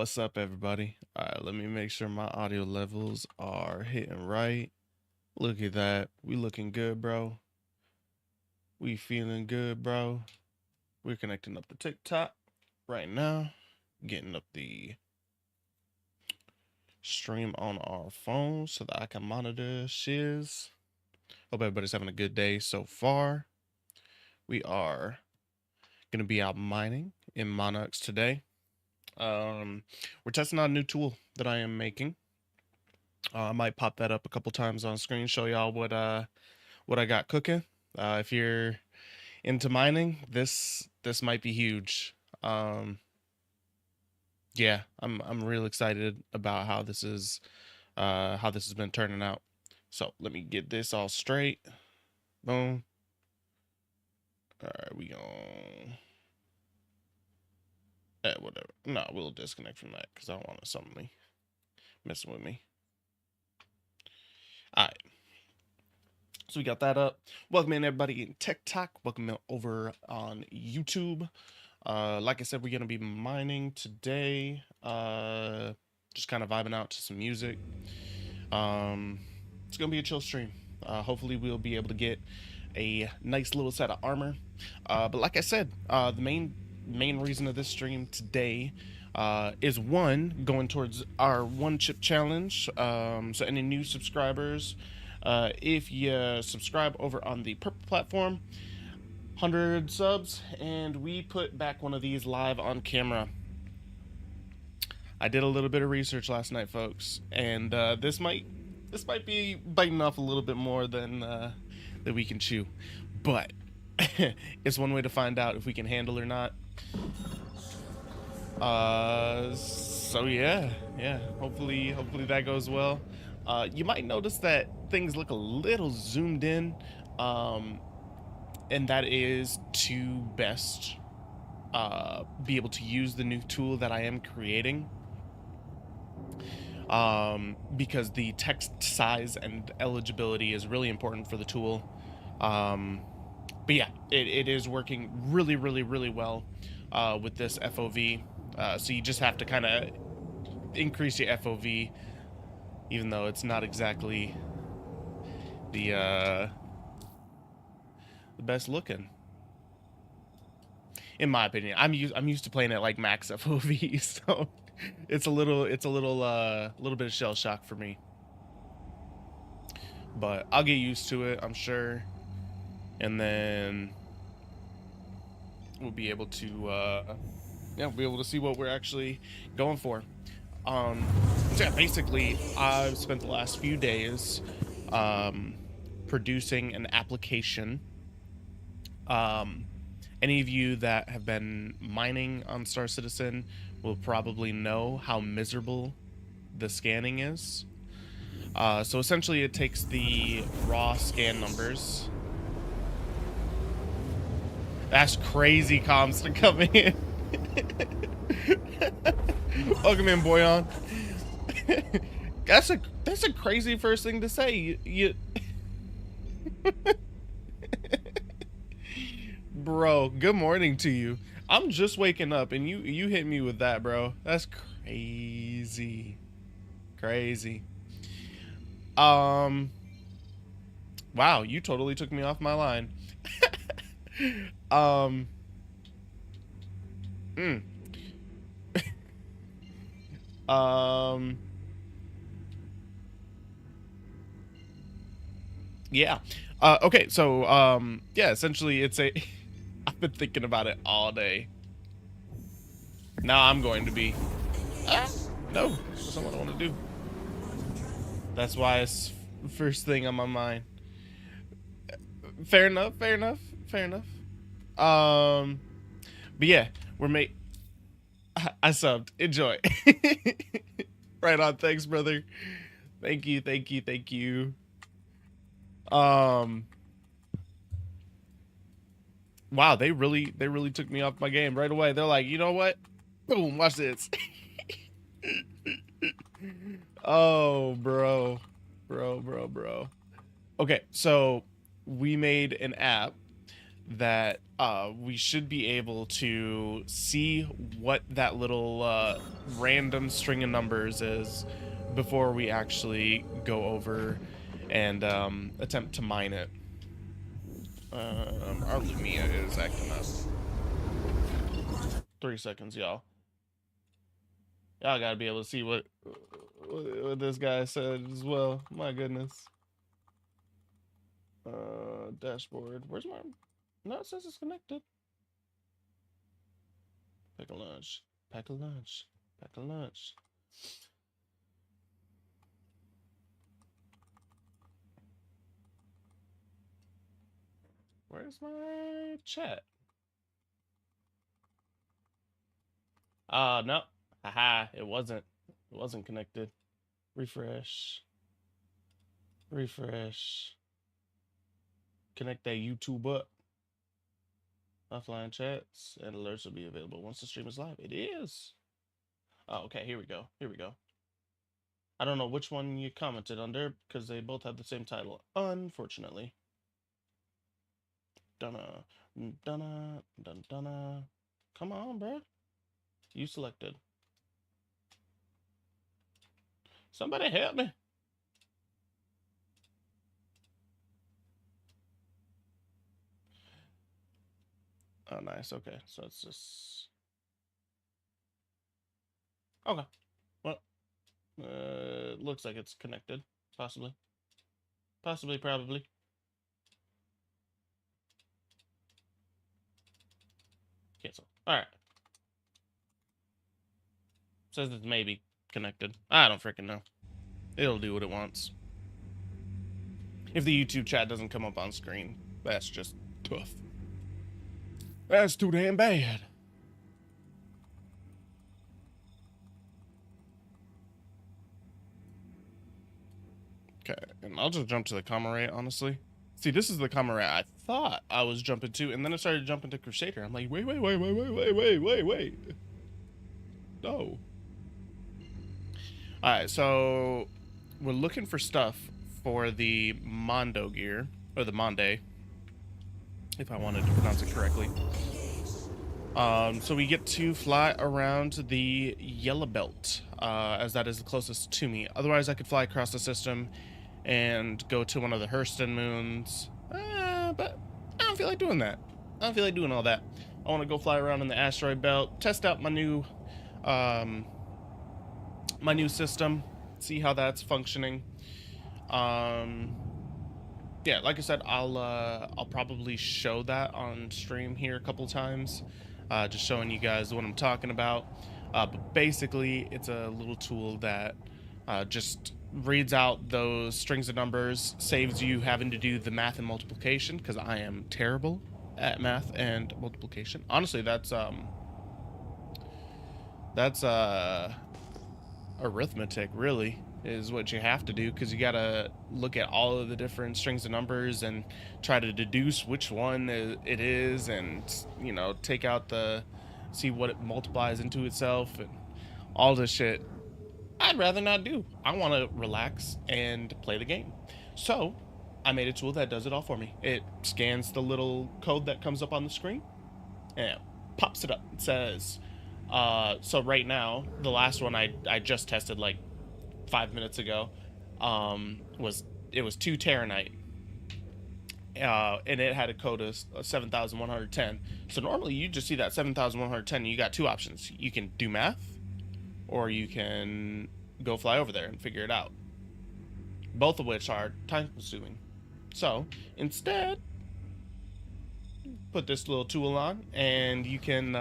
What's up, everybody? All right, let me make sure my audio levels are hitting right. Look at that. We looking good, bro. We feeling good, bro. We're connecting up the TikTok right now, getting up the stream on our phone so that I can monitor shiz. Hope everybody's having a good day so far. We are gonna be out mining in Monarchs today. We're testing out a new tool that I am making. I might pop that up a couple times on screen, show y'all what I got cooking. If you're into mining, this might be huge. Yeah, I'm real excited about how this has been turning out. So let me get this all straight. Boom. All right, we going whatever. No, we'll disconnect from that because I don't want something messing with me. All right. So we got that up. Welcome in everybody in TikTok. Welcome in over on YouTube. Like I said, we're gonna be mining today. Just kind of vibing out to some music. It's gonna be a chill stream. Hopefully we'll be able to get a nice little set of armor. But like I said, the main reason of this stream today is one, going towards our one chip challenge. So any new subscribers, if you subscribe over on the purple platform, 100 subs and we put back one of these live on camera. I did a little bit of research last night, folks, and this might be biting off a little bit more than that we can chew, but it's one way to find out if we can handle or not. So yeah, hopefully that goes well. You might notice that things look a little zoomed in, and that is to best be able to use the new tool that I am creating, because the text size and eligibility is really important for the tool. But yeah, it is working really well with this FOV. So you just have to kind of increase your FOV, even though it's not exactly the best looking, in my opinion. I'm used to playing at like max FOV, so it's a little bit of shell shock for me. But I'll get used to it, I'm sure, and then we'll be able to see what we're actually going for. So yeah, basically, I've spent the last few days producing an application. Any of you that have been mining on Star Citizen will probably know how miserable the scanning is. So essentially, it takes the raw scan numbers. That's crazy comms to come in. Welcome in, Boyan. That's a crazy first thing to say. You Bro, good morning to you. I'm just waking up and you hit me with that, bro. That's crazy. Wow, you totally took me off my line. Yeah. Okay, so yeah, essentially it's a I've been thinking about it all day. Now I'm going to be no, that's not what I want to do. That's why it's first thing on my mind. Fair enough. But yeah, I subbed. Enjoy. Right on. Thanks, brother. Thank you. Wow, they really took me off my game right away. They're like, you know what? Boom, watch this. Oh, bro. Okay, so we made an app that we should be able to see what that little random string of numbers is before we actually go over and attempt to mine it. Our Lumia is acting up. 3 seconds, y'all. Y'all gotta be able to see what this guy said as well. My goodness. Dashboard. Where's my... No, it says it's connected. Pack a lunch. Pack a lunch. Pack a lunch. Where's my chat? No. Haha, it wasn't. It wasn't connected. Refresh. Refresh. Connect that YouTube up. Offline chats and alerts will be available once the stream is live. It is. Oh, okay. Here we go. Here we go. I don't know which one you commented under because they both have the same title, unfortunately. Dunna, dunna, dun dunna. Come on, bro. You selected. Somebody help me. Oh, nice. Okay, so it's just... Okay. Well, looks like it's connected. Possibly. Possibly, probably. Cancel. Alright. Says it's maybe connected. I don't freaking know. It'll do what it wants. If the YouTube chat doesn't come up on screen, that's just tough. That's too damn bad. Okay, and I'll just jump to the comma ray, honestly. See, this is the comma ray I thought I was jumping to, and then I started jumping to Crusader. I'm like, wait. No. Alright, so we're looking for stuff for the Mondo gear, or the Monde, if I wanted to pronounce it correctly. So we get to fly around the Yellow Belt, as that is the closest to me. Otherwise, I could fly across the system and go to one of the Hurston moons, but I don't feel like doing that. I don't feel like doing all that. I want to go fly around in the asteroid belt, test out my new system, see how that's functioning. Yeah, like I said, I'll probably show that on stream here a couple times, just showing you guys what I'm talking about. But basically, it's a little tool that just reads out those strings of numbers, saves you having to do the math and multiplication, because I am terrible at math and multiplication. Honestly, that's arithmetic, really, is what you have to do, because you gotta look at all of the different strings of numbers and try to deduce which one it is, and, you know, take out see what it multiplies into itself and all this shit. I'd rather not do. I want to relax and play the game. So I made a tool that does it all for me. It scans the little code that comes up on the screen and it pops it up. It says, so right now, the last one I just tested like 5 minutes ago, was 2 Terabyte. And it had a code of 7,110. So normally you just see that 7,110 and you got 2 options. You can do math, or you can go fly over there and figure it out. Both of which are time consuming. So instead, put this little tool on and you can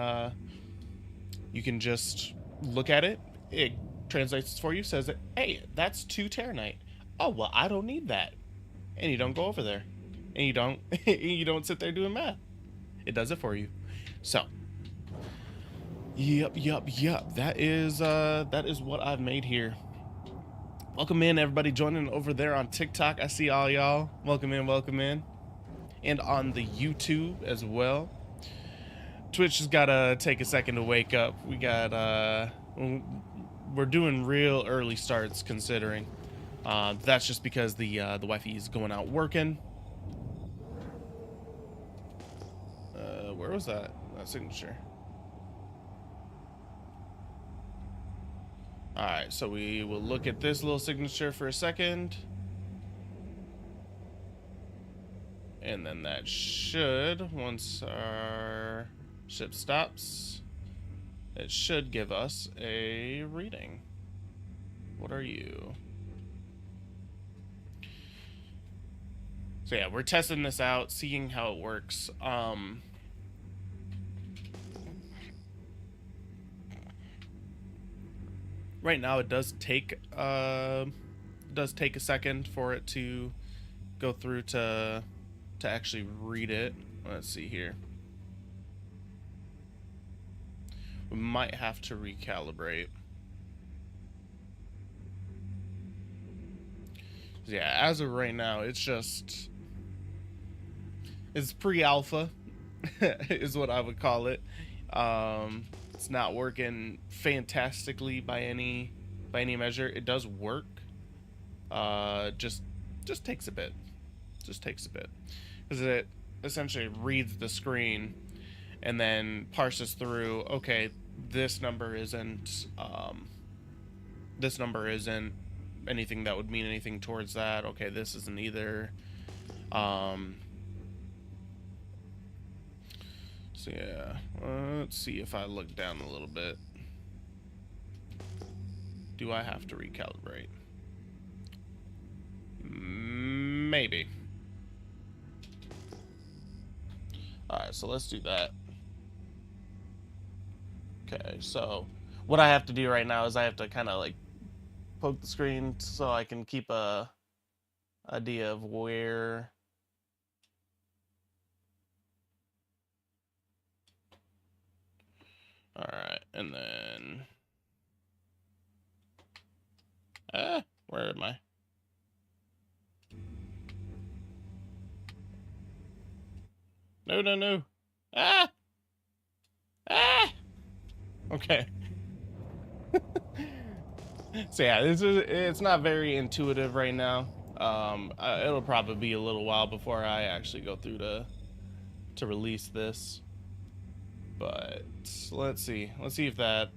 just look at it. It translates it for you, says that, hey, that's 2 Terabyte. Oh, well, I don't need that. And you don't go over there. And you don't sit there doing math. It does it for you. So, yep. That is what I've made here. Welcome in, everybody joining over there on TikTok. I see all y'all. Welcome in. And on the YouTube as well. Twitch has gotta take a second to wake up. We're doing real early starts, considering. That's just because the wifey is going out working. Where was that signature? Alright, so we will look at this little signature for a second. And then that should, once our ship stops, it should give us a reading. What are you? So yeah, we're testing this out, seeing how it works. Right now it does take a second for it to go through to actually read it. Let's see here. We might have to recalibrate. Yeah, as of right now, it's pre-alpha, is what I would call it. It's not working fantastically by any measure. It does work. Just takes a bit. Just takes a bit, because it essentially reads the screen and then parses through. Okay, this number isn't anything that would mean anything towards that. Okay, this isn't either. So yeah, let's see if I look down a little bit. Do I have to recalibrate? Maybe. Alright, so let's do that. Okay, so what I have to do right now is I have to kind of like poke the screen so I can keep a idea of where alright, and then where am I? No. Ah! Okay. So yeah, it's not very intuitive right now. It'll probably be a little while before I actually go through to release this. But let's see if that.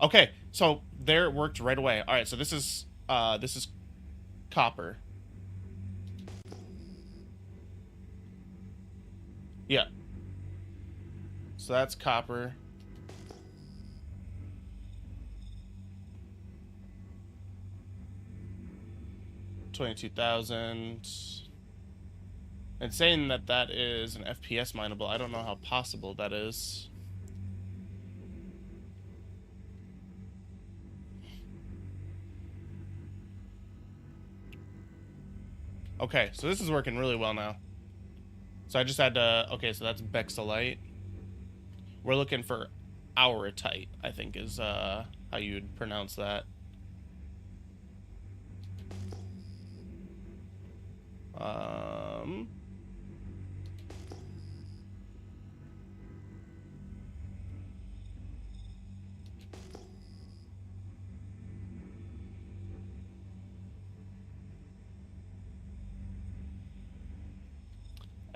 Okay, so there it worked right away. All right, so this is copper. Yeah. So that's copper. $22,000. And saying that is an FPS mineable, I don't know how possible that is. Okay, so this is working really well now. So I just had to, okay, so that's Bexalite. We're looking for Auritite, I think is how you'd pronounce that.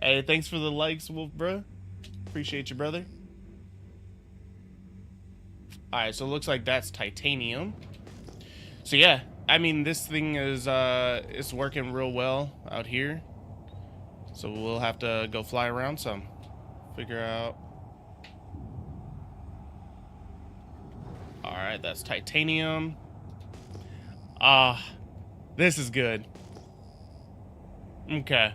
Hey, thanks for the likes, Wolf, bro. Appreciate you, brother. Alright, so it looks like that's titanium. So yeah, I mean, this thing is it's working real well out here. So we'll have to go fly around some. Figure out. Alright, that's titanium. This is good. Okay.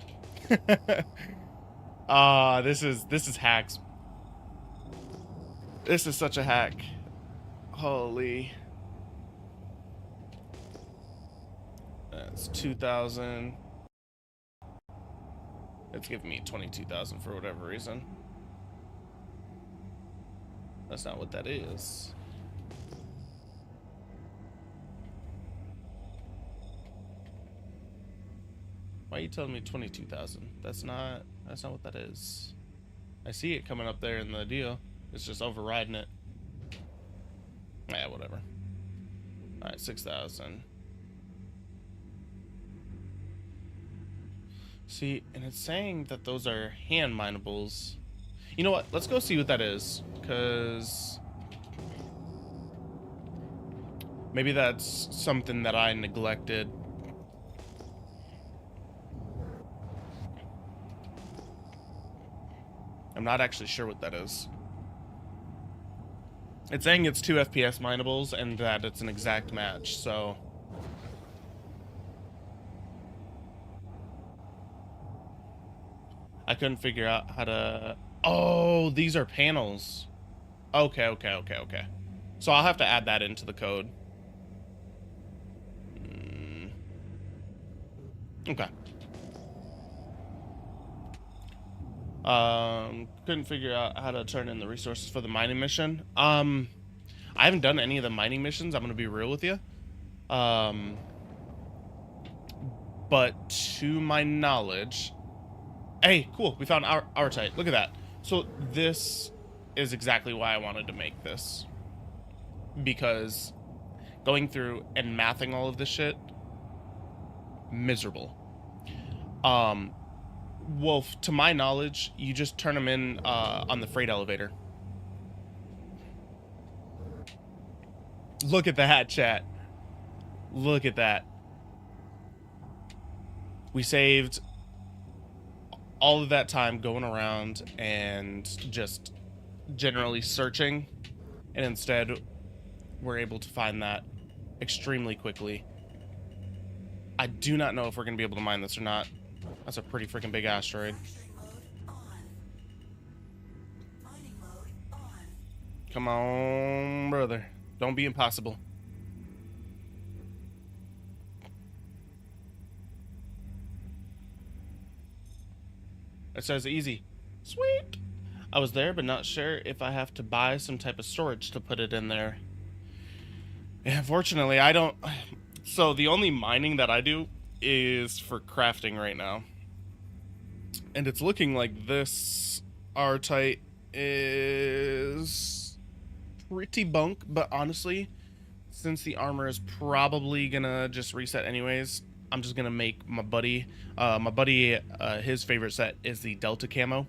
This is hacks. This is such a hack. Holy. That's 2,000. It's giving me 22,000 for whatever reason. That's not what that is. Why are you telling me 22,000? That's not what that is. I see it coming up there in the deal. It's just overriding it. Yeah, whatever. Alright, 6,000. See, and it's saying that those are hand minables. You know what? Let's go see what that is, because maybe that's something that I neglected. I'm not actually sure what that is. It's saying it's 2 FPS minables and that it's an exact match, so... I couldn't figure out how to... Oh, these are panels. Okay, okay, okay, okay. So I'll have to add that into the code. Okay. Couldn't figure out how to turn in the resources for the mining mission. I haven't done any of the mining missions, I'm gonna be real with you. But to my knowledge... Hey, cool, we found our type. Look at that. So this is exactly why I wanted to make this. Because going through and mathing all of this shit, miserable. Wolf, to my knowledge, you just turn them in on the freight elevator. Look at that, chat. Look at that. We saved all of that time going around and just generally searching, and instead we're able to find that extremely quickly. I do not know if we're going to be able to mine this or not. That's a pretty freaking big asteroid. Come on, brother. Don't be impossible. It says easy. Sweet. I was there, but not sure if I have to buy some type of storage to put it in there. Yeah, unfortunately, I don't... So the only mining that I do is for crafting right now. And it's looking like this R-Type is pretty bunk, but honestly, since the armor is probably gonna just reset anyways, I'm just gonna make my buddy, his favorite set is the Delta camo.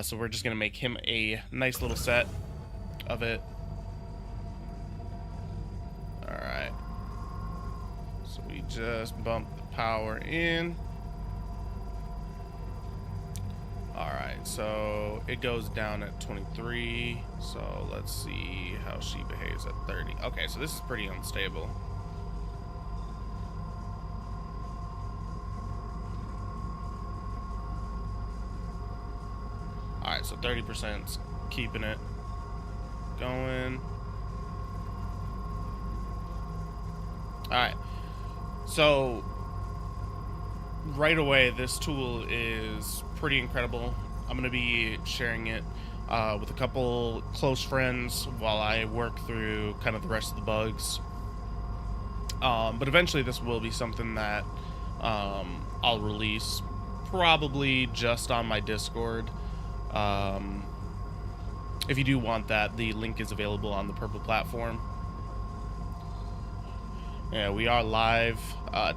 So we're just gonna make him a nice little set of it. Alright. So we just bump the power in. Alright, so it goes down at 23. So let's see how she behaves at 30. Okay, so this is pretty unstable. Alright, so 30%'s keeping it going. Alright, so right away, this tool is pretty incredible. I'm going to be sharing it with a couple close friends while I work through kind of the rest of the bugs. But eventually this will be something that I'll release probably just on my Discord. If you do want that, the link is available on the purple platform. Yeah, we are live,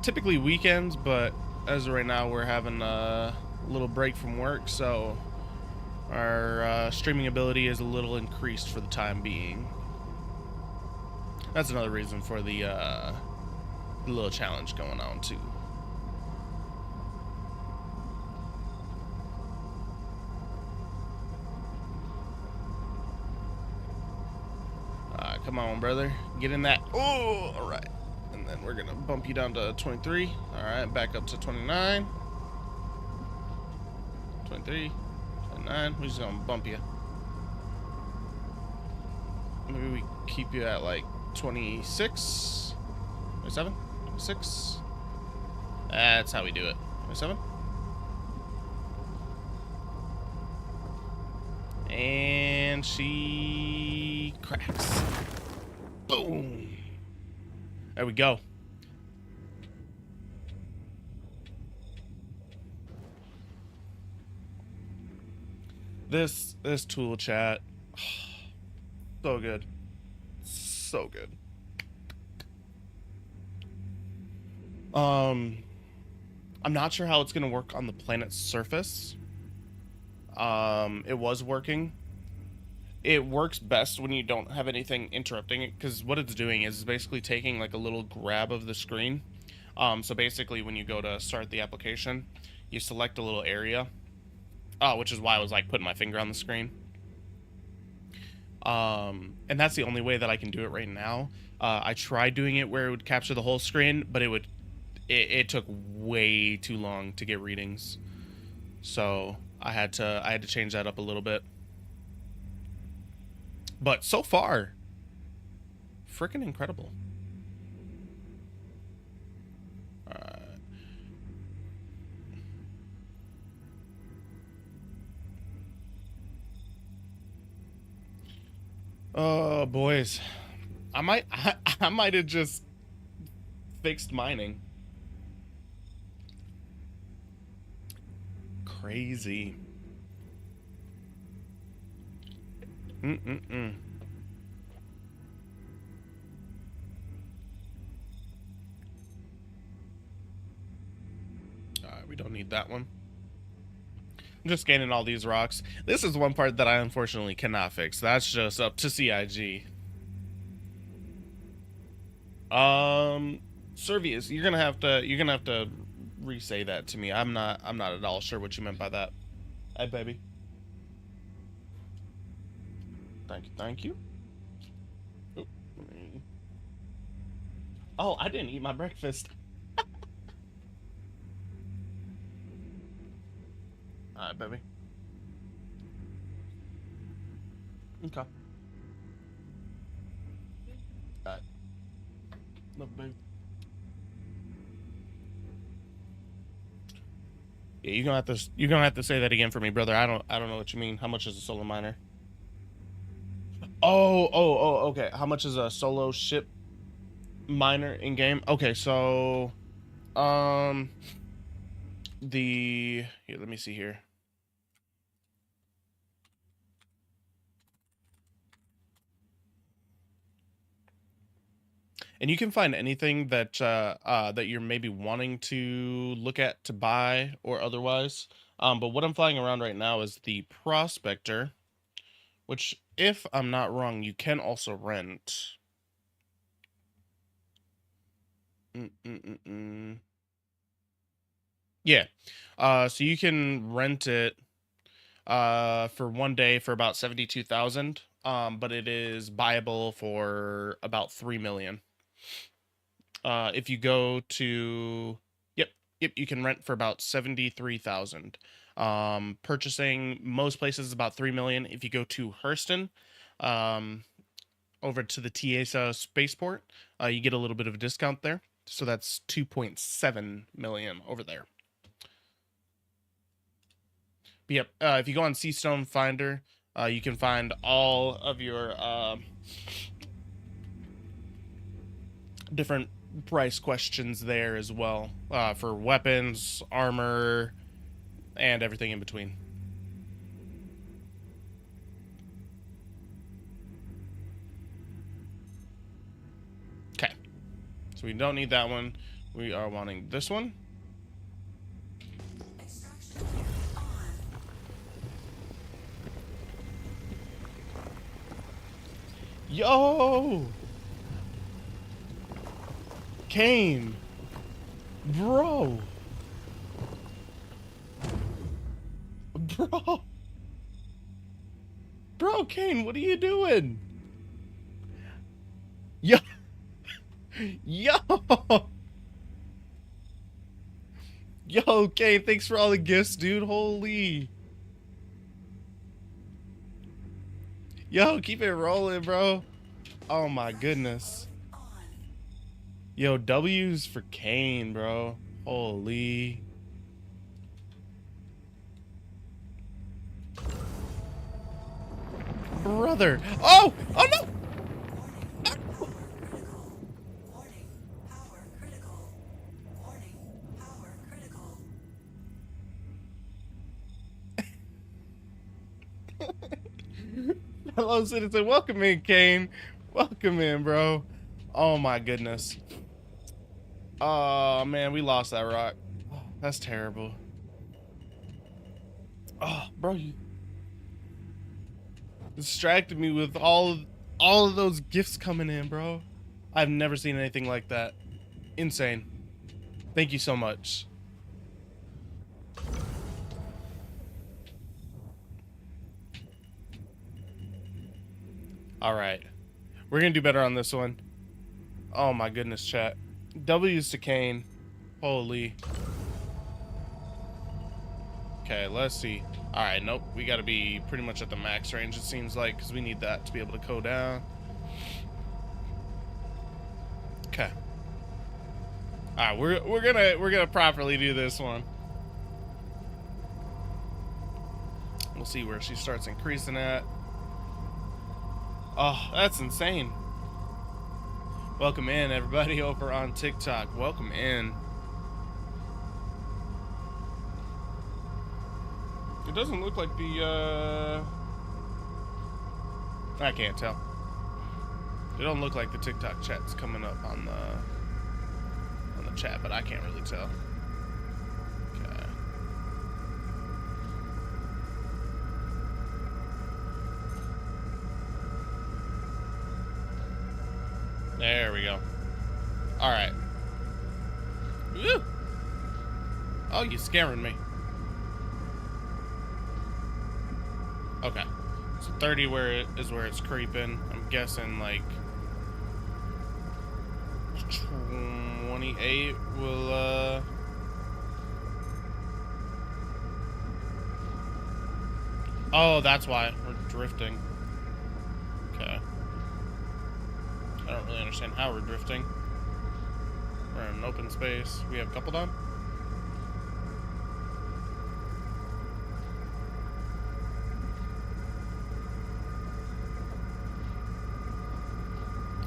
typically weekends, but as of right now, we're having a little break from work, so our streaming ability is a little increased for the time being. That's another reason for the little challenge going on, too. Come on, brother. Get in that. Oh, all right. And then we're going to bump you down to 23. All right, back up to 29. 23, 29. We're just going to bump you. Maybe we keep you at like 26, 27, 26. That's how we do it. 27. And she cracks. Boom. There we go. This tool, chat, so good. So good. I'm not sure how it's gonna work on the planet's surface. it was working. It works best when you don't have anything interrupting it, because what it's doing is basically taking like a little grab of the screen. So basically, when you go to start the application, you select a little area, which is why I was like putting my finger on the screen. And that's the only way that I can do it right now. I tried doing it where it would capture the whole screen, but it took way too long to get readings. So I had to change that up a little bit. But so far, freaking incredible. Oh, boys. I might have just fixed mining. Crazy. Mm-mm-mm. Alright, we don't need that one. I'm just scanning all these rocks. This is one part that I unfortunately cannot fix. That's just up to CIG. Servius, you're gonna have to re-say that to me. I'm not at all sure what you meant by that. Hey, baby. Thank you. Oh, I didn't eat my breakfast. Alright, baby. Okay. Alright. Love, baby. Yeah, you're gonna have to say that again for me, brother. I don't know what you mean. How much is a solo miner? Oh, okay. How much is a solo ship miner in game? Okay, so um here, let me see here. And you can find anything that that you're maybe wanting to look at to buy or otherwise. But what I'm flying around right now is the Prospector, which, if I'm not wrong, you can also rent. Yeah. So you can rent it for 1 day for about 72,000. But it is buyable for about 3 million. If you go to, yep, you can rent for about 73,000. Purchasing most places is about 3 million. If you go to Hurston, over to the Tiesa spaceport, you get a little bit of a discount there. So that's 2.7 million over there. But yep, if you go on Seastone Finder, you can find all of your different price questions there as well, for weapons, armor, and everything in between. Okay, so we don't need that one. We are wanting this one. Yo! Kane! Bro! Bro! Bro, Kane, what are you doing? Yo! Yo! Yo, Kane, thanks for all the gifts, dude. Holy. Yo, keep it rolling, bro. Oh my goodness. Yo, W's for Kane, bro. Holy. Brother. Oh! Oh no! Hello, citizen. Welcome in, Kane. Welcome in, bro. Oh my goodness. Oh man, we lost that rock. That's terrible. Oh, bro, Distracted me with all of those gifts coming in, bro. I've never seen anything like that. Insane. Thank you so much. All right. We're going to do better on this one. Oh my goodness, chat. W's to Kane. Holy. Okay, let's see. Alright, nope. We gotta be pretty much at the max range, it seems like, because we need that to be able to go down. Okay. Alright, we're gonna properly do this one. We'll see where she starts increasing at. Oh, that's insane. Welcome in, everybody over on TikTok. Welcome in. It doesn't look like the, I can't tell. It don't look like the TikTok chat's coming up on the chat, but I can't really tell. Okay. There we go. All right. Woo! Oh, you scaring me. Okay. So 30 is where it's creeping. I'm guessing like 28 will Oh, that's why we're drifting. Okay. I don't really understand how we're drifting. We're in an open space. We have coupled on?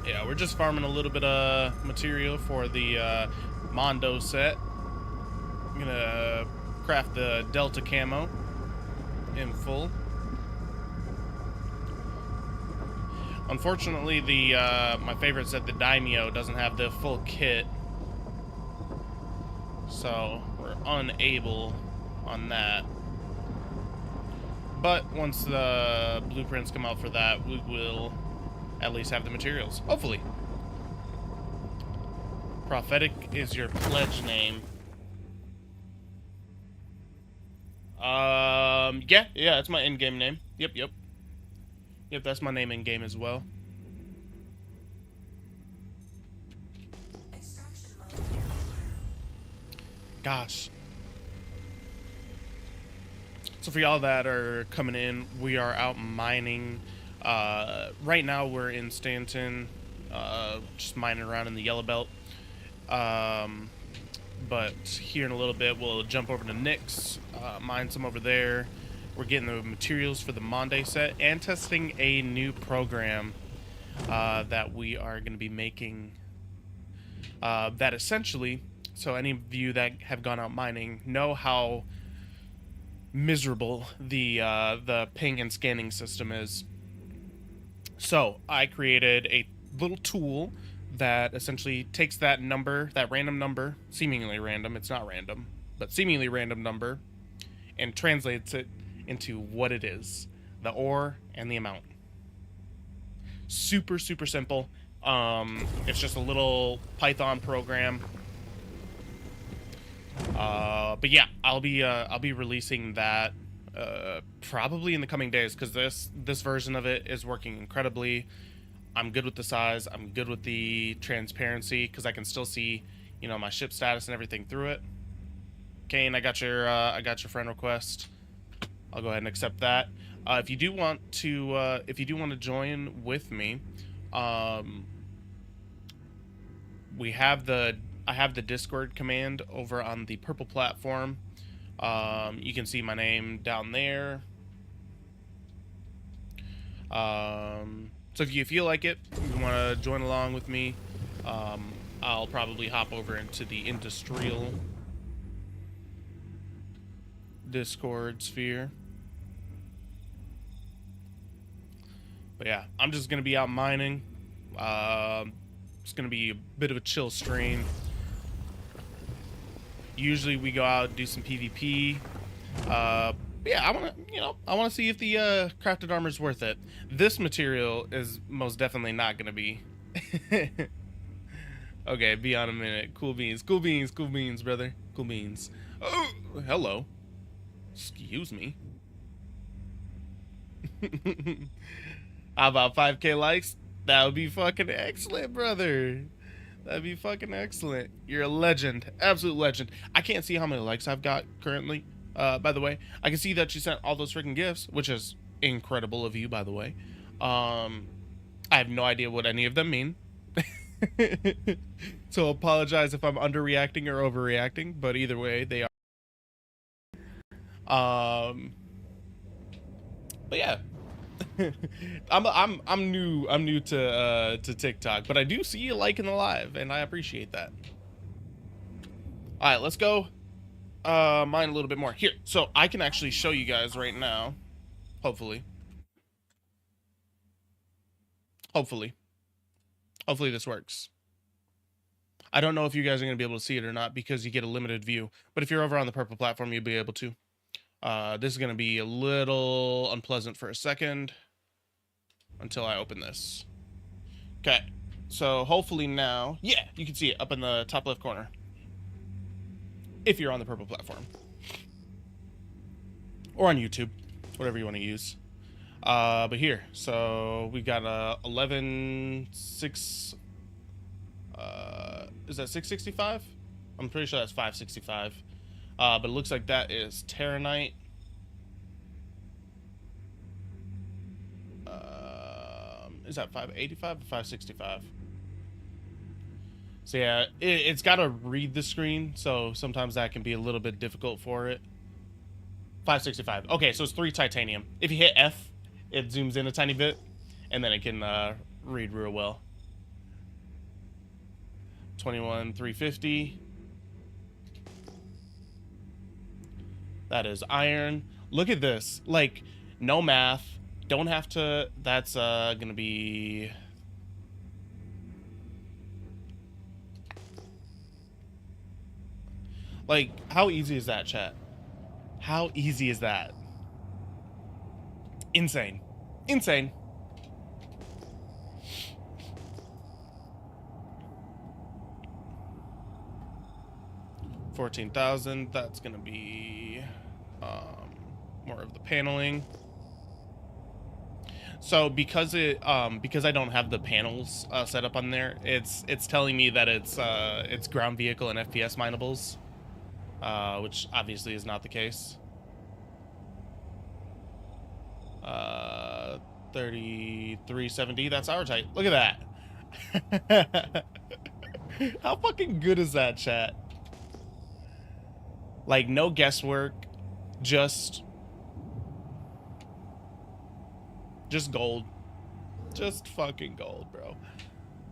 Yeah, we're just farming a little bit of material for the Mondo set. I'm gonna craft the Delta camo in full. Unfortunately, the my favorite set, the Daimyo, doesn't have the full kit, so we're unable on that. But once the blueprints come out for that, we will at least have the materials. Hopefully. Prophetic is your pledge name. Yeah, that's my in-game name. Yep, that's my name in-game as well. Gosh. So for y'all that are coming in, we are out mining. Right now we're in Stanton, just mining around in the Yellow Belt. But here in a little bit, we'll jump over to Nick's, mine some over there. We're getting the materials for the Mondo set and testing a new program that we are going to be making. That essentially, so any of you that have gone out mining know how miserable the ping and scanning system is. So I created a little tool that essentially takes that number, that random number, seemingly random, it's not random, but seemingly random number, and translates it into what it is, the ore and the amount. Super simple. It's just a little Python program. But yeah, I'll be releasing that probably in the coming days, because this version of it is working incredibly. I'm good with the size. I'm good with the transparency, because I can still see, you know, my ship status and everything through it. Kane, I got your friend request. I'll go ahead and accept that. If you do want to join with me, I have the Discord command over on the purple platform. You can see my name down there. So if you feel like it, you want to join along with me, I'll probably hop over into the industrial Discord sphere. But yeah, I'm just gonna be out mining. It's gonna be a bit of a chill stream. Usually we go out and do some PvP, But yeah, I want to, I want to see if the crafted armor is worth it. This material is most definitely not going to be. Okay, be on a minute. Cool beans, cool beans, cool beans, brother. Cool beans. Oh, hello. Excuse me. How about 5K likes? That would be fucking excellent, brother. That'd be fucking excellent. You're a legend. Absolute legend. I can't see how many likes I've got currently. By the way, I can see that you sent all those freaking gifts, which is incredible of you, by the way. I have no idea what any of them mean. So apologize if I'm underreacting or overreacting, but either way, they are. But yeah. I'm new to TikTok, but I do see you liking the live, and I appreciate that. All right, let's go mine a little bit more here, so I can actually show you guys right now. Hopefully this works. I don't know if you guys are gonna be able to see it or not because you get a limited view, but if you're over on the purple platform, you'll be able to. This is gonna be a little unpleasant for a second until I open this. Okay, so hopefully now, yeah, you can see it up in the top left corner if you're on the purple platform or on YouTube, whatever you want to use. But here, so we've got 11.6. Is that 665? I'm pretty sure that's 565. But it looks like that is Terranite. Is that 585 or 565? So yeah, it's got to read the screen, so sometimes that can be a little bit difficult for it. 565. Okay, so it's 3 titanium. If you hit F, it zooms in a tiny bit, and then it can read real well. 21,350. That is iron. Look at this. Like, no math. Don't have to. That's gonna be. Like, how easy is that, chat? How easy is that? Insane. Insane. $14,000. That's gonna be more of the paneling. So because I don't have the panels set up on there, it's telling me that it's ground vehicle and FPS minables, which obviously is not the case. 3370. That's our type. Look at that. How fucking good is that, chat? Like, no guesswork, just gold. Just fucking gold, bro.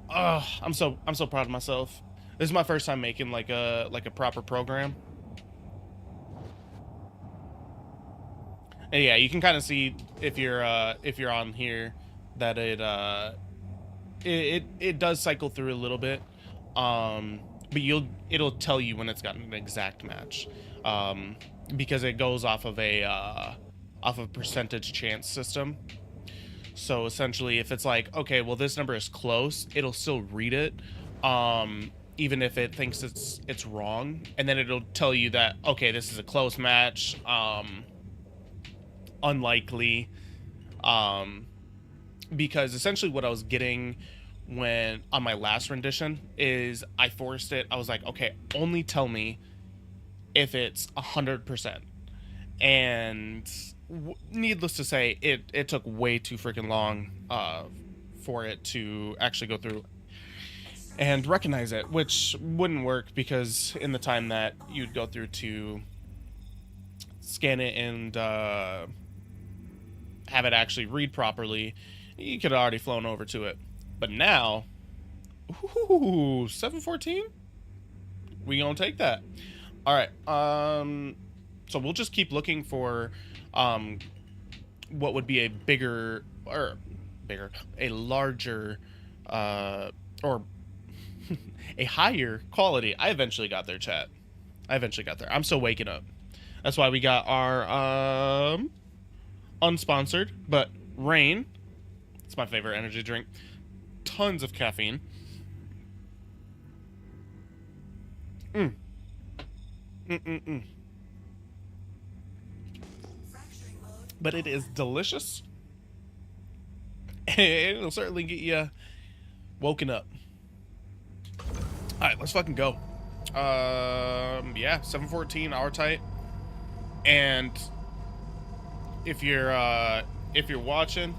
I'm so proud of myself. This is my first time making like a proper program. And yeah, you can kind of see if you're on here that it does cycle through a little bit. But it'll tell you when it's got an exact match. Because it goes off of a percentage chance system. So essentially, if it's like, okay, well, this number is close, it'll still read it, even if it thinks it's wrong, and then it'll tell you that, okay, this is a close match, unlikely, because essentially what I was getting when on my last rendition is I forced it. I was like, okay, only tell me if it's 100%, and needless to say, it took way too freaking long for it to actually go through and recognize it, which wouldn't work because in the time that you'd go through to scan it and have it actually read properly, you could have already flown over to it. But now, ooh, 714? We gonna take that. All right, so we'll just keep looking for what would be a a larger, or a higher quality. I eventually got there, chat. I eventually got there. I'm still waking up. That's why we got our unsponsored, but Rain. It's my favorite energy drink. Tons of caffeine. But it is delicious. And it'll certainly get you woken up. Alright, let's fucking go. Yeah, 7:14 hour tight. And if you're watching,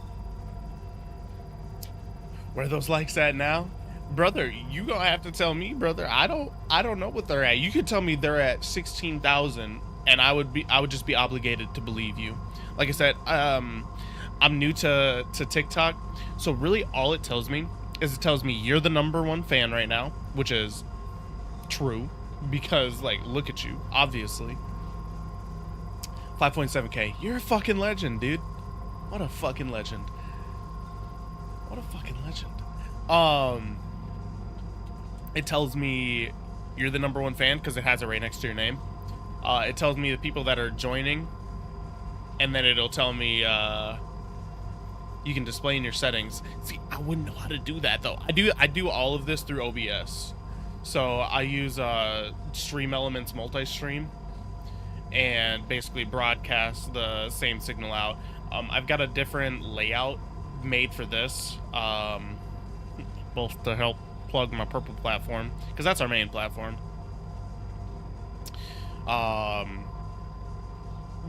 where are those likes at now? Brother, you gonna have to tell me, brother. I don't know what they're at. You could tell me they're at 16,000 and I would just be obligated to believe you. Like I said, I'm new to TikTok, so really all it tells me is you're the #1 fan right now, which is true because, like, look at you, obviously. 5.7K. You're a fucking legend, dude. What a fucking legend. What a fucking legend. It tells me you're the #1 fan because it has it right next to your name. It tells me the people that are joining, and then it'll tell me you can display in your settings. See, I wouldn't know how to do that though. I do all of this through OBS. So I use Stream Elements multi-stream and basically broadcast the same signal out. I've got a different layout made for this, both to help plug my purple platform, because that's our main platform.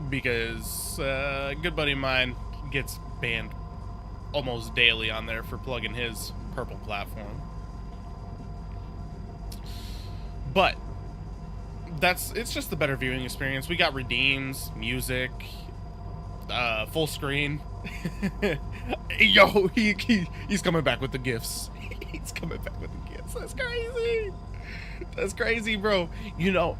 Because a good buddy of mine gets banned almost daily on there for plugging his purple platform. But it's just the better viewing experience. We got redeems, music, full screen. Yo, he's coming back with the gifts. He's coming back with the gifts. That's crazy. That's crazy, bro. You know,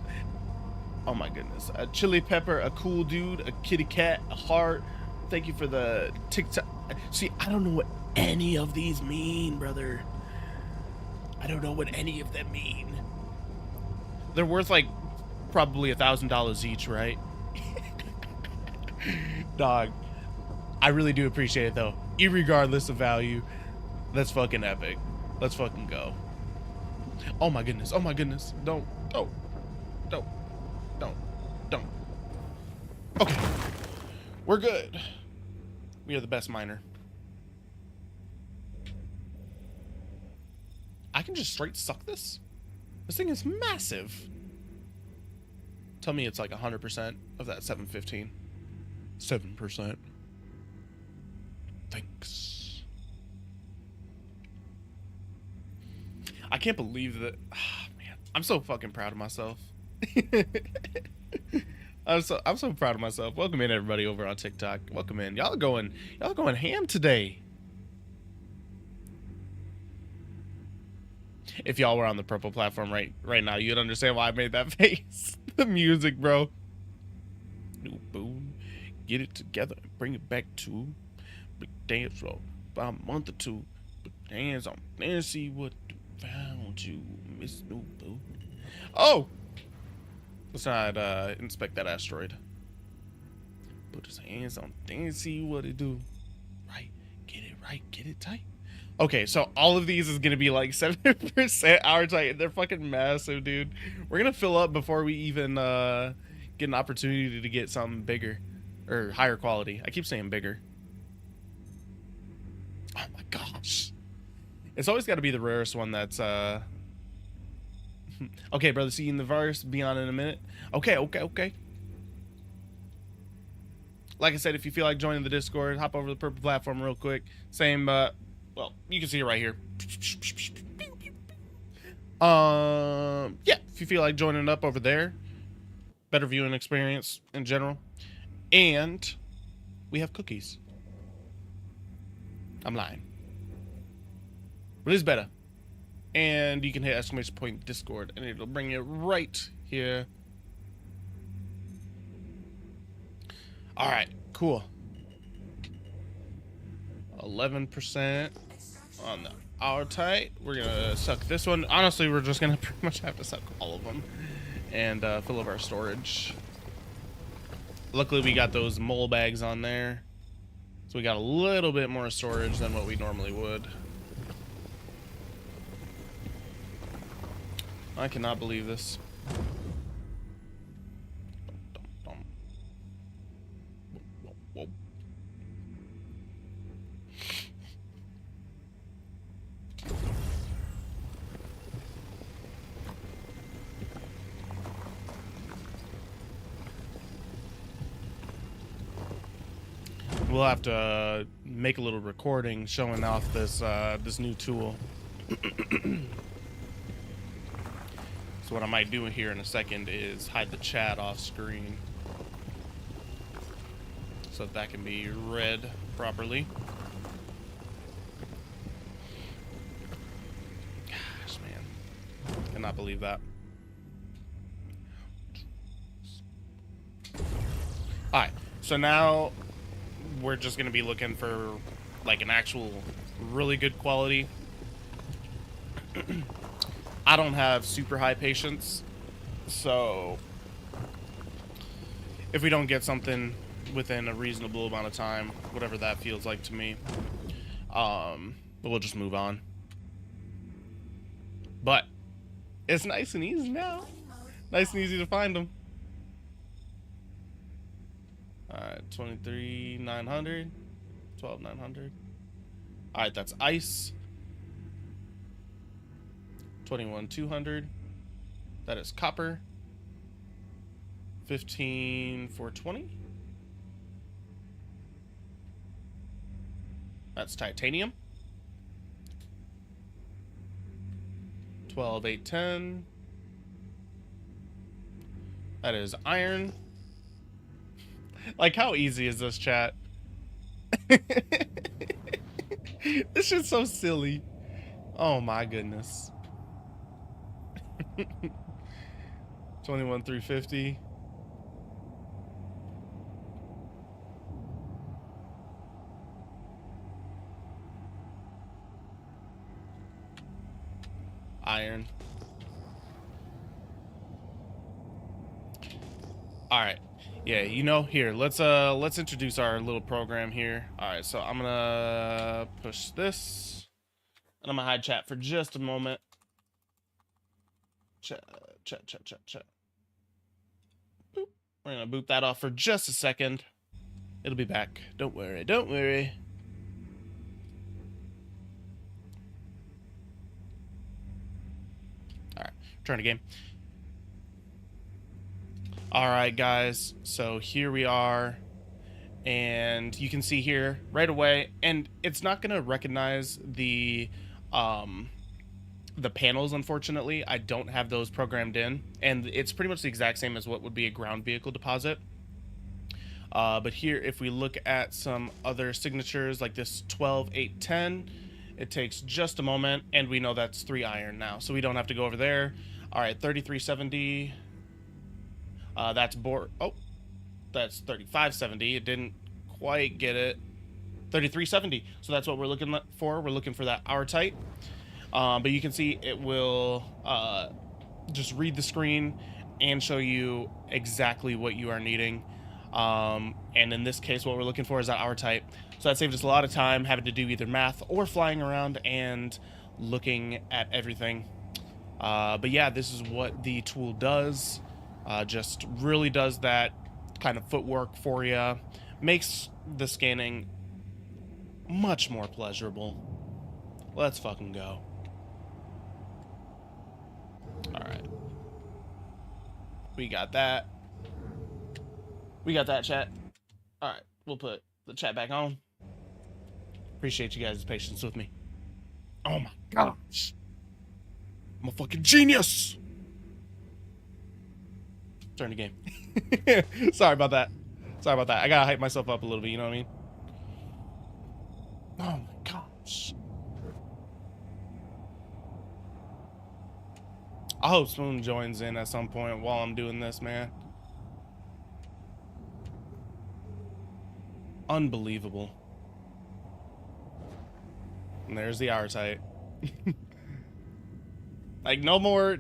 oh my goodness. A chili pepper, a cool dude, a kitty cat, a heart. Thank you for the TikTok. See, I don't know what any of these mean, brother. I don't know what any of them mean. They're worth like probably $1,000 each, right? Dog, I really do appreciate it though. Irregardless of value, that's fucking epic. Let's fucking go. Oh my goodness. Oh my goodness. Don't. Okay. We're good. We are the best miner. I can just straight suck this? This thing is massive. Tell me it's like 100% of that 715. 7%. Thanks. I can't believe that. Oh, man, I'm so fucking proud of myself. I'm so proud of myself. Welcome in everybody over on TikTok. Welcome in. Y'all going ham today. If y'all were on the purple platform right now, you'd understand why I made that face. The music, bro. New boom. Get it together and bring it back to big dance floor. About a month or two. Put hands on and see what found you, Miss New Boo. Oh! Let's not inspect that asteroid. Put his hands on and see what it do. Right. Get it tight. Okay, so all of these is gonna be like 7% hour tight. They're fucking massive, dude. We're gonna fill up before we even get an opportunity to get something bigger or higher quality. I keep saying bigger. Oh my gosh. It's always got to be the rarest one that's okay, brother, see you in the verse. Be on in a minute. Okay. Like I said, if you feel like joining the Discord, hop over to the purple platform real quick. Same, well, you can see it right here. Yeah, if you feel like joining up over there, better viewing experience in general. And we have cookies. I'm lying. But it's better. And you can hit exclamation point Discord and it'll bring you right here. Alright, cool. 11% on the hour tight. We're gonna suck this one. Honestly, we're just gonna pretty much have to suck all of them and fill up our storage. Luckily, we got those mole bags on there. So we got a little bit more storage than what we normally would. I cannot believe this. Whoa. We'll have to make a little recording showing off this this new tool. So what I might do here in a second is hide the chat off screen so that can be read properly. Gosh, man, cannot believe that. All right, so now we're just gonna be looking for like an actual really good quality. I don't have super high patience, so if we don't get something within a reasonable amount of time, whatever that feels like to me, we'll just move on. But it's nice and easy now. Nice and easy to find them. Alright, 23,900, 12,900. Alright, that's ice. 21,200. That is copper. 15,420. That's titanium. 12,810. That is iron. Like, how easy is this, chat? This shit's so silly. Oh my goodness. 21,350. Iron. All right. Yeah, you know, here, let's introduce our little program here. All right, so I'm gonna push this, and I'm gonna hide chat for just a moment. Chat. Boop. We're gonna boop that off for just a second. It'll be back. Don't worry. Don't worry. All right, turn the game. All right, guys, so here we are, and you can see here right away, and it's not gonna recognize the panels, unfortunately. I don't have those programmed in, and it's pretty much the exact same as what would be a ground vehicle deposit. But here, if we look at some other signatures, like this 12,810, it takes just a moment, and we know that's 3 iron now, so we don't have to go over there. All right, 3370. That's that's 3570. It didn't quite get it. 3370. So that's what we're looking for. We're looking for that hour tight. But you can see it will just read the screen and show you exactly what you are needing. And in this case, what we're looking for is that hour tight. So that saves us a lot of time having to do either math or flying around and looking at everything. But yeah, this is what the tool does. Just really does that kind of footwork for you. Makes the scanning much more pleasurable. Let's fucking go. Alright. We got that. We got that, chat. Alright, we'll put the chat back on. Appreciate you guys' patience with me. Oh my gosh. I'm a fucking genius! Turn the game. Sorry about that. Sorry about that. I gotta hype myself up a little bit, you know what I mean? Oh my gosh. I hope Spoon joins in at some point while I'm doing this, man. Unbelievable. And there's the hour tight. Like, no more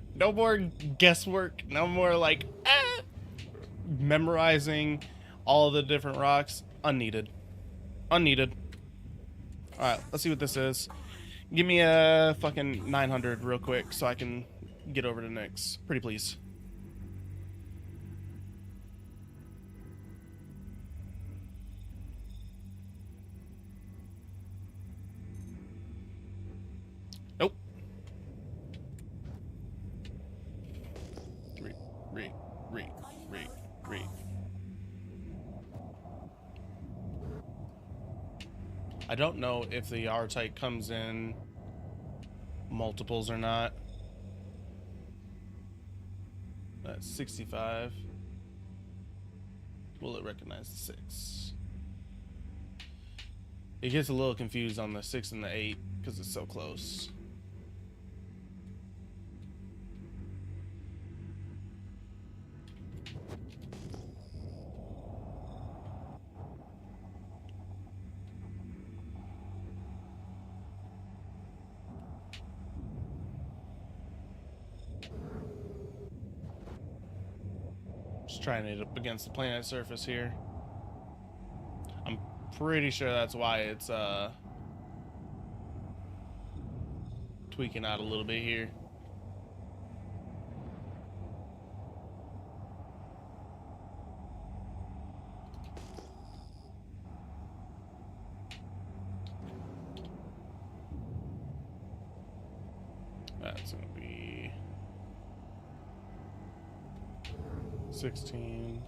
guesswork, no more like memorizing all the different rocks. Unneeded. Unneeded. Alright, let's see what this is. Give me a fucking 900 real quick so I can get over to Nyx. Pretty please. Nope. Re. I don't know if the R-Type comes in multiples or not. That's 65. Will it recognize the 6? It gets a little confused on the 6 and the 8 because it's so close. Just trying it up against the planet surface here. I'm pretty sure that's why it's tweaking out a little bit here. That's gonna be 16.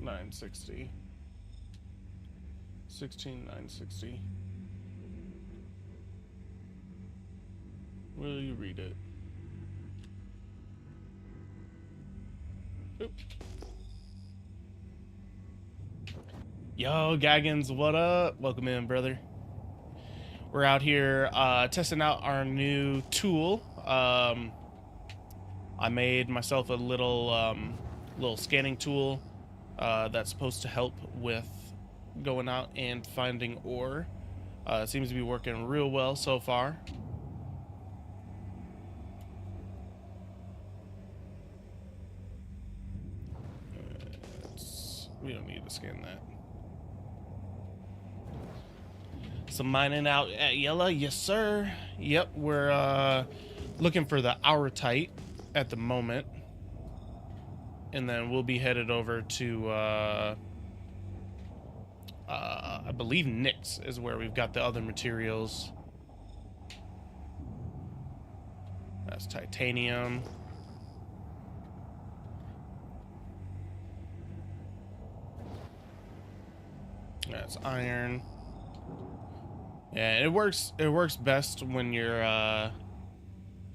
$960. 16,960. Will you read it? Oop. Yo, Gaggins, what up? Welcome in, brother. We're out here testing out our new tool. I made myself a little scanning tool that's supposed to help with going out and finding ore. It seems to be working real well so far. We don't need to scan that. Some mining out at Yella, yes sir. Yep, we're looking for the Aurotite at the moment. And then we'll be headed over to I believe Nyx is where we've got the other materials. That's titanium. That's iron. Yeah, it works best when you're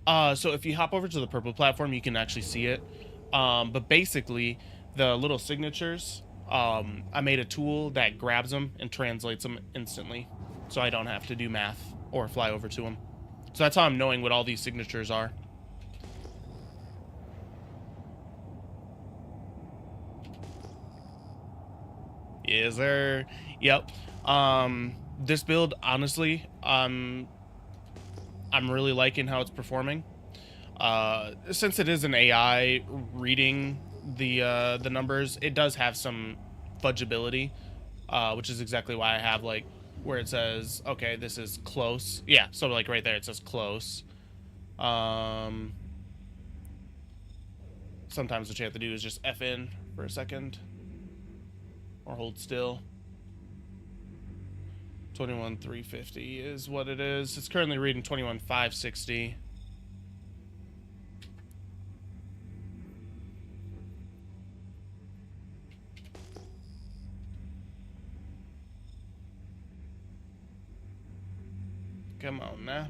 so if you hop over to the purple platform, you can actually see it. But basically the little signatures, I made a tool that grabs them and translates them instantly, so I don't have to do math or fly over to them. So that's how I'm knowing what all these signatures are. Yes, sir. Yep. This build, honestly, I'm really liking how it's performing. Since it is an AI reading the numbers, it does have some fudgeability, which is exactly why I have like where it says, okay, this is close. Yeah, so like right there it says close. Sometimes what you have to do is just F in for a second or hold still. 21,350 is what it is. It's currently reading 21,560. Come on now.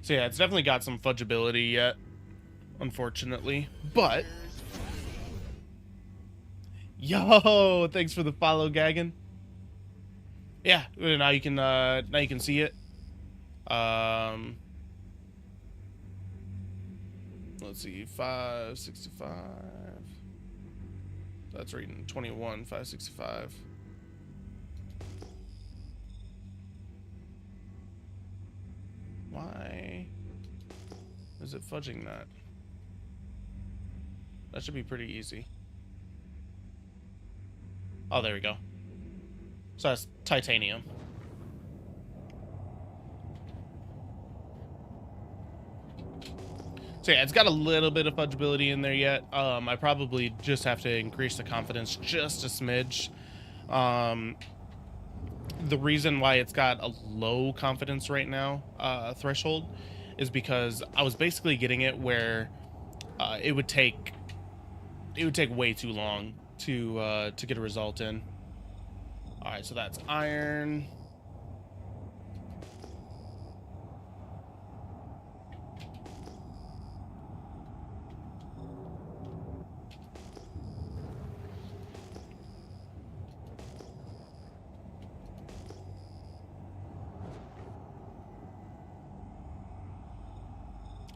So yeah, it's definitely got some fudgeability yet, unfortunately. But yo, thanks for the follow, Gaggin. Yeah, now you can see it. Let's see, 565. That's reading 21,565. Why is it fudging that? That should be pretty easy. Oh, there we go. So that's titanium. So yeah, it's got a little bit of fudgeability in there yet. I probably just have to increase the confidence just a smidge. The reason why it's got a low confidence right now, threshold, is because I was basically getting it where it would take way too long to get a result in. All right, so that's iron.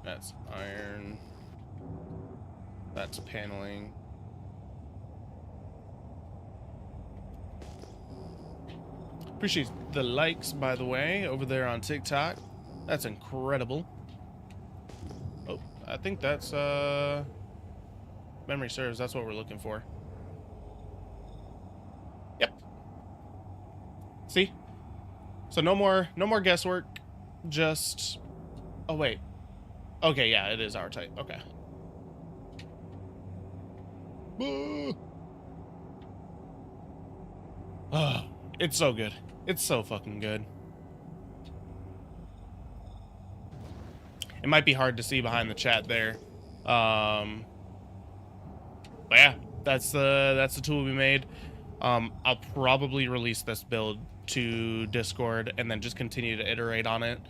That's iron. That's paneling. Appreciate the likes, by the way, over there on TikTok. That's incredible. Oh, I think that's memory serves. That's what we're looking for. Yep. See? So no more guesswork. Just. Oh wait. Okay, yeah, it is our type. Okay. Oh, it's so good. It's so fucking good. It might be hard to see behind the chat there. But yeah, that's the tool we made. I'll probably release this build to Discord and then just continue to iterate on it.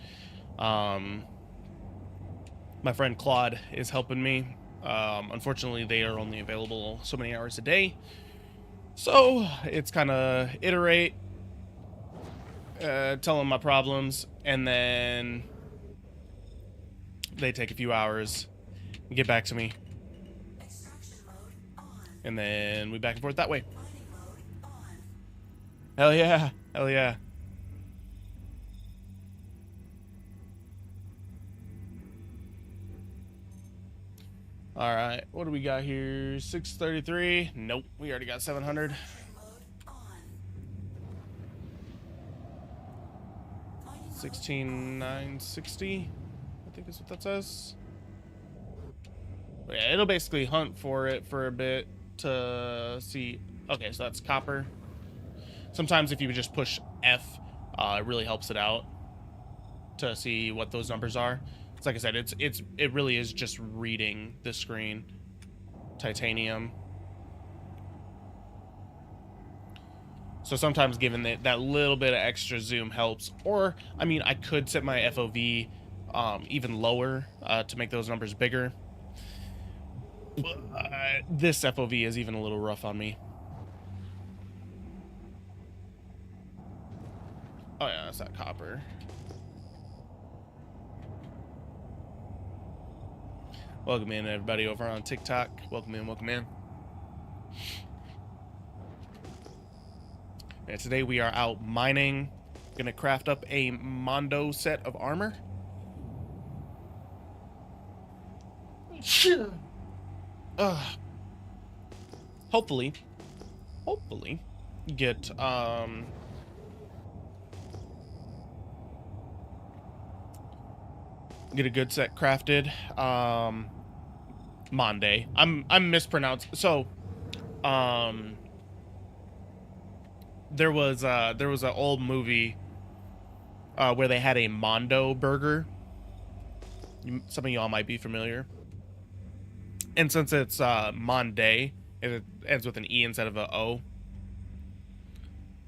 My friend Claude is helping me. Unfortunately, they are only available so many hours a day. So it's kind of iterate, tell them my problems, and then they take a few hours and get back to me. And then we back and forth that way. Hell yeah. Hell yeah. All right, what do we got here? 633. Nope, we already got 700. 16,960. I think is what that says. But yeah, it'll basically hunt for it for a bit to see. Okay, so that's copper. Sometimes if you would just push F, it really helps it out to see what those numbers are. It's like I said, it really is just reading the screen. Titanium. So sometimes giving that little bit of extra zoom helps. Or, I mean, I could set my FOV even lower to make those numbers bigger. This FOV is even a little rough on me. Oh yeah, that's that copper. Welcome in, everybody over on TikTok. Welcome in, welcome in. And today we are out mining. Gonna craft up a Mondo set of armor. Hopefully get get a good set crafted. Monday. I'm mispronounced. So, there was an old movie where they had a Mondo burger. Some of y'all might be familiar. And since it's Monday, it ends with an E instead of a O.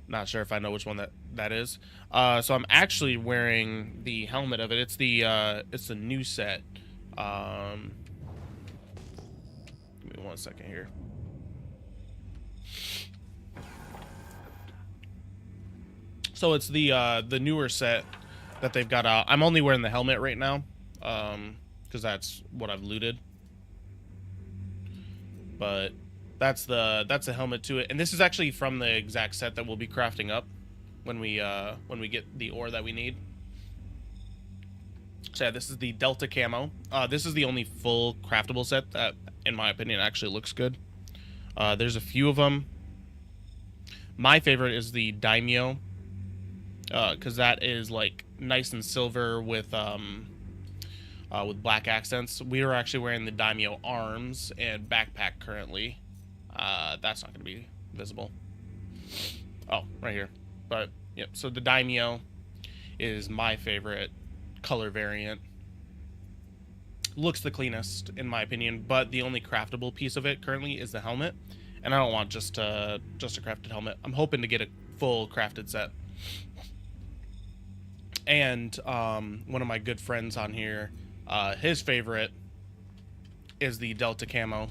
Not sure if I know which one that is. So I'm actually wearing the helmet of it. It's the new set. Give me 1 second here. So it's the newer set that they've got out. I'm only wearing the helmet right now, because that's what I've looted. But that's the helmet to it, and this is actually from the exact set that we'll be crafting up when we get the ore that we need. So yeah, this is the Delta camo. This is the only full craftable set that, in my opinion, actually looks good. There's a few of them. My favorite is the Daimyo, because that is like nice and silver with black accents. We are actually wearing the Daimyo arms and backpack currently. That's not going to be visible. Oh, right here. But yep. So the Daimyo is my favorite color variant. Looks the cleanest in my opinion, but the only craftable piece of it currently is the helmet, and I don't want just a crafted helmet. I'm hoping to get a full crafted set. And one of my good friends on here, his favorite is the Delta camo.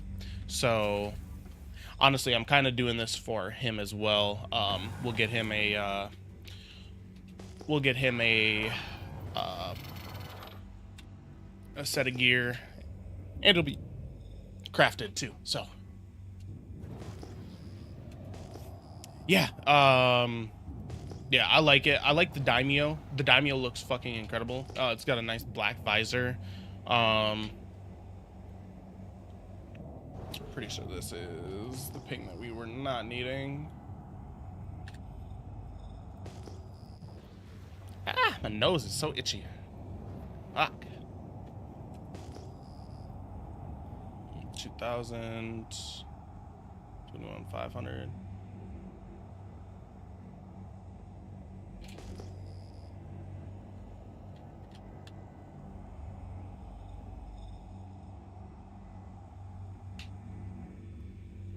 So honestly, I'm kind of doing this for him as well. We'll get him a a set of gear, and it'll be crafted too. So yeah, yeah, I like it. I like the Daimyo. The Daimyo looks fucking incredible. It's got a nice black visor. Pretty sure this is the ping that we were not needing. Ah, my nose is so itchy. Fuck. 2,000. 21,500.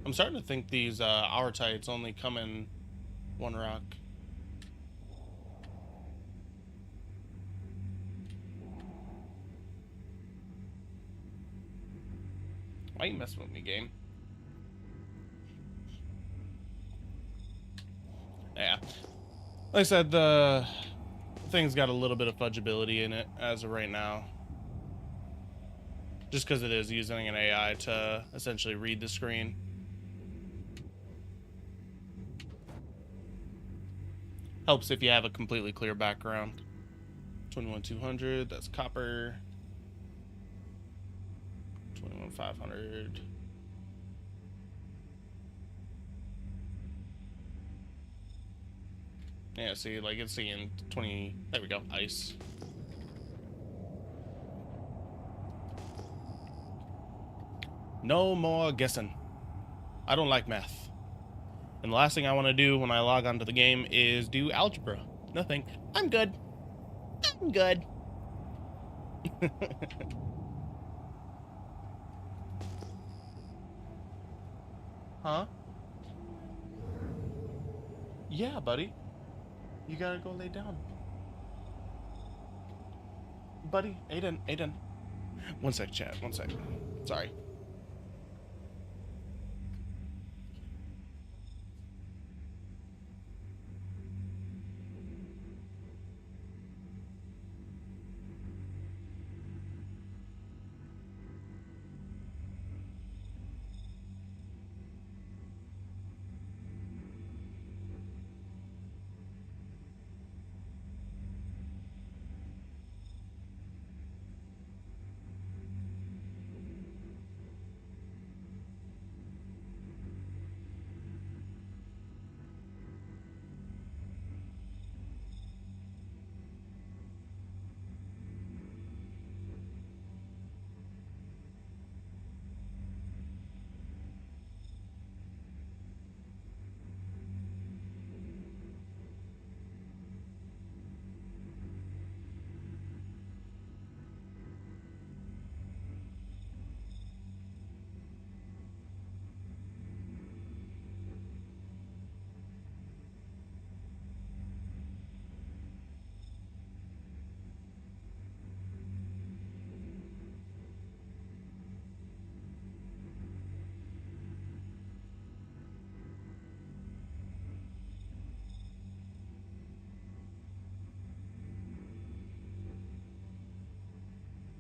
I'm starting to think these hour tights only come in one rock. Why are you messing with me, game? Yeah. Like I said, the thing's got a little bit of fudgeability in it as of right now. Just because it is using an AI to essentially read the screen. Helps if you have a completely clear background. 21,200, that's copper. 21,500. Yeah, see, like it's seeing 20. There we go, ice. No more guessing. I don't like math. And the last thing I want to do when I log onto the game is do algebra. Nothing. I'm good. I'm good. Huh? Yeah, buddy. You gotta go lay down. Buddy, Aiden. One sec, chat. One sec. Sorry.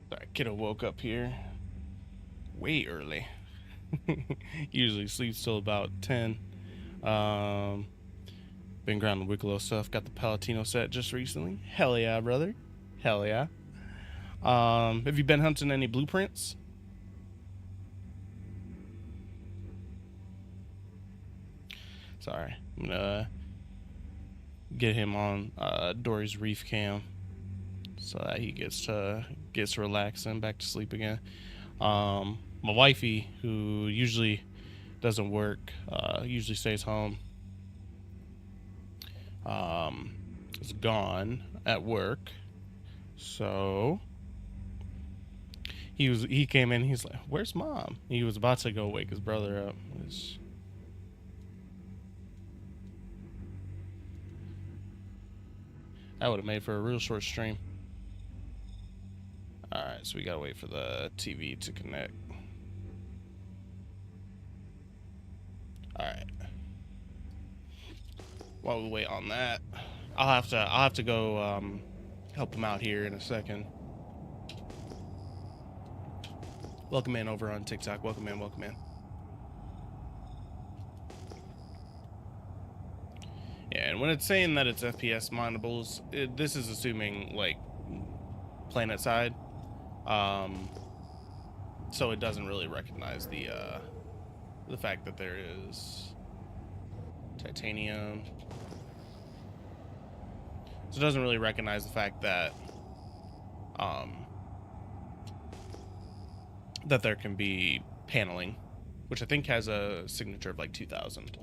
Sorry, kiddo woke up here way early. Usually sleeps till about 10. Been grinding Wicklow stuff. Got the Palatino set just recently. Hell yeah, brother. Hell yeah. Have you been hunting any blueprints? Sorry, I'm gonna get him on Dory's reef cam so that he gets relaxed and back to sleep again. My wifey, who usually doesn't work, usually stays home, um, is gone at work. So he came in. He's like, "Where's mom?" He was about to go wake his brother up. That would have made for a real short stream. All right, so we gotta wait for the TV to connect. All right. While we wait on that, I'll have to go help him out here in a second. Welcome in over on TikTok. Welcome in. Welcome in. Yeah, and when it's saying that it's FPS minables, this is assuming like planet side, um, so it doesn't really recognize the fact that there is titanium. So it doesn't really recognize the fact that um, that there can be paneling, which I think has a signature of like 2000.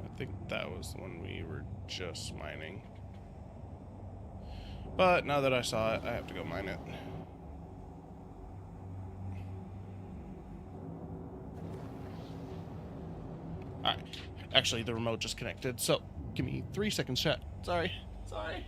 I think that was the one we were just mining. But now that I saw it, I have to go mine it. Alright. Actually, the remote just connected, so give me 3 seconds, chat. Sorry. Sorry.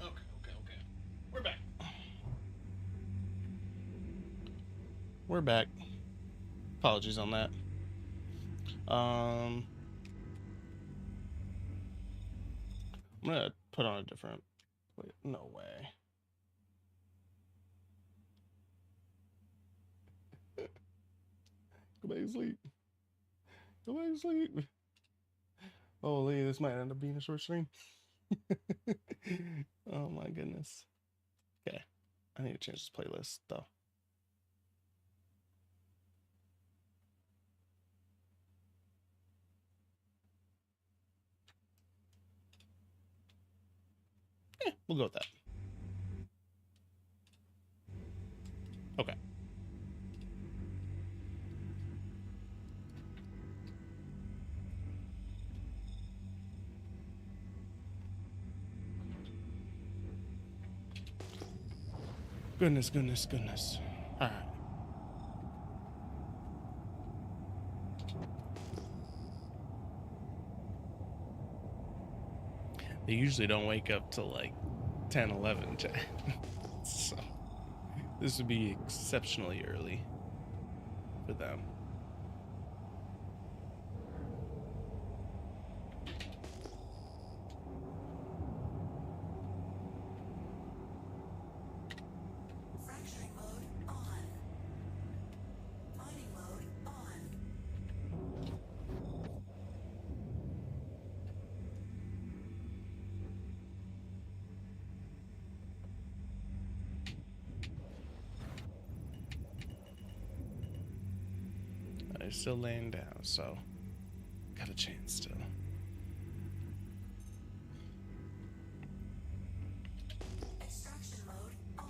Okay. We're back. We're back. Apologies on that. I'm gonna put on a different. Wait, no way. Go back to sleep. Go back to sleep. Holy, this might end up being a short stream. Oh my goodness. Okay, I need to change this playlist though. We'll go with that. Okay. Goodness. All right. They usually don't wake up till like 10, 11, 10. So this would be exceptionally early for them. Fracturing mode on. Mining mode on. They're still laying down, so got a chance still. Extraction mode on.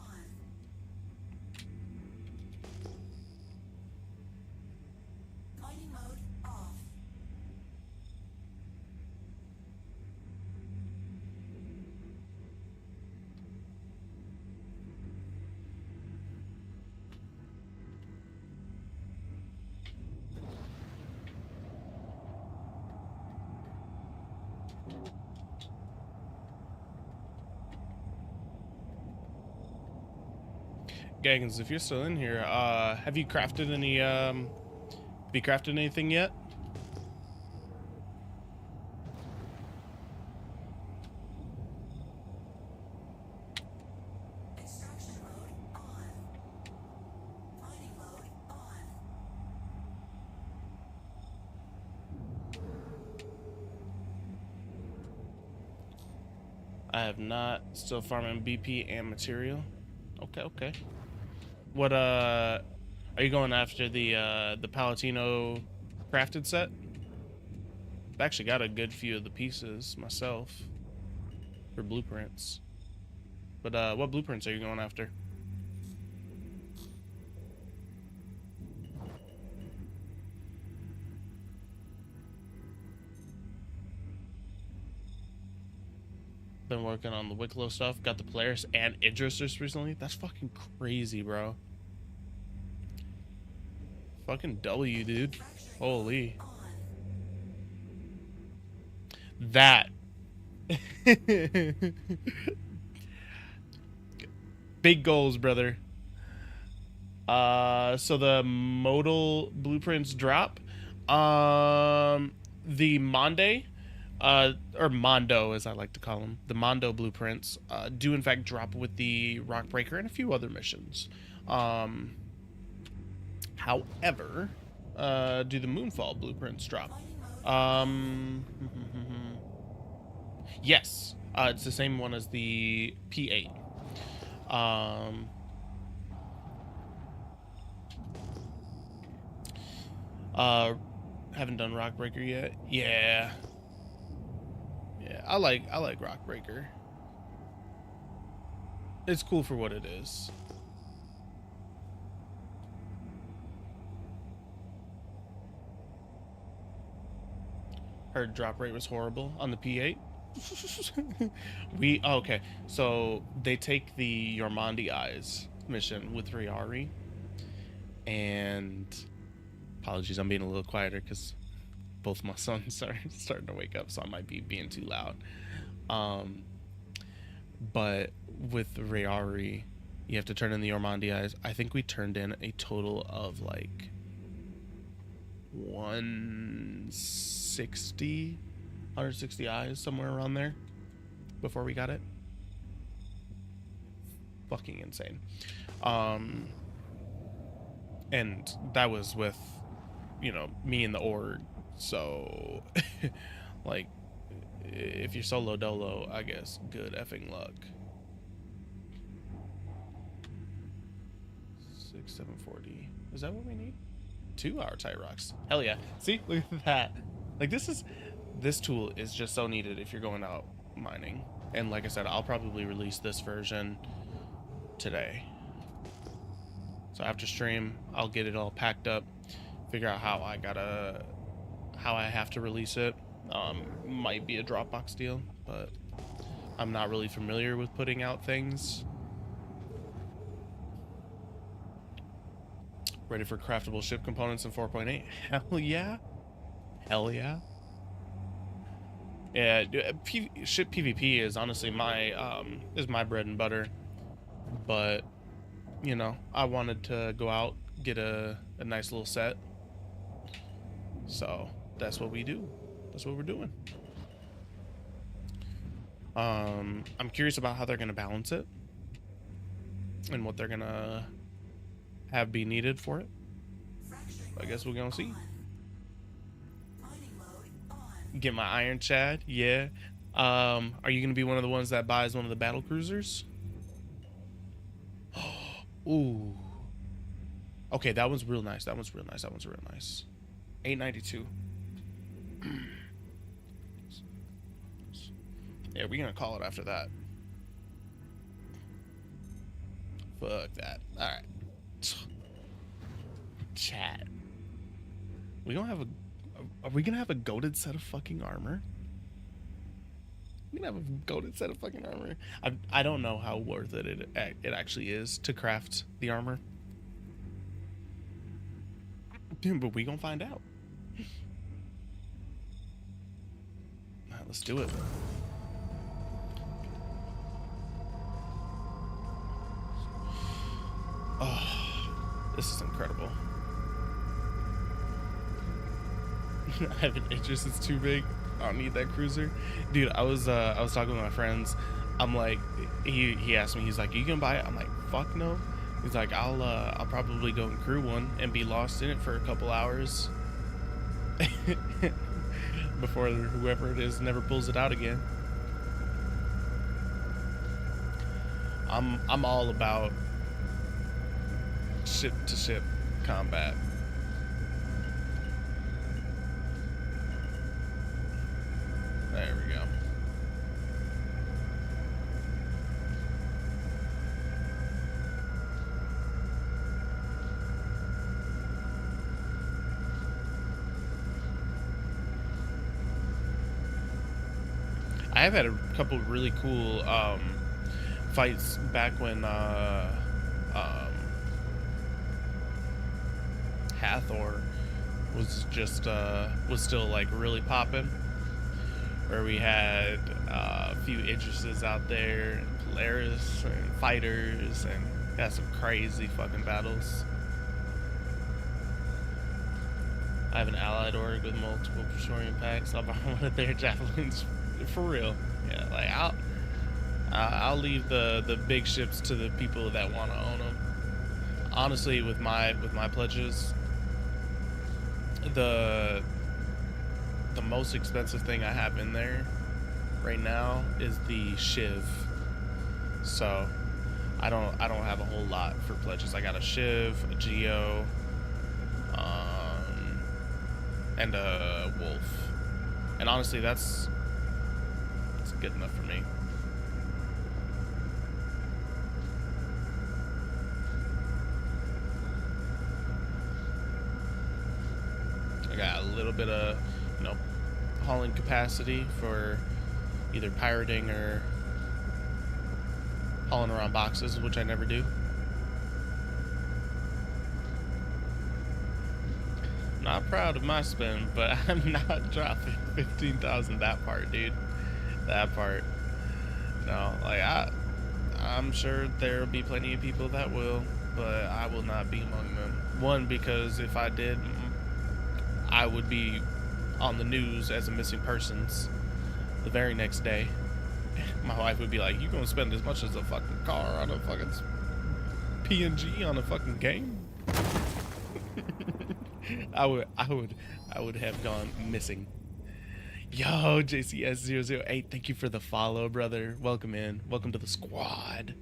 Mining mode off. Gaggins, if you're still in here, have you crafted any, anything yet? Extraction mode on. Mining mode on. I have not. Still farming BP and material. Okay, okay. What, are you going after the Palatino crafted set? I've actually got a good few of the pieces myself for blueprints. But, what blueprints are you going after? Been working on the Wicklow stuff. Got the Polaris and Idris just recently. That's fucking crazy, bro. Fucking W, dude. Holy. That. Big goals, brother. So the modal blueprints drop. The Monday, or Mondo, as I like to call them, the Mondo blueprints, do in fact drop with the Rock Breaker and a few other missions. However, do the Moonfall blueprints drop? Yes, it's the same one as the P8. Haven't done Rock Breaker yet. Yeah, I like Rock Breaker. It's cool for what it is. Heard drop rate was horrible on the P8. Okay, so they take the Yormandi Eyes mission with Riari, and apologies, I'm being a little quieter because both my sons are starting to wake up, so I might be being too loud. But with Riari, you have to turn in the Yormandi Eyes. I think we turned in a total of like 160 eyes, somewhere around there, before we got it. Fucking insane. And that was with, me and the org. So, like, if you're solo dolo, I guess good effing luck. 740. Is that what we need? 2-hour tight rocks. Hell yeah. See, look at that. Like, this tool is just so needed if you're going out mining. And like I said, I'll probably release this version today. So after stream, I'll get it all packed up, figure out how I have to release it. Might be a Dropbox deal, but I'm not really familiar with putting out things. Ready for craftable ship components in 4.8? Hell yeah. Hell yeah. Yeah, ship PvP is honestly my bread and butter. But I wanted to go out, get a nice little set. So that's what we do. That's what we're doing. I'm curious about how they're gonna balance it and what they're gonna have be needed for it. Fracturing I guess we're gonna see. mining mode on. Get my Iron Chad, yeah. Are you gonna be one of the ones that buys one of the battle cruisers? Ooh. Okay, that one's real nice. That one's real nice. That one's real nice. 892. Yeah, we're gonna call it after that. Fuck that. All right. Chat. We gonna have a. Are we gonna have a goated set of fucking armor? We're gonna have a goated set of fucking armor. I don't know how worth it actually is to craft the armor. But we gonna find out. Alright, let's do it. Oh, this is incredible. I have an interest, it's too big. I don't need that cruiser. Dude, I was talking with my friends. I'm like, he asked me, he's like, "Are you gonna buy it?" I'm like, "Fuck no." He's like, I'll probably go and crew one and be lost in it for a couple hours before whoever it is never pulls it out again. I'm all about ship to ship combat. There we go. I have had a couple of really cool fights back when Hathor was just was still like really popping. Where we had a few Idrises out there, and Polaris, and fighters, and had some crazy fucking battles. I have an allied org with multiple Praetorian packs. I'll borrow one of their javelins for real. Yeah, like I'll leave the big ships to the people that want to own them. Honestly, with my pledges, the most expensive thing I have in there right now is the Shiv. So I don't have a whole lot for pledges. I got a Shiv, a Geo, and a Wolf. And honestly, that's good enough for me. I got a little bit of, hauling capacity for either pirating or hauling around boxes, which I never do. Not proud of my spend, but I'm not dropping 15,000. That part, dude. That part. No, like I'm sure there'll be plenty of people that will, but I will not be among them. One, because if I did, I would be on the news as a missing persons the very next day. My wife would be like, "You gonna spend as much as a fucking car on a fucking PNG on a fucking game?" I would have gone missing. Yo, JCS008, thank you for the follow, brother. Welcome in. Welcome to the squad.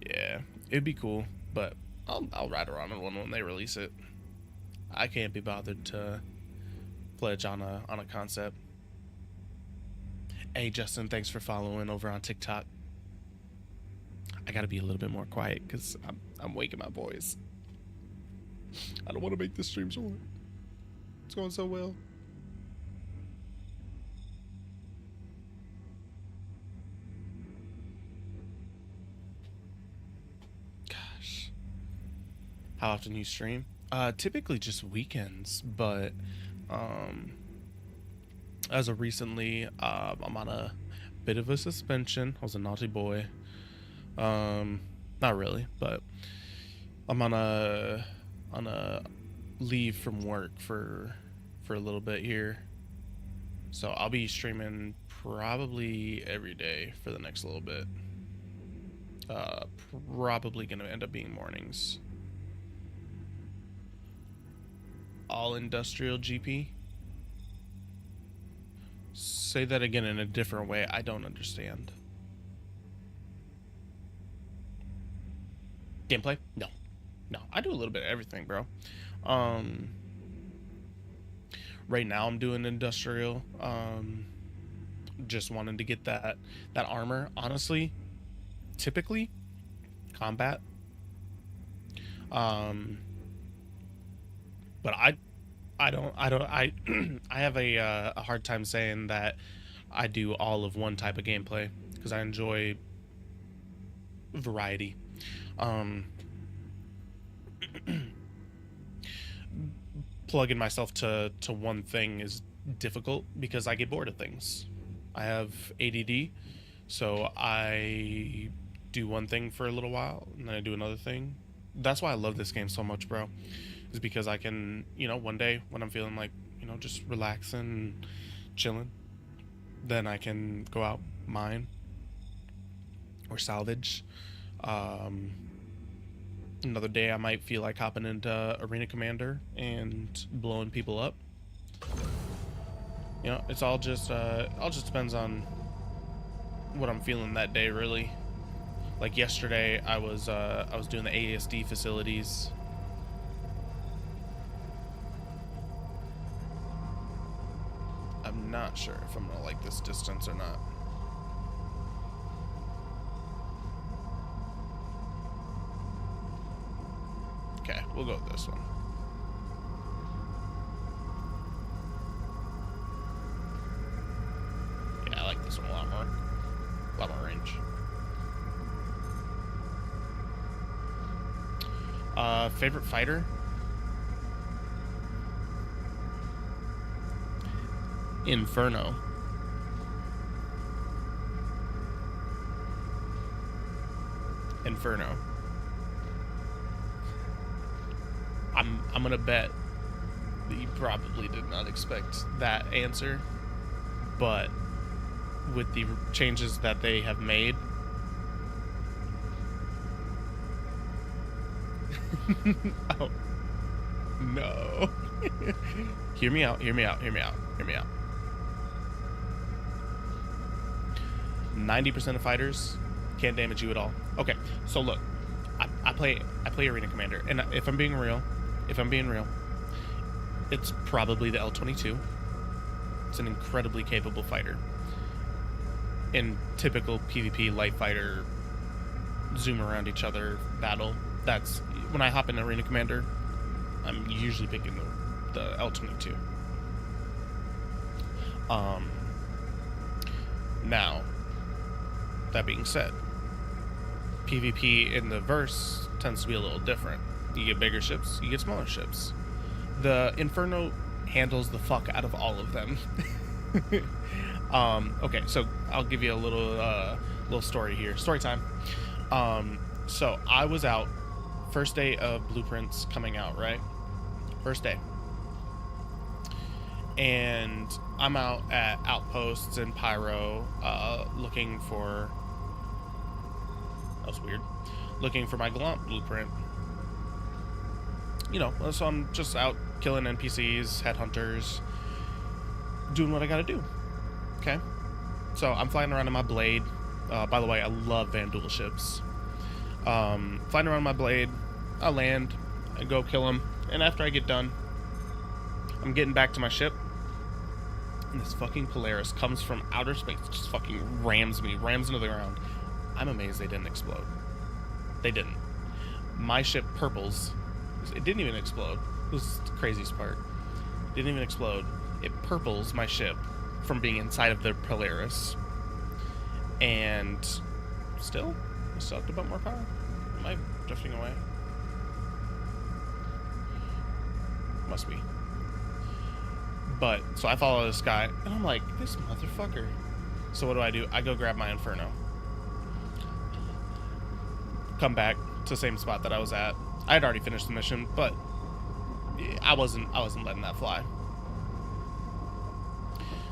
Yeah, it'd be cool, but I'll ride around on one when they release it. I can't be bothered to pledge on a concept. Hey Justin, thanks for following over on TikTok. I gotta be a little bit more quiet because I'm waking my boys. I don't want to make this stream short. It's going so well. Gosh. How often you stream? Typically just weekends, but um, as of recently, I'm on a bit of a suspension. I was a naughty boy. Um, Not really, but I'm on a leave from work for a little bit here. So I'll be streaming probably every day for the next little bit. Uh, Probably gonna end up being mornings. All industrial GP. Say that again in a different way. I don't understand. Gameplay? No. No. I do a little bit of everything, bro. Um right now I'm doing industrial. Just wanting to get that armor. Honestly, typically combat. Um but I I have a hard time saying that I do all of one type of gameplay because I enjoy variety. Um, Plugging myself to one thing is difficult because I get bored of things. I have ADD, so I do one thing for a little while and then I do another thing. That's why I love this game so much, bro. Is because I can, one day when I'm feeling like, just relaxing, chilling, then I can go out, mine, or salvage. Um, Another day I might feel like hopping into Arena Commander and blowing people up. It's all just depends on what I'm feeling that day, really. Like yesterday, I was doing the ASD facilities. I'm not sure if I'm gonna like this distance or not. Okay, we'll go with this one. Yeah, I like this one a lot more. A lot more range. Favorite fighter? Inferno. Inferno. I'm gonna bet that you probably did not expect that answer, but with the changes that they have made, oh no. Hear me out, hear me out, hear me out, hear me out. 90% of fighters can't damage you at all. Okay, so look, I play Arena Commander, and if I'm being real, it's probably the L-22. It's an incredibly capable fighter. In typical PvP light fighter zoom around each other battle, that's when I hop in Arena Commander, I'm usually picking the L-22. Now, that being said, PvP in the verse tends to be a little different. You get bigger ships, you get smaller ships. The Inferno handles the fuck out of all of them. Okay, so I'll give you a little story here. Story time. So I was out first day of Blueprints coming out, right? First day. And I'm out at Outposts and Pyro, looking for... That was weird. Looking for my Gallant blueprint. So I'm just out killing NPCs, headhunters, doing what I gotta do. Okay? So I'm flying around in my Blade. By the way, I love Vanduul ships. Flying around my Blade, I land, I go kill them, and after I get done, I'm getting back to my ship, and this fucking Polaris comes from outer space, just fucking rams into the ground. I'm amazed they didn't explode. They didn't. My ship purples. It didn't even explode. This is the craziest part. It didn't even explode. It purples my ship from being inside of the Polaris. And still have to bump more power. Am I drifting away? must be. But so I follow this guy, and I'm like, this motherfucker. So what do? I go grab my Inferno. Come back to the same spot that I was at. I had already finished the mission, but I wasn't letting that fly.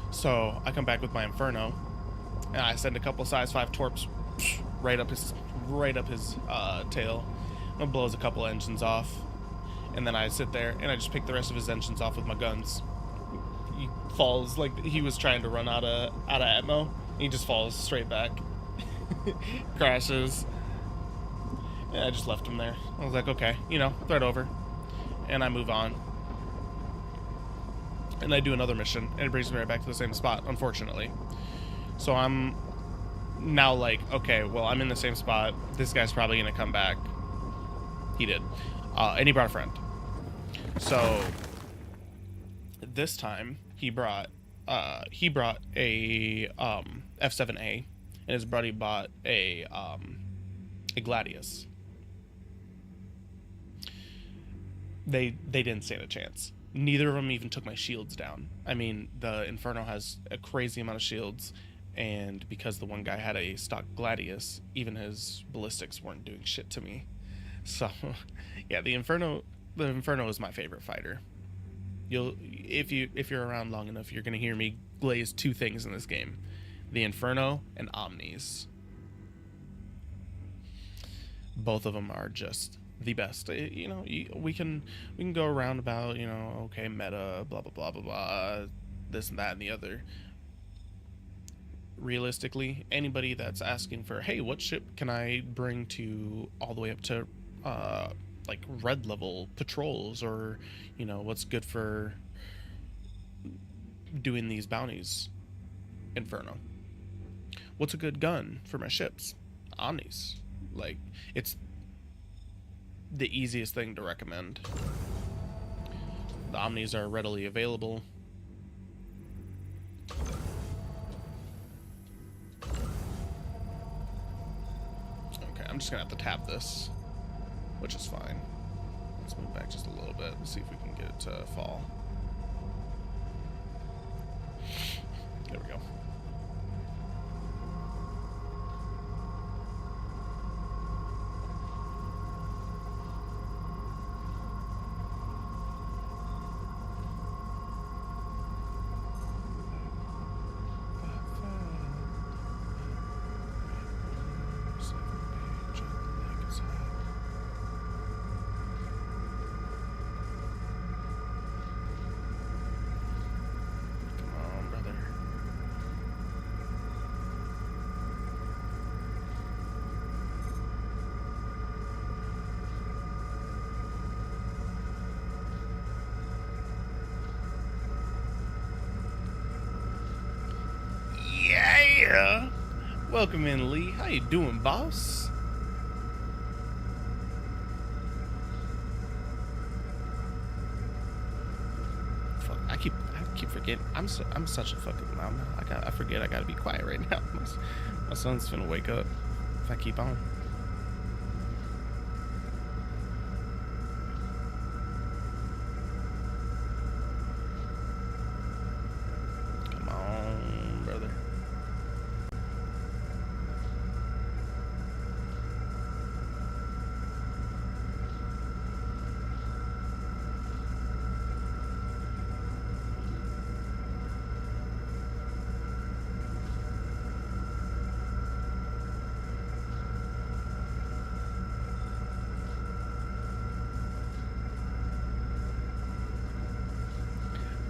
So I come back with my Inferno, and I send a couple size 5 torps right up his tail. It blows a couple engines off, and then I sit there and I just pick the rest of his engines off with my guns. He falls like he was trying to run out of ammo. And he just falls straight back, crashes. And I just left him there. I was like, okay, thread over, and I move on. And I do another mission, and it brings me right back to the same spot, unfortunately. So I'm now like, okay, well, I'm in the same spot. This guy's probably gonna come back. He did, and he brought a friend. So this time he brought a F7A, and his buddy bought a Gladius. They didn't stand a chance. Neither of them even took my shields down. I mean, the Inferno has a crazy amount of shields, and because the one guy had a stock Gladius, even his ballistics weren't doing shit to me. So, yeah, the Inferno is my favorite fighter. If you're around long enough, you're gonna hear me glaze 2 things in this game: the Inferno and Omnis. Both of them are just the best. We can go around about, okay, meta, blah blah blah blah blah, this and that and the other. Realistically, anybody that's asking for, hey, what ship can I bring to all the way up to like red level patrols, or what's good for doing these bounties? Inferno. What's a good gun for my ships? Omnis. Like, it's the easiest thing to recommend. The Omnis are readily available. Okay, I'm just gonna have to tap this, which is fine. Let's move back just a little bit and see if we can get it to fall. There we go. Yeah. Welcome in, Lee. How you doing, boss? Fuck, I keep forgetting. I'm such a fucking mom. I forget I gotta be quiet right now. My son's finna wake up if I keep on. Come on, brother.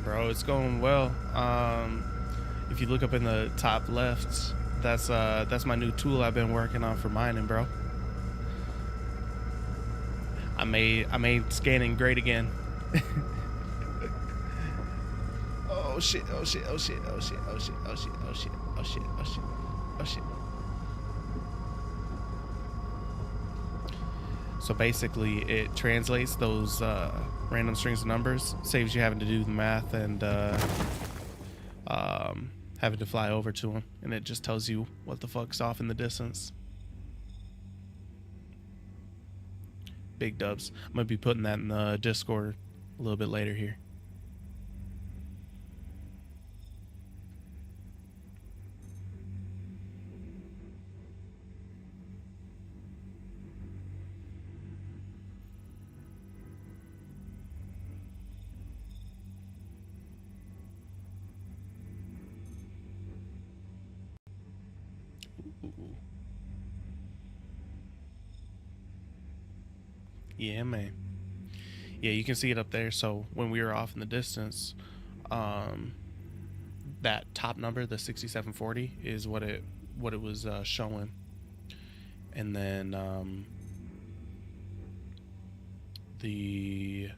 Bro, it's going well. If you look up in the top left, that's my new tool I've been working on for mining, bro. I made scanning great again. Oh shit, oh shit, oh shit, oh shit, oh shit, oh shit, oh shit, oh shit, oh shit, oh shit. So basically it translates those random strings of numbers, saves you having to do the math and having to fly over to them, and it just tells you what the fuck's off in the distance. Big dubs. I'm gonna be putting that in the Discord a little bit later here. Ooh. Yeah, man. Yeah, you can see it up there. So when we were off in the distance, um, that top number, the 6740, is what it was showing, and then the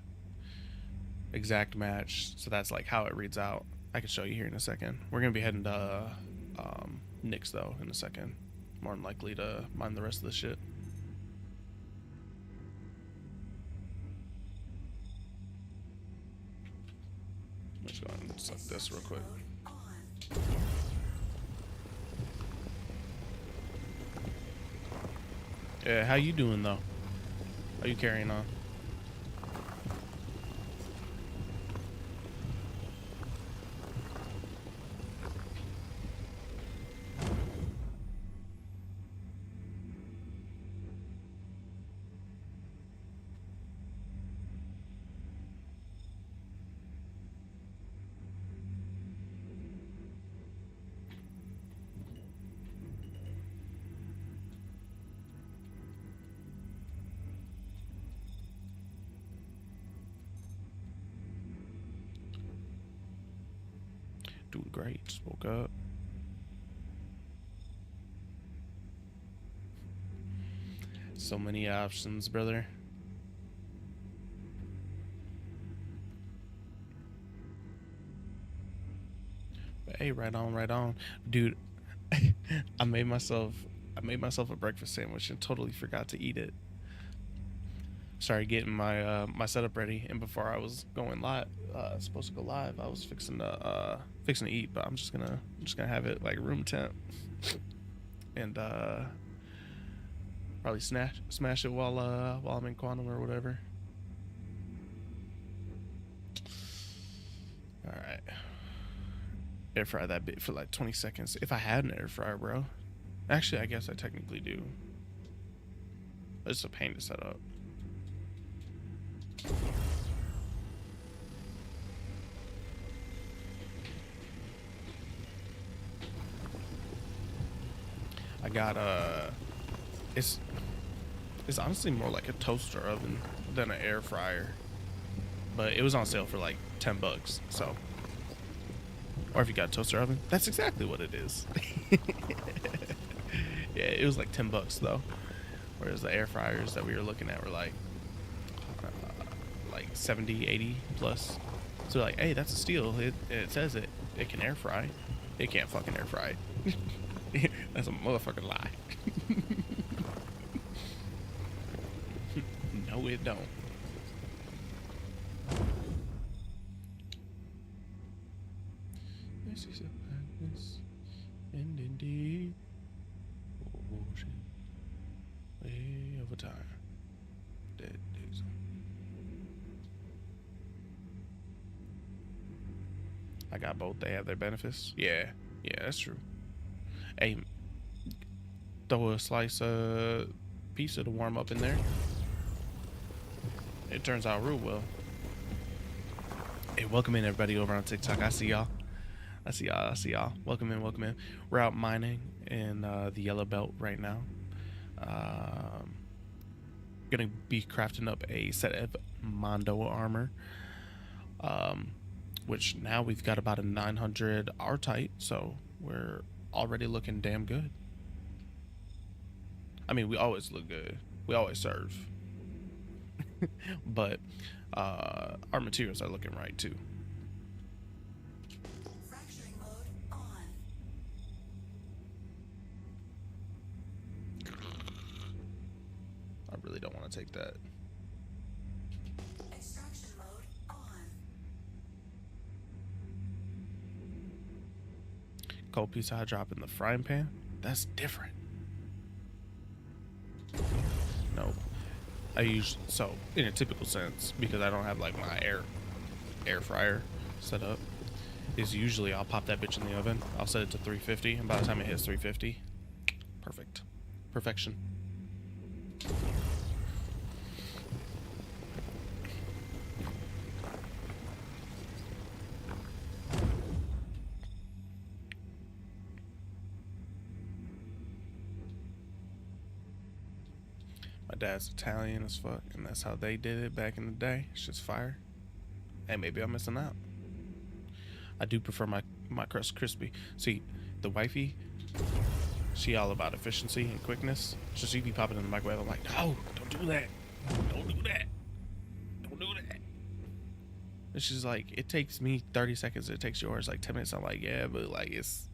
exact match. So that's like how it reads out. I can show you here in a second. We're gonna be heading to Nick's though in a second. More than likely to mine the rest of the shit. Let's go ahead and suck this real quick. Yeah, how you doing though? Are you carrying on? Doing great. Just woke up. So many options, brother. But hey, right on, right on, dude. I made myself a breakfast sandwich and totally forgot to eat it. Started getting my setup ready, and before I was going live, supposed to go live, I was fixing to eat, but I'm just gonna have it like room temp, and probably smash it while I'm in quantum or whatever. All right, air fry that bit for like 20 seconds if I had an air fryer, bro. Actually, I guess I technically do. It's a pain to set up. I got it's honestly more like a toaster oven than an air fryer, but it was on sale for like $10. So, or if you got a toaster oven, that's exactly what it is. Yeah, it was like $10 though, whereas the air fryers that we were looking at were like 70, 80 plus. So like, hey, that's a steal. It says it can air fry. It can't fucking air fry. That's a motherfucking lie. No, it don't. This is a madness, and indeed, oh shit, way over time. Dead days. I got both. They have their benefits. Yeah, that's true. Hey, throw a slice of pizza to warm up in there. It turns out real well. Hey, welcome in everybody over on TikTok. I see y'all. Welcome in. We're out mining in the yellow belt right now. Gonna be crafting up a set of Mondo armor. Which now we've got about a 900 R tight, so we're already looking damn good. I mean, we always look good. We always serve. But our materials are looking right too. Fracturing mode on. I really don't want to take that. Extraction mode on. Cold pizza I drop in the frying pan? That's different. Nope. I use so in a typical sense, because I don't have like my air fryer set up, is usually I'll pop that bitch in the oven. I'll set it to 350, and by the time it hits 350, perfect, perfection. My dad's Italian as fuck, and that's how they did it back in the day. It's just fire. Hey, maybe I'm missing out. I do prefer my crust crispy. See, the wifey, she all about efficiency and quickness. So she be popping in the microwave. I'm like, no, don't do that. Don't do that. Don't do that. And she's like, it takes me 30 seconds. It takes yours like 10 minutes. I'm like, yeah, but like it's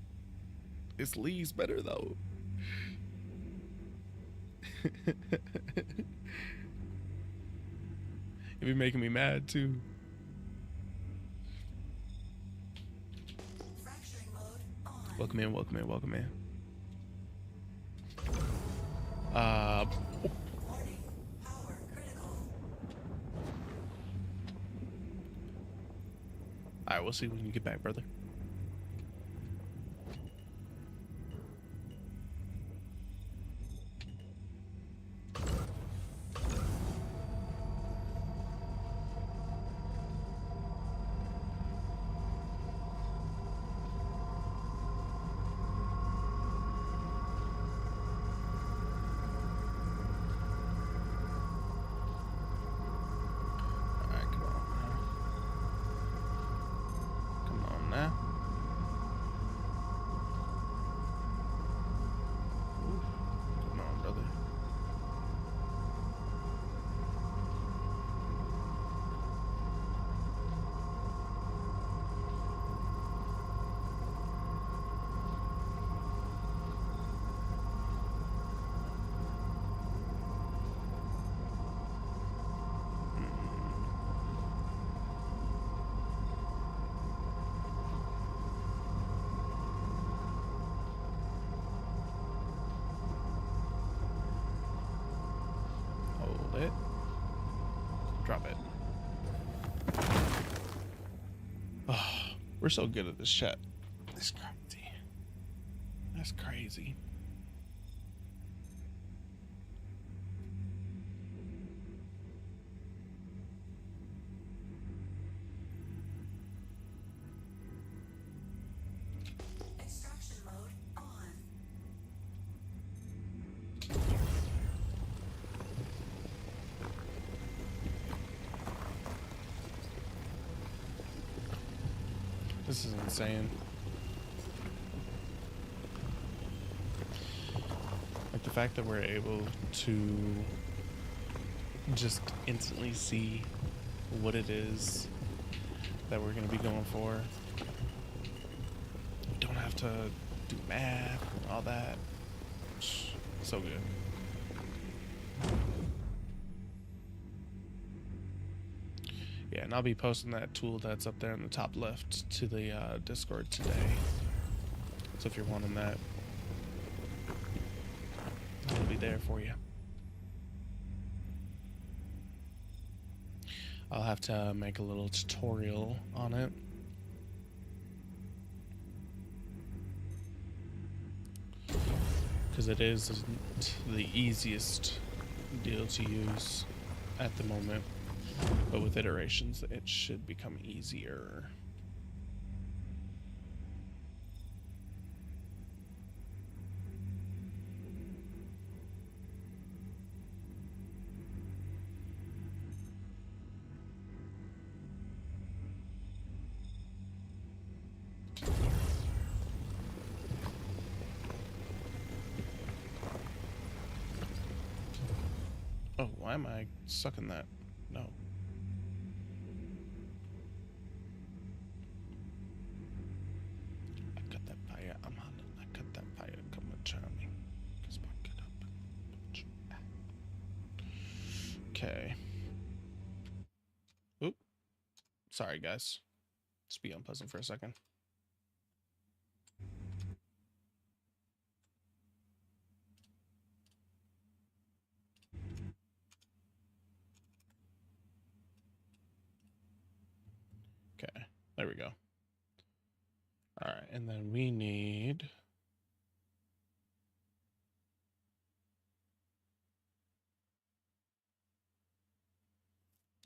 Lee's better though. It be making me mad too. Fracturing mode on. Welcome in, welcome in, welcome in. Warning. Power critical. Alright, we'll see when you get back, brother. Alright, come on now. Come on now. Oof. Come on, brother. Hold it. Drop it. Oh, we're so good at this shit. That's crazy. That's crazy. Extraction mode on. This is insane. Like the fact that we're able to just instantly see what it is that we're going to be going for. We don't have to do math and all that. So good. Yeah, and I'll be posting that tool that's up there in the top left to the Discord today. So if you're wanting that, it'll be there for you. I'll have to make a little tutorial on it. Because it isn't the easiest deal to use at the moment. But with iterations, it should become easier. Oh, why am I sucking that? No. I cut that fire. I'm on it. I cut that fire. Come on, charming. Just back it up. Okay. Oop. Sorry, guys. Just be unpleasant for a second. Okay, there we go. All right, and then we need.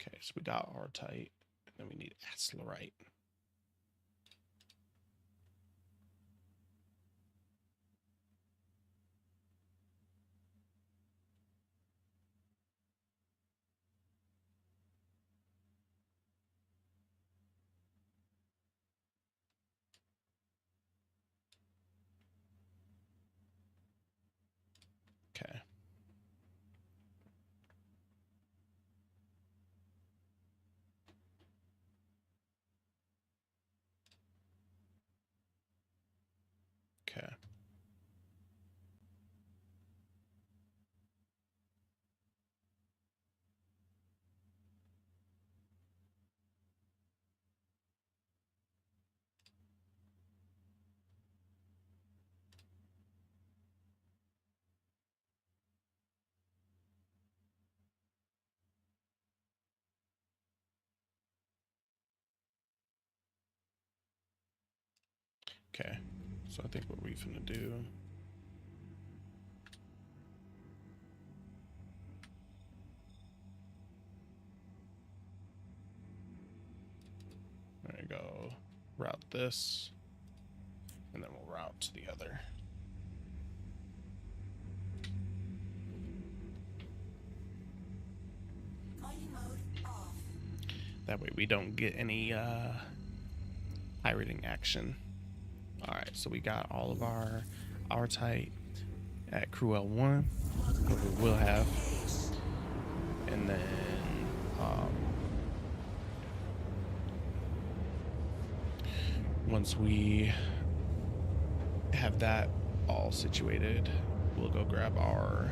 Okay, so we got our tight, and then we need Accelerite. Okay. Okay. Okay. So I think what we're gonna do. There you go. Route this, and then we'll route to the other. Mining mode off. That way we don't get any pirating action. All right, so we got all of our tight at crew L1, what we will have, and then once we have that all situated, we'll go grab our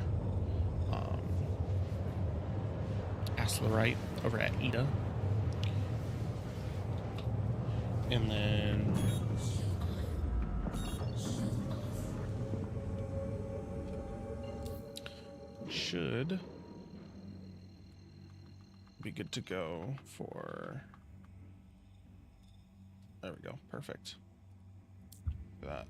Accelerite over at Ida, and then should be good to go for. There we go. Perfect. Look at that.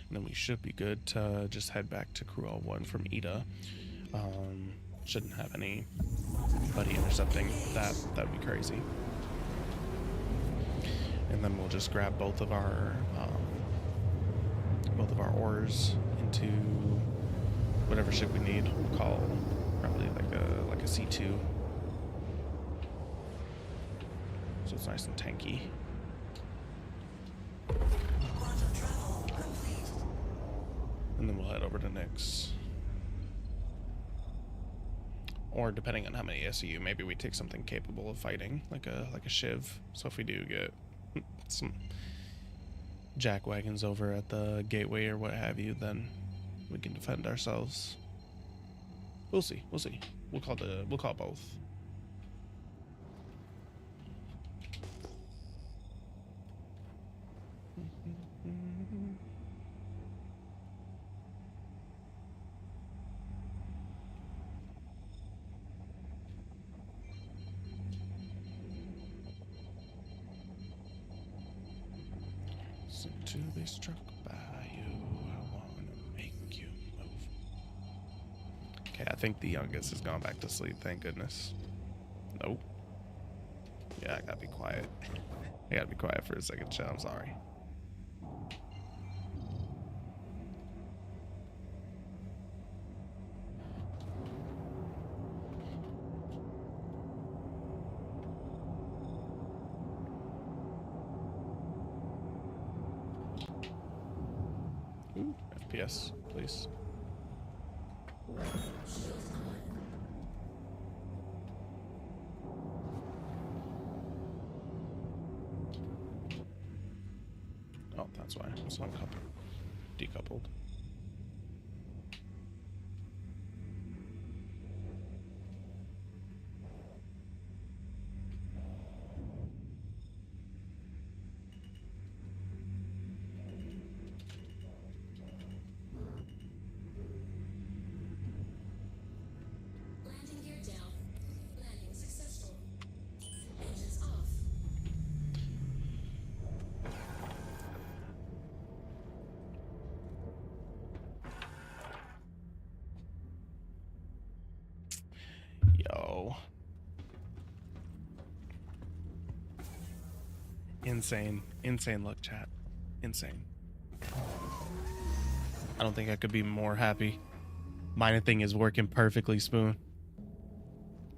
And then we should be good to just head back to Crew L1 from Ida. Shouldn't have anybody intercepting that. That'd be crazy. And then we'll just grab both of our ores into whatever ship we need. We'll call probably like a C2. So it's nice and tanky. Quantum travel complete. And then we'll head over to Nyx. Or depending on how many SEU, maybe we take something capable of fighting, like a Shiv. So if we do get some jack wagons over at the gateway or what have you, then we can defend ourselves. We'll see. We'll see. We'll call both. So to be struck by you, I wanna make you move. Okay, I think the youngest has gone back to sleep, thank goodness. Nope. Yeah, I gotta be quiet. I gotta be quiet for a second, chat. I'm sorry. Ooh, FPS, please. Oh, that's why. It's uncoupled. Decoupled. Landing gear Insane luck, chat. Insane. I don't think I could be more happy. Mining thing is working perfectly, Spoon.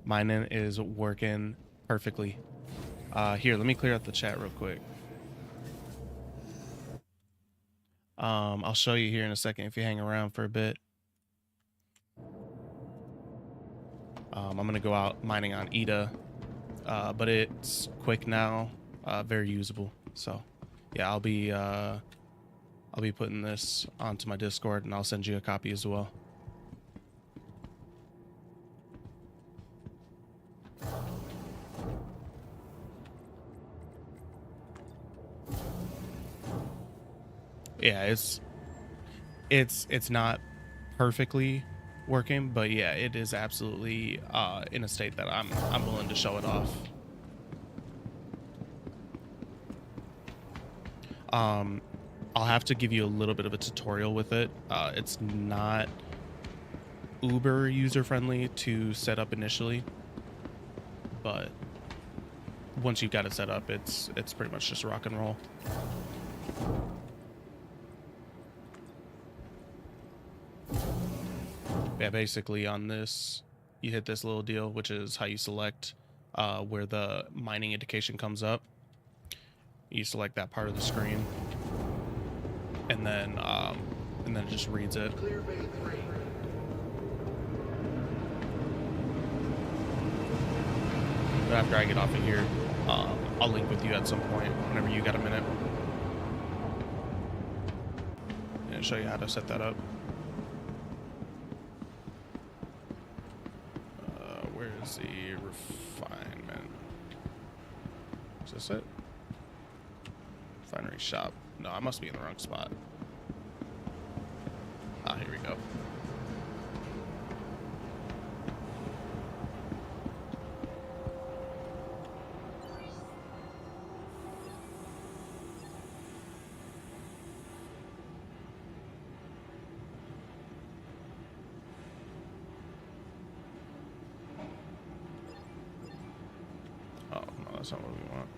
Mining is working perfectly. Here, let me clear out the chat real quick. I'll show you here in a second if you hang around for a bit. I'm gonna go out mining on Ida, but it's quick now, very usable. So, yeah, I'll be putting this onto my Discord, and I'll send you a copy as well. Yeah, it's not perfectly working, but yeah, it is absolutely in a state that I'm willing to show it off. I'll have to give you a little bit of a tutorial with it. It's not uber user friendly to set up initially, but once you've got it set up, it's pretty much just rock and roll. Yeah, basically on this, you hit this little deal, which is how you select where the mining indication comes up. You select that part of the screen, and then it just reads it. But after I get off of here, I'll link with you at some point whenever you got a minute, and show you how to set that up. Where's the refinement? Is this it? Refinery shop. No, I must be in the wrong spot. Ah, here we go. Oh, no, that's not what we want.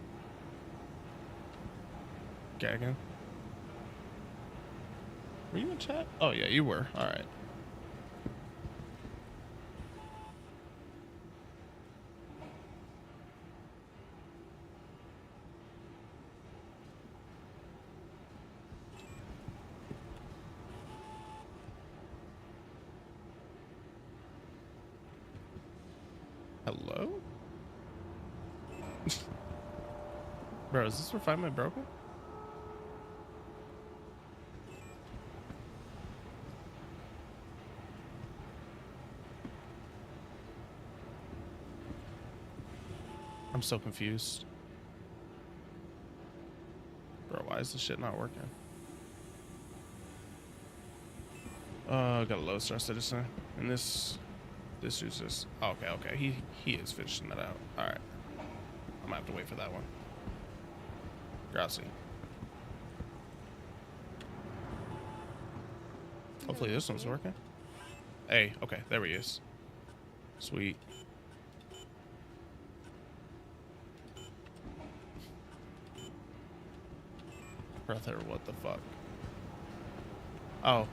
Gagging. Were you in chat? Oh, yeah, you were. All right. Hello? Bro, is this refinement broken? I'm so confused. Bro, why is this shit not working? Got a low star citizen. And this is just... Oh, okay. He is finishing that out. Alright. I'm gonna have to wait for that one. Grazie. Hopefully this one's working. Hey, okay, there he is. Sweet. Brother, what the fuck? Oh.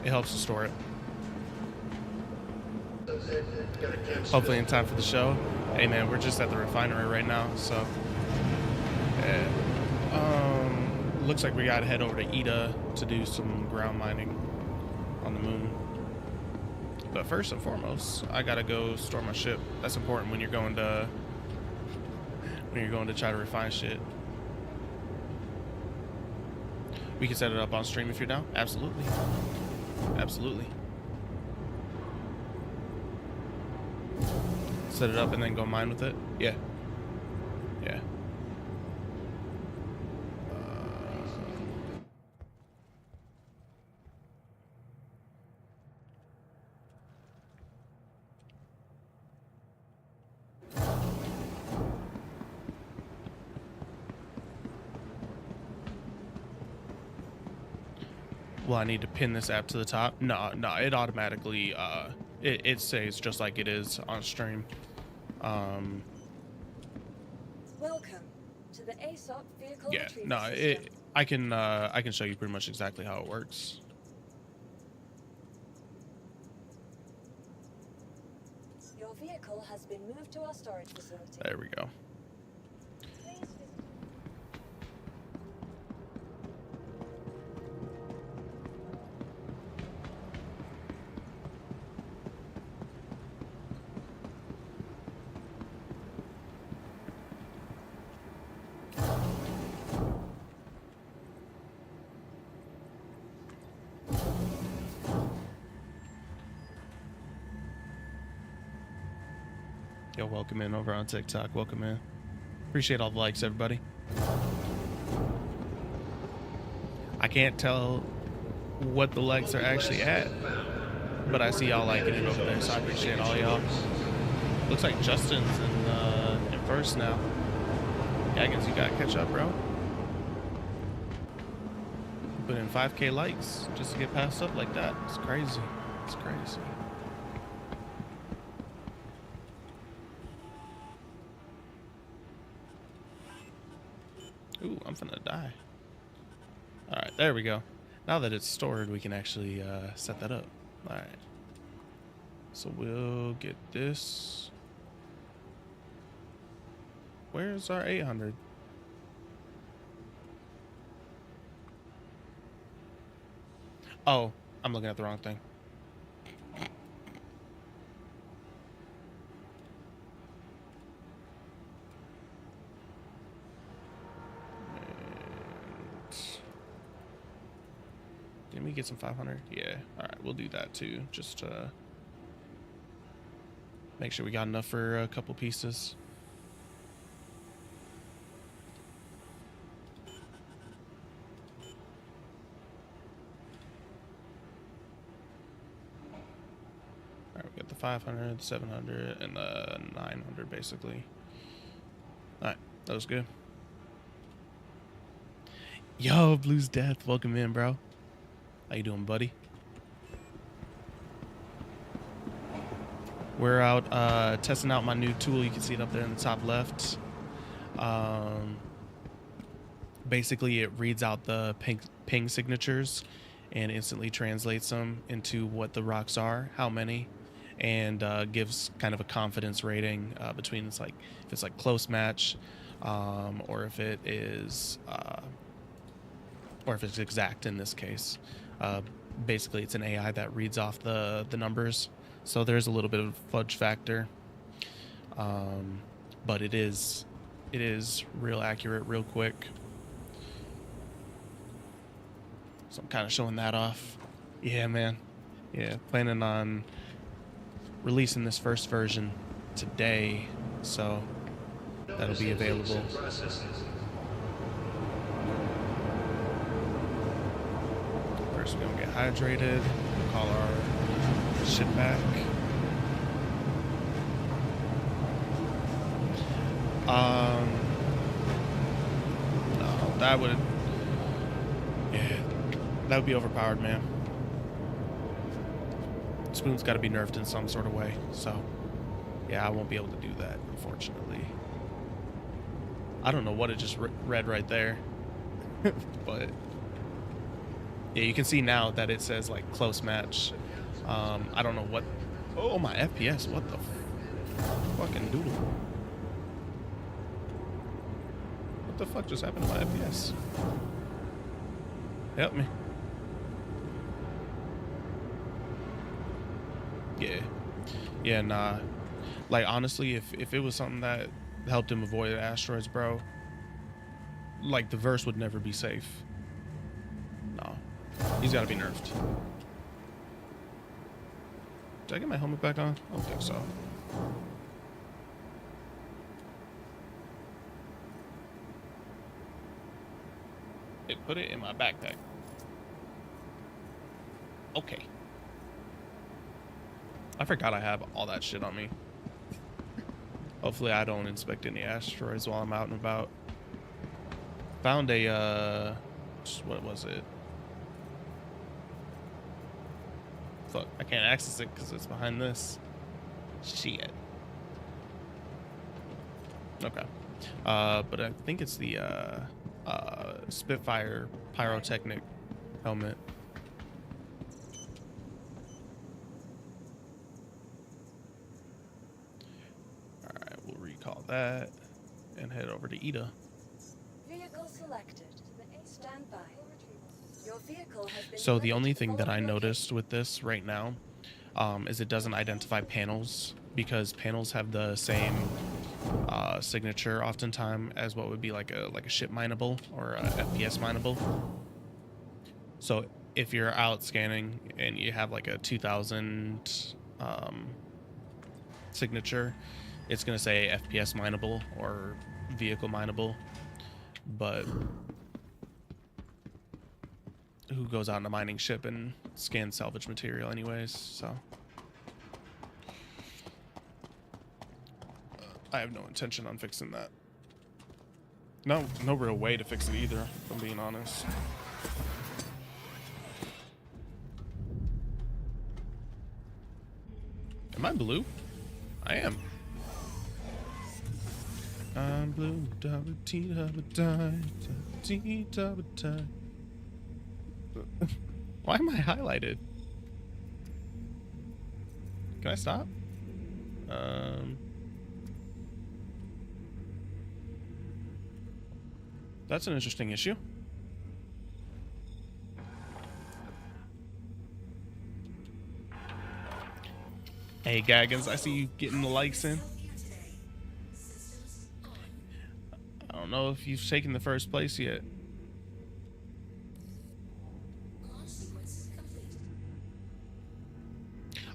It helps to store it. Hopefully in time for the show. Hey man, we're just at the refinery right now, so looks like we gotta head over to Ida to do some ground mining on the moon. But first and foremost, I gotta go store my ship. That's important when you're going to try to refine shit. We can set it up on stream if you're down. Absolutely. Absolutely. Set it up and then go mine with it. Yeah. Yeah. Well, I need to pin this app to the top. No, it automatically it stays just like it is on stream. Welcome to the ASOP vehicle Yeah, retrieval no, system. I can show you pretty much exactly how it works. Your vehicle has been moved to our storage facility. There we go. Please visit. Yo, welcome in over on TikTok. Welcome in. Appreciate all the likes, everybody. I can't tell what the likes are actually at, but I see y'all liking it over there, so I appreciate all y'all. Looks like Justin's in first now. Gaggins, you gotta catch up, bro. Put in 5K likes just to get passed up like that. It's crazy. It's crazy. Ooh, I'm finna die. Alright, there we go. Now that it's stored, we can actually set that up. Alright. So we'll get this. Where's our 800? Oh, I'm looking at the wrong thing. Didn't we get some 500? Yeah. All right, we'll do that too. Just make sure we got enough for a couple pieces. All right, we got the 500, the 700, and the 900 basically. All right, that was good. Yo, Blues Death, welcome in, bro. How you doing, buddy? We're out testing out my new tool. You can see it up there in the top left. Basically, it reads out the ping signatures and instantly translates them into what the rocks are, how many, and gives kind of a confidence rating between if it's like close match, or if it is, or if it's exact in this case. Basically, it's an AI that reads off the numbers, so there's a little bit of fudge factor, but it is real accurate, real quick. So I'm kind of showing that off. Yeah, man. Yeah, planning on releasing this first version today, so that'll be available. First, we're gonna get hydrated. We'll call our shit back. No, that would, yeah, that would be overpowered, man. Spoon's got to be nerfed in some sort of way, so yeah, I won't be able to do that, unfortunately. I don't know what it just read right there, but yeah, you can see now that it says like close match. I don't know what. Oh, my FPS! What the fucking doodle? What the fuck just happened to my FPS? Help me. Yeah, nah. Like, honestly, if it was something that helped him avoid asteroids, bro, like, the verse would never be safe. No. He's gotta be nerfed. Did I get my helmet back on? I don't think so. It put it in my backpack. Okay. I forgot I have all that shit on me. Hopefully I don't inspect any asteroids while I'm out and about. Found a, what was it? Fuck, I can't access it because it's behind this. Shit. Okay. But I think it's the Spitfire pyrotechnic helmet. All right, we'll recall that and head over to Ida. Vehicle selected. Stand by. Your vehicle has been So the delivered only to the thing that I following noticed location. with this right now is it doesn't identify panels, because panels have the same signature oftentimes as what would be like a ship mineable or a FPS mineable. So if you're out scanning and you have like a 2000 signature, it's going to say FPS mineable or vehicle mineable. But who goes out in a mining ship and scans salvage material anyways? So I have no intention on fixing that. No real way to fix it either, if I'm being honest. Am I blue? I am. I'm blue, dabba tee dabba die, dabba tee dabba die. Why am I highlighted? Can I stop? That's an interesting issue. Hey Gaggins, I see you getting the likes in. I don't know if you've taken the first place yet.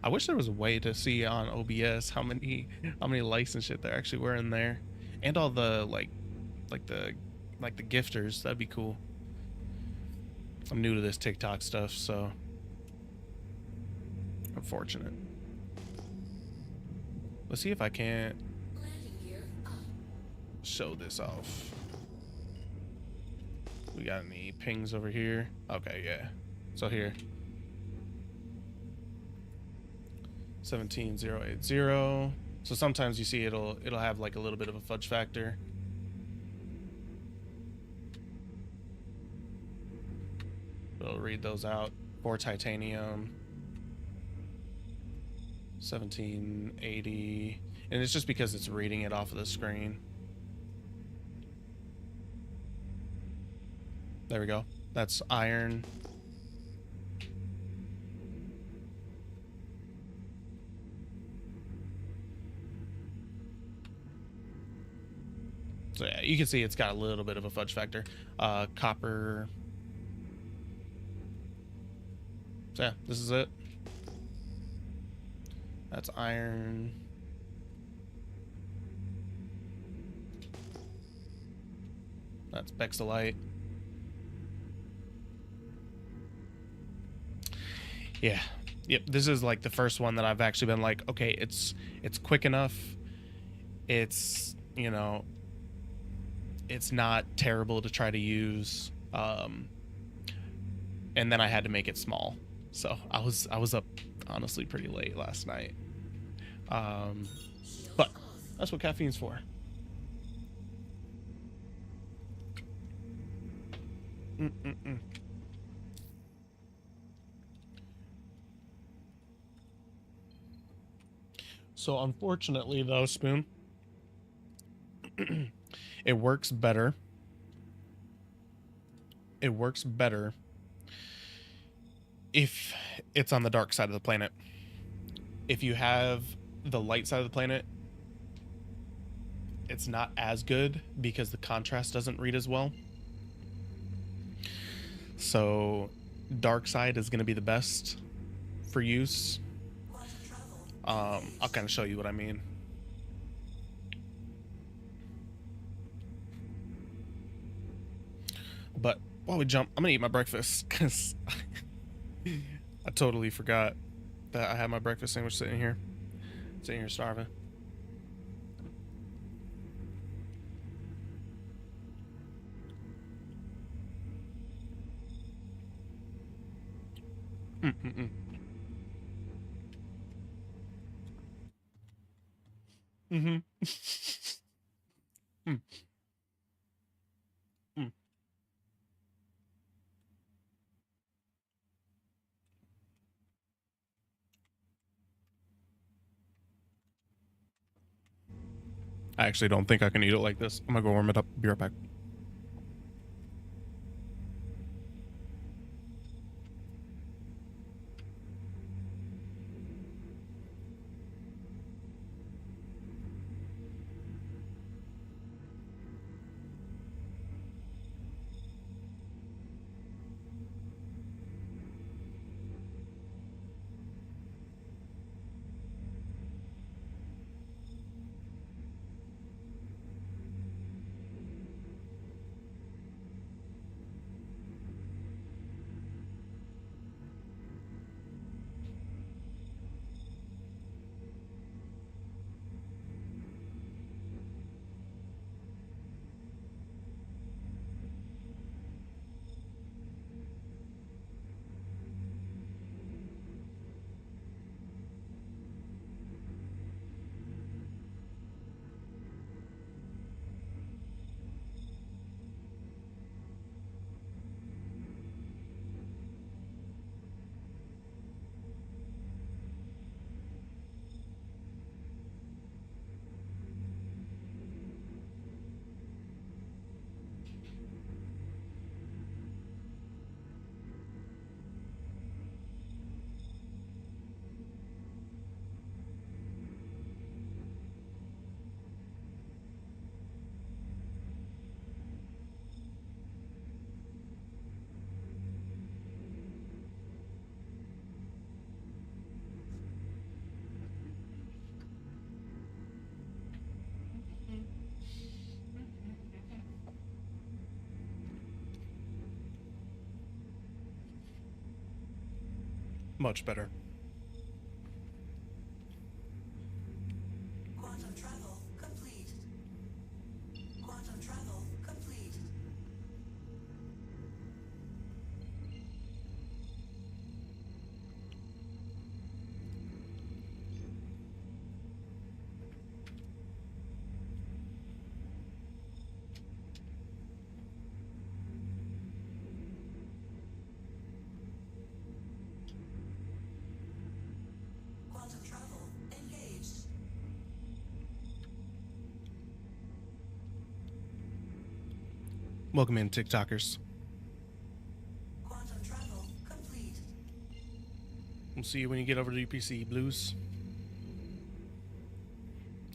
I wish there was a way to see on OBS how many likes and shit there actually were in there, and all the like the gifters. That'd be cool. I'm new to this TikTok stuff, so unfortunate. Let's see if I can't show this off. We got any pings over here? Okay, yeah. So here. 17080. So sometimes you see it'll have like a little bit of a fudge factor. It'll read those out. For titanium. 1780. And it's just because it's reading it off of the screen. There we go. That's iron. So yeah, you can see it's got a little bit of a fudge factor. Copper. So yeah, this is it. That's iron. That's Bexalite. Yeah. Yep, this is like the first one that I've actually been like, okay, it's quick enough. It's, you know, it's not terrible to try to use. And then I had to make it small. So I was up honestly pretty late last night. But that's what caffeine's for. So unfortunately though, Spoon, it works better. It works better if it's on the dark side of the planet. If you have the light side of the planet, it's not as good because the contrast doesn't read as well. So dark side is going to be the best for use. I'll kind of show you what I mean. But while we jump, I'm gonna eat my breakfast because I totally forgot that I had my breakfast sandwich sitting here starving. Mm-hmm. Mm, mm. I actually don't think I can eat it like this. I'm gonna go warm it up. Be right back. Much better. Quantum travel complete. Quantum travel complete. Quantum travel engaged. Welcome in, TikTokers. Quantum travel complete. We'll see you when you get over to UPC Blues.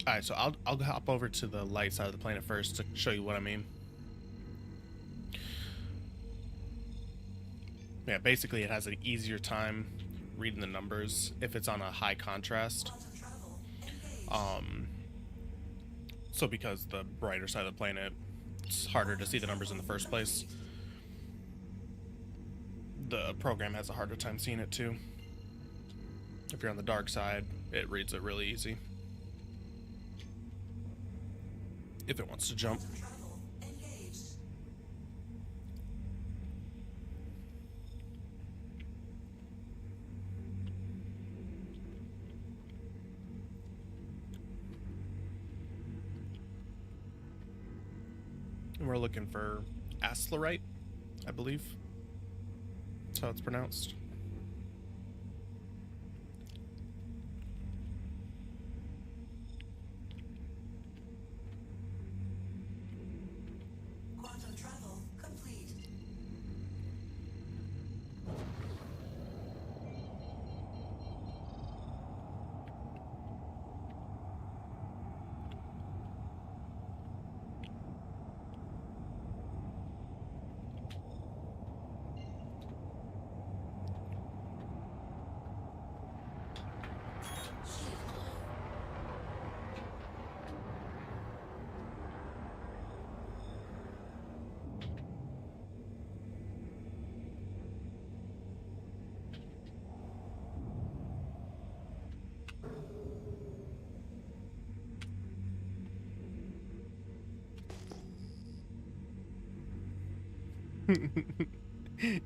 All right, so I'll hop over to the light side of the planet first to show you what I mean. Yeah, basically it has an easier time reading the numbers if it's on a high contrast. Quantum travel engaged. So because the brighter side of the planet, it's harder to see the numbers in the first place. The program has a harder time seeing it too. If you're on the dark side, it reads it really easy. If it wants to jump. Quantum travel engaged. And we're looking for Aslerite, I believe. That's how it's pronounced. Quantum travel complete.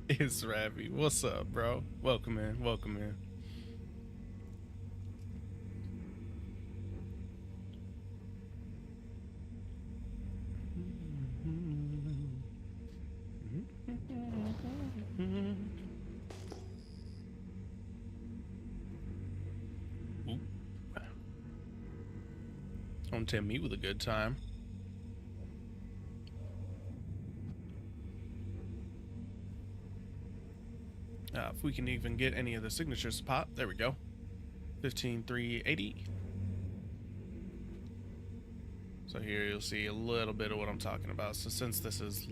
It's Ravi. What's up, bro? Welcome in. Welcome in. Don't tempt me with a good time. If we can even get any of the signatures to pop. There we go. 15,380. So here you'll see a little bit of what I'm talking about. So since this is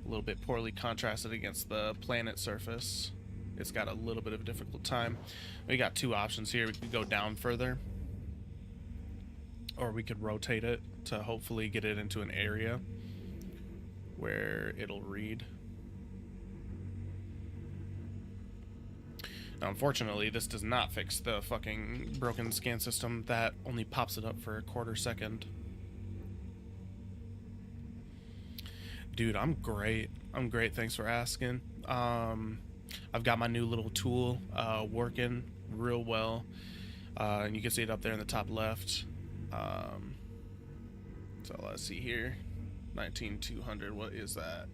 a little bit poorly contrasted against the planet surface, it's got a little bit of a difficult time. We got two options here. We could go down further, or we could rotate it to hopefully get it into an area where it'll read. Now, unfortunately, this does not fix the fucking broken scan system that only pops it up for a quarter second. Dude, I'm great. I'm great. Thanks for asking. I've got my new little tool working real well. And you can see it up there in the top left. So let's see here. 19,200. What is that?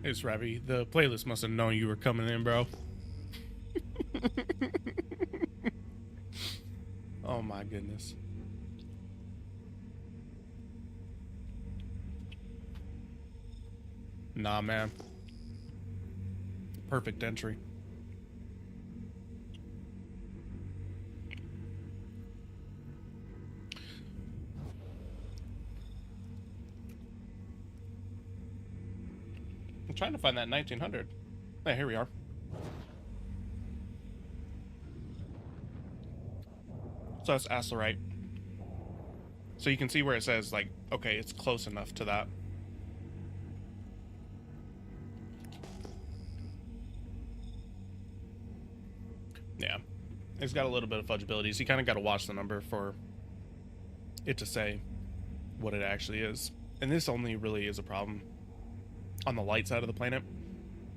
It's Ravi. The playlist must have known you were coming in, bro. Oh my goodness. Nah, man. Perfect entry. I'm trying to find that 1900. Hey, here we are. So that's Asterite. So you can see where it says, like, okay, it's close enough to that. Yeah. It's got a little bit of fudgeability, so you kind of got to watch the number for it to say what it actually is. And this only really is a problem on the light side of the planet.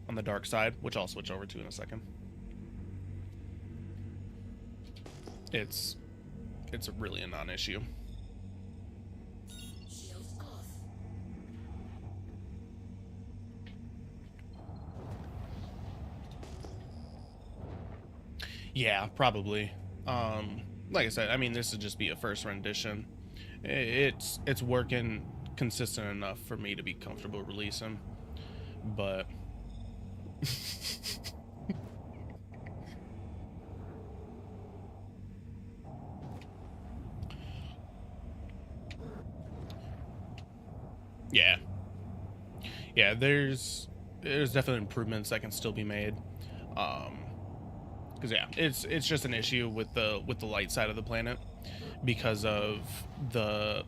On the dark side, which I'll switch over to in a second. It's really a non-issue. Shields off. Yeah, probably. Like I said, I mean, this would just be a first rendition. It's working consistent enough for me to be comfortable releasing, but yeah, there's definitely improvements that can still be made. Because yeah, it's just an issue with the light side of the planet because of the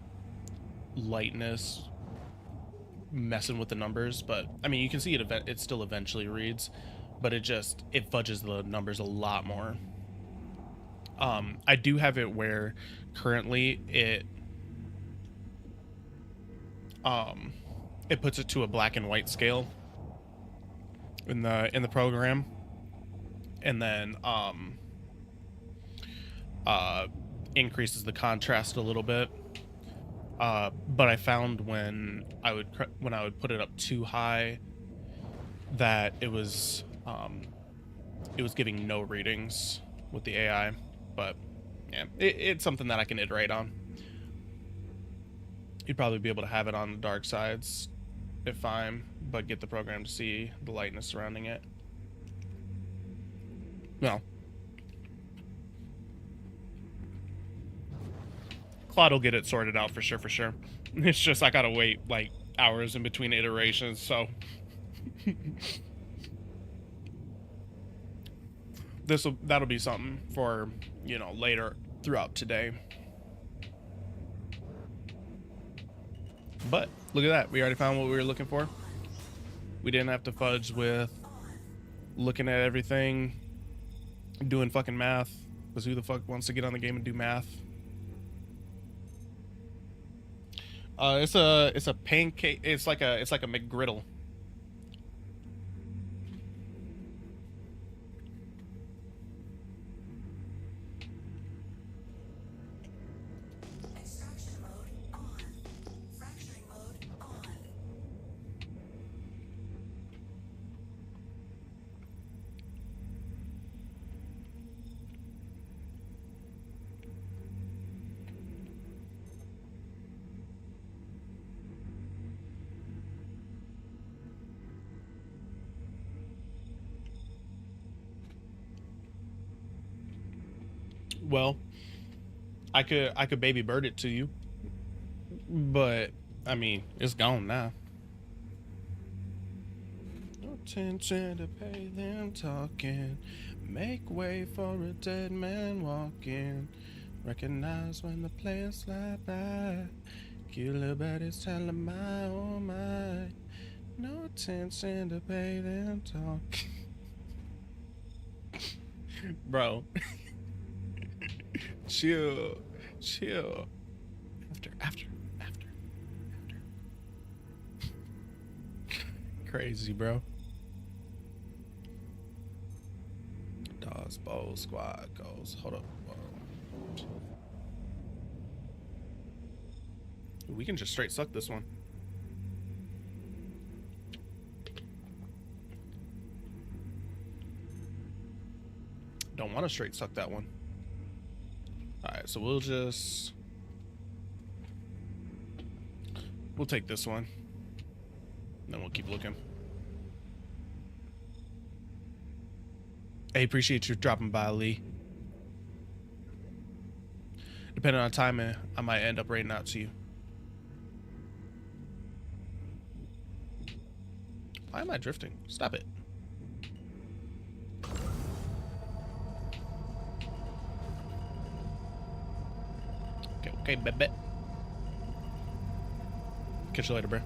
lightness messing with the numbers. But I mean, you can see it still eventually reads, but it fudges the numbers a lot more. I do have it where currently it puts it to a black and white scale in the program, and then increases the contrast a little bit. But I found when I would put it up too high that it was giving no readings with the AI. But yeah, it's something that I can iterate on. You'd probably be able to have it on the dark sides if fine, but get the program to see the lightness surrounding it. No. Claude will get it sorted out for sure. It's just I gotta wait like hours in between iterations, so that'll be something for, you know, later throughout today. But look at that, we already found what we were looking for. We didn't have to fudge with looking at everything, doing fucking math. Because who the fuck wants to get on the game and do math? It's a pancake. It's like a McGriddle. Extraction mode on. Fracturing mode on. Well, I could baby bird it to you, but I mean it's gone now. No attention to pay them talking. Make way for a dead man walking. Recognize when the players slide by. Killer buddies tell them my oh my. No attention to pay them talking. Bro. Chill. After. Crazy, bro. Dogs Bowl Squad goes. Hold up. Whoa. We can just straight suck this one. Don't want to straight suck that one. Alright, so we'll take this one. Then we'll keep looking. Hey, appreciate you dropping by, Lee. Depending on timing, I might end up raiding out to you. Why am I drifting? Stop it. Okay, bet. Catch you later, bro.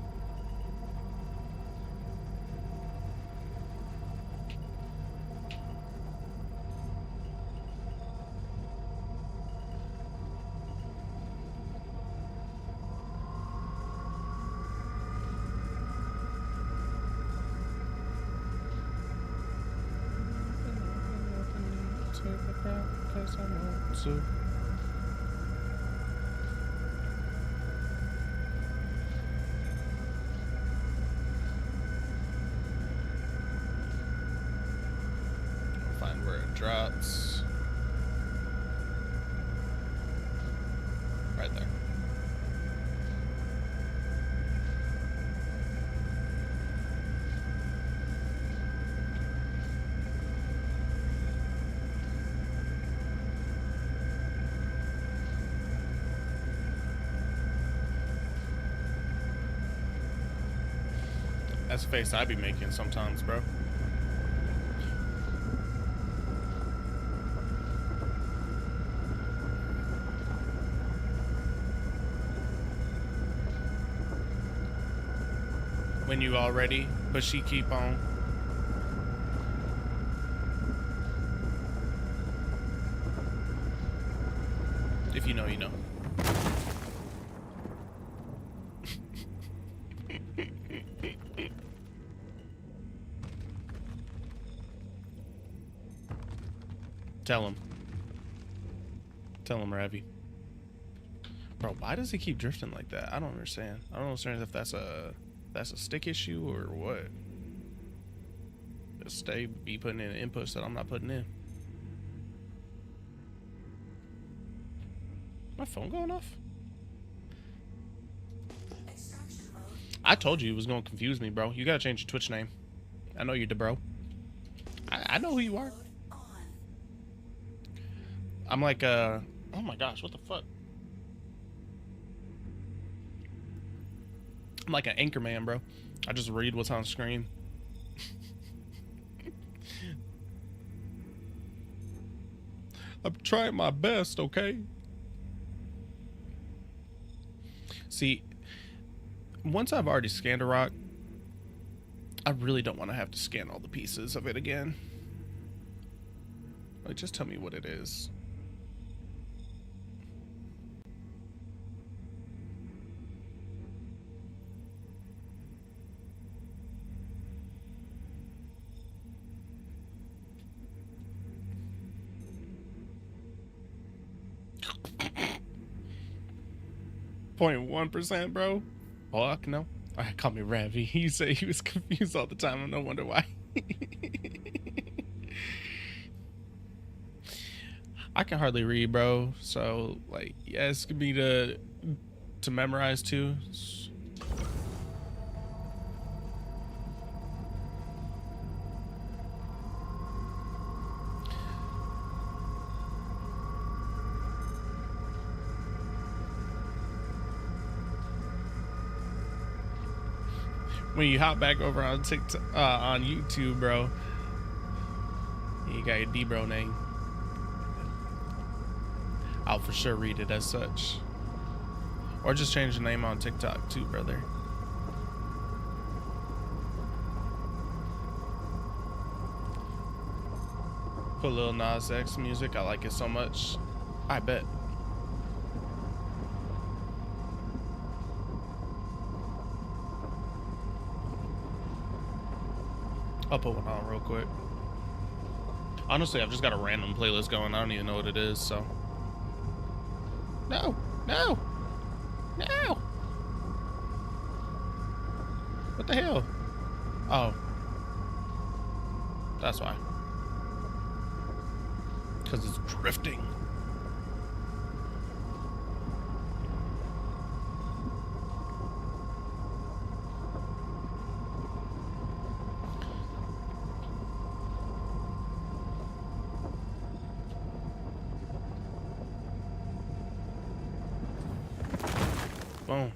Find where it drops. Right there. That's the face I be making sometimes, bro. When you all ready, but she keep on. If you know, you know. Tell him. Tell him, Ravi. Bro, why does he keep drifting like that? I don't understand. I don't understand if that's a stick issue or what. Just be putting in inputs that I'm not putting in. My phone going off? I told you it was gonna confuse me, bro. You gotta change your Twitch name. I know you're the bro. I know who you are. I'm like oh my gosh, what the fuck? I'm like an anchor man, bro. I just read what's on screen. I'm trying my best, okay? See, once I've already scanned a rock, I really don't want to have to scan all the pieces of it again. Like, just tell me what it is. .1%, bro. Fuck no. I call me Ravi. He said he was confused all the time. No wonder why. I can hardly read, bro. So like, yeah, it's gonna be to memorize too. When you hop back over on TikTok, on YouTube, bro, you got your D-bro name. I'll for sure read it as such. Or just change the name on TikTok too, brother. Put Lil Nas X music. I like it so much. I bet. I'll put one on real quick. Honestly, I've just got a random playlist going. I don't even know what it is, so. No! No! No! What the hell? Oh. That's why. Because it's drifting. Boom.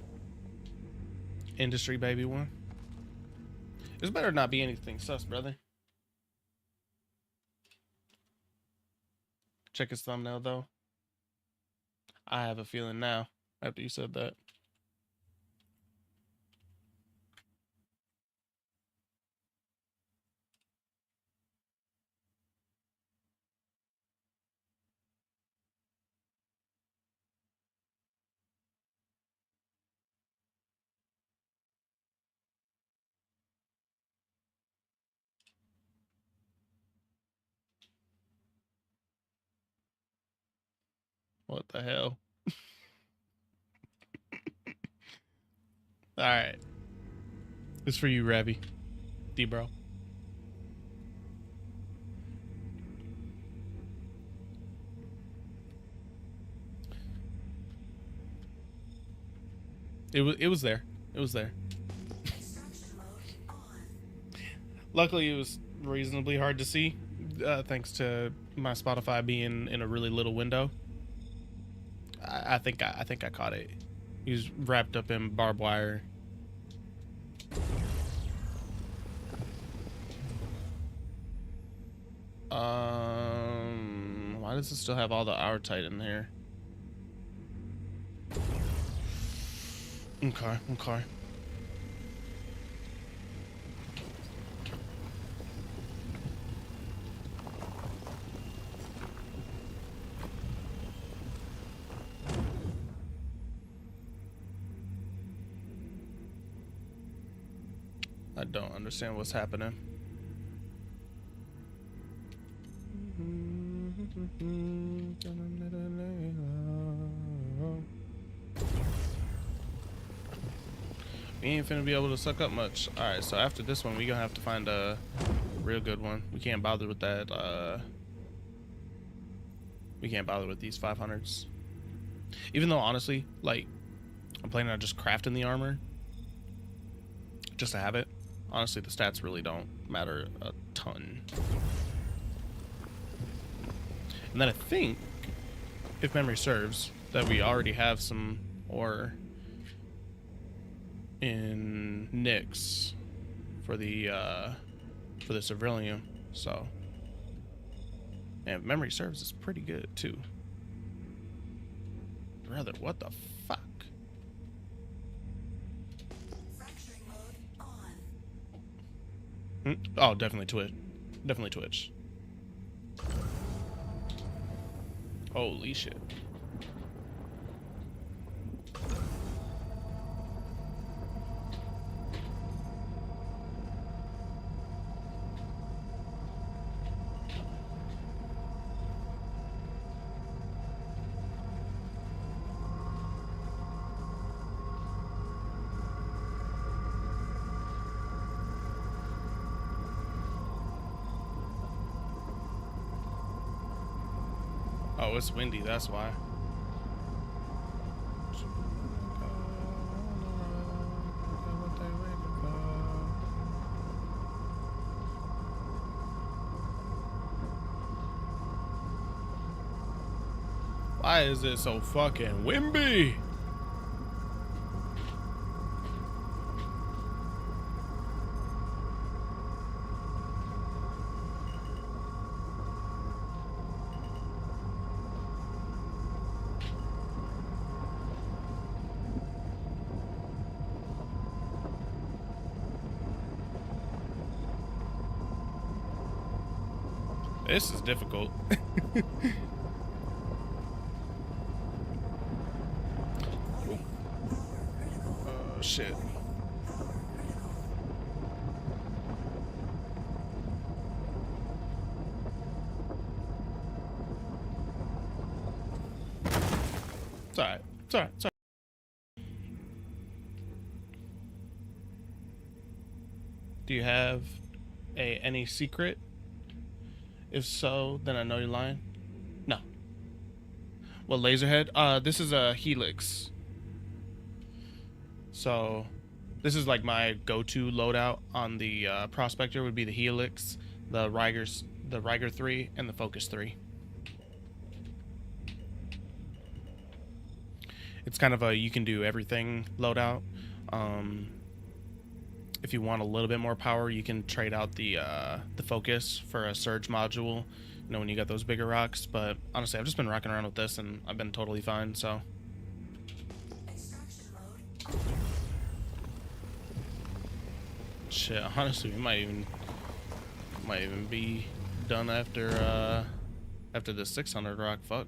Industry baby one. This better not be anything sus, brother. Check his thumbnail though. I have a feeling now after you said that. What the hell? All right. It's for you, Ravi. D-bro. It was there. It was there. Extraction mode on. Luckily, it was reasonably hard to see, thanks to my Spotify being in a really little window. I think I caught it. He was wrapped up in barbed wire. Why does it still have all the hour tight in here? Okay, okay. I don't understand what's happening. We ain't finna be able to suck up much. Alright, so after this one, we gonna have to find a real good one. We can't bother with that, we can't bother with these 500s. Even though, honestly, like, I'm planning on just crafting the armor. Just to have it. Honestly, the stats really don't matter a ton. And then I think, if memory serves, that we already have some ore in Nyx for the Ceruleum. So, and if memory serves, it's pretty good too. Brother, what the fuck? Fracturing mode on. Oh, definitely Twitch. Definitely Twitch. Holy shit. Oh, it's windy, that's why. Why is it so fucking windy? This is difficult. Oh shit. It's alright. It's alright. It's alright. Do you have any secret? If so, then I know you're lying. No. Well, Laserhead? This is a Helix. So, this is like my go-to loadout on the Prospector would be the Helix, the Riger 3, and the Focus 3. It's kind of a you can do everything loadout. If you want a little bit more power, you can trade out the Focus for a Surge module. You know, when you got those bigger rocks. But honestly, I've just been rocking around with this, and I've been totally fine. So. Extraction mode. Shit, honestly, we might even be done after the 600 rock. Fuck.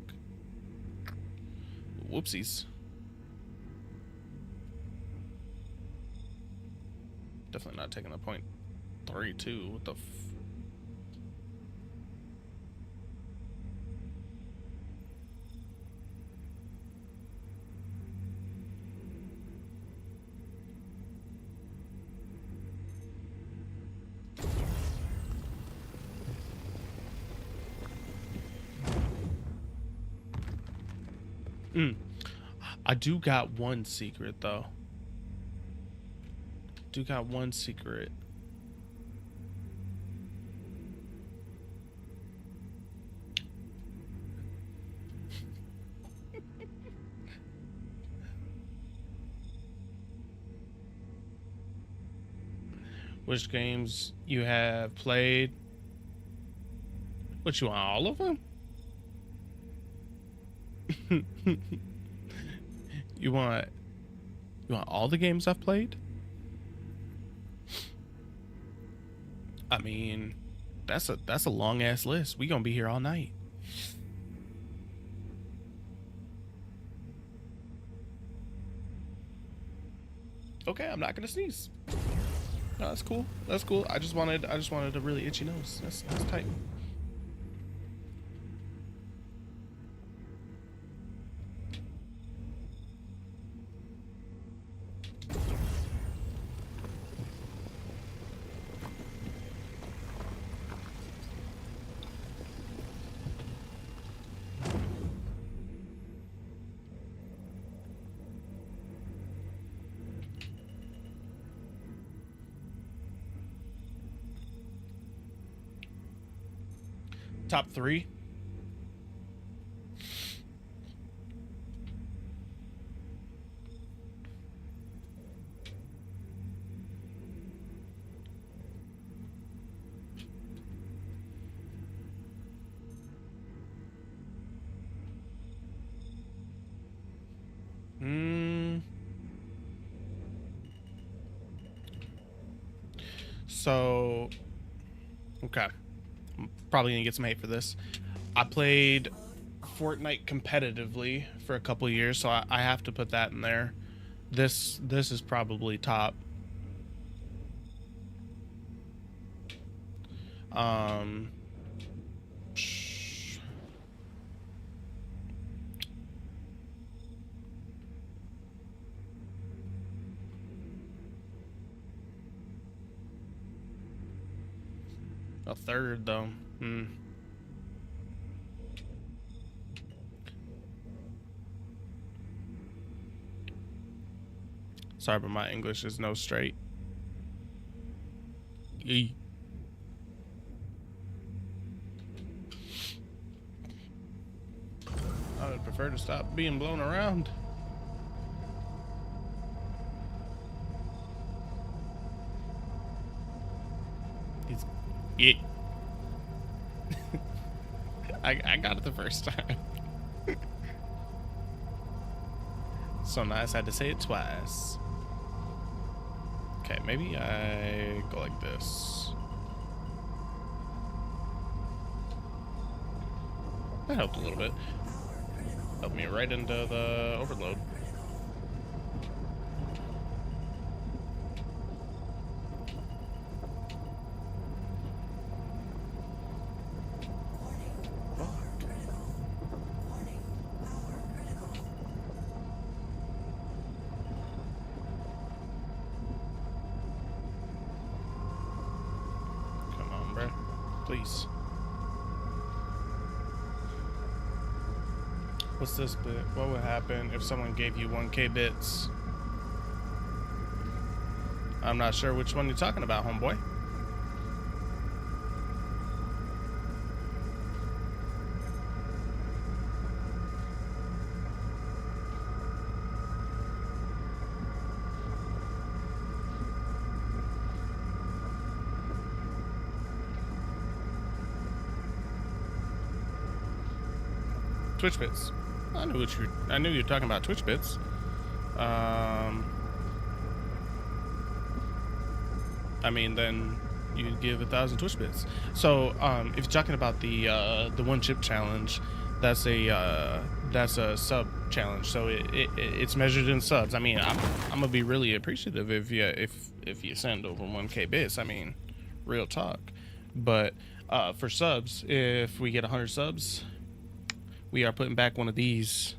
Whoopsies. Definitely not taking a .32. What the f... I do got one secret though. Do got one secret. Which games you have played? What, you want all of them? You want all the games I've played? I mean, that's a long ass list. We gonna be here all night. Okay, I'm not gonna sneeze. No, that's cool. That's cool. I just wanted a really itchy nose. That's tight. Top 3. So, okay. I'm probably gonna get some hate for this. I played Fortnite competitively for a couple years, so I have to put that in there. This is probably top. Um, a third though. Sorry, but my English is no straight. Yee. I would prefer to stop being blown around. He's... Yeah. I got it the first time. So nice, I had to say it twice. Okay, maybe I go like this. That helped a little bit. Helped me right into the overload. Come on, bro. Please. What's this bit? What would happen if someone gave you 1K bits? I'm not sure which one you're talking about, homeboy. Twitch bits. I knew you were talking about Twitch bits. I mean, then you'd give 1,000 Twitch bits. So, if you're talking about the one chip challenge, that's a sub challenge. So it's measured in subs. I mean, I'm gonna be really appreciative if you send over 1K bits. I mean, real talk. But for subs, if we get 100 subs, we are putting back one of these.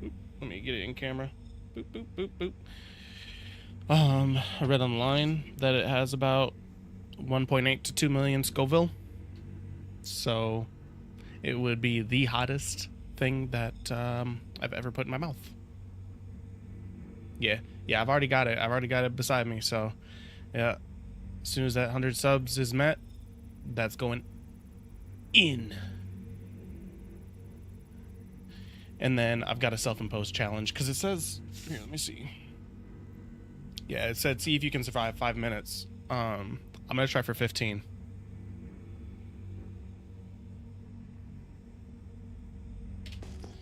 Oop, let me get it in camera. Boop, boop, boop, boop. I read online that it has about 1.8 to 2 million Scoville. So it would be the hottest thing that I've ever put in my mouth. Yeah, I've already got it. I've already got it beside me. So yeah, as soon as that 100 subs is met, that's going in. And then I've got a self-imposed challenge because it says, here, let me see. Yeah, it said, see if you can survive 5 minutes. I'm going to try for 15.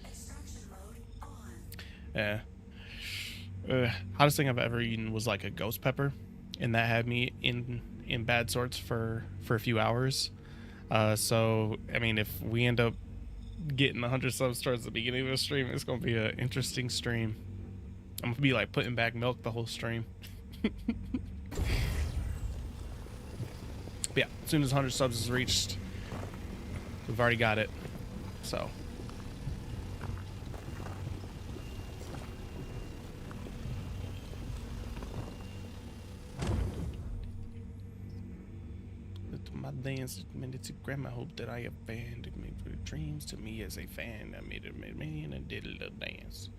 Extraction mode on. Yeah. Hottest thing I've ever eaten was like a ghost pepper. And that had me in bad sorts for a few hours. So, I mean, if we end up getting 100 subs towards the beginning of the stream, it's gonna be an interesting stream. I'm gonna be like putting back milk the whole stream. But yeah, as soon as 100 subs is reached, we've already got it. So my dance minute to grandma hope that I abandoned me for dreams to me as a fan. I made a man and did a little dance.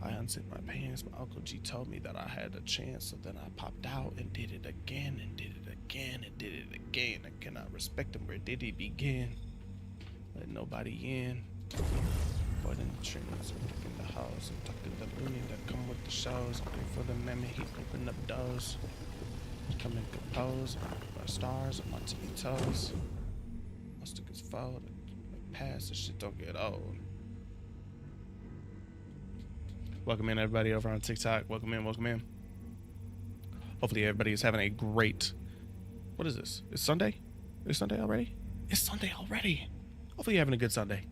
I unzipped my pants. My Uncle G told me that I had a chance, so then I popped out and did it again and did it again and did it again. I cannot respect him. Where did he begin? Let nobody in. But in the trains, I'm in the house. I'm talking to the women that come with the shows. I pray for the memory. He opened up doors. Come and compose. My stars on my tippy toes. My stickers fold. Pass. This shit don't get old. Welcome in, everybody, over on TikTok. Welcome in, welcome in. Hopefully, everybody is having a great What is this? It's Sunday? It's Sunday already? It's Sunday already. Hopefully you're having a good Sunday.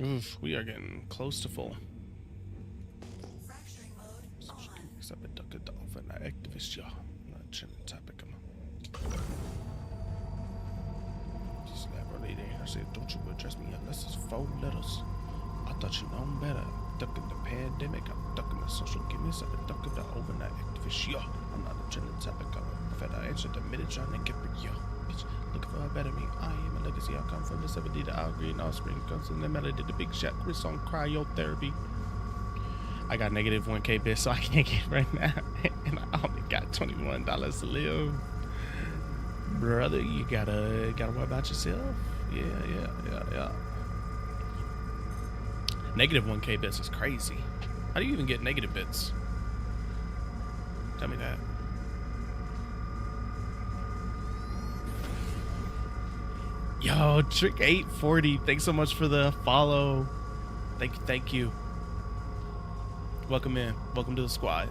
Oof, we are getting close to full. Fracturing mode on. Activist, ja. Topic. I said, don't you address me unless it's 4 letters. I thought you known better. Ducking the pandemic, I'm ducking the social gimmicks, I'm ducking the overnight activist, yeah. I'm not a trending topic, I'm a fed. I answered the minute trying to get big, yeah. Bitch, looking for a better me. I am a legacy, I come from the 70 to Algreen, and offspring comes in the melody, the big shot, Chris on cryotherapy. I got negative 1K bits, so I can't get right now. And I only got $21 to live. Brother, you gotta worry about yourself. Yeah. Negative 1K bits is crazy. How do you even get negative bits? Tell me that. Yo, Trick 840, thanks so much for the follow. Thank you. Welcome in. Welcome to the squad.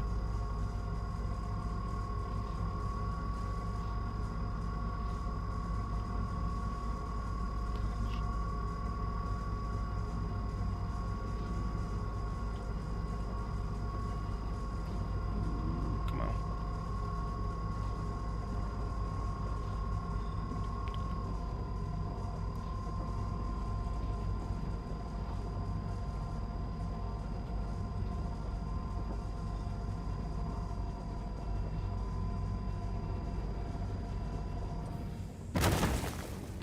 Come on.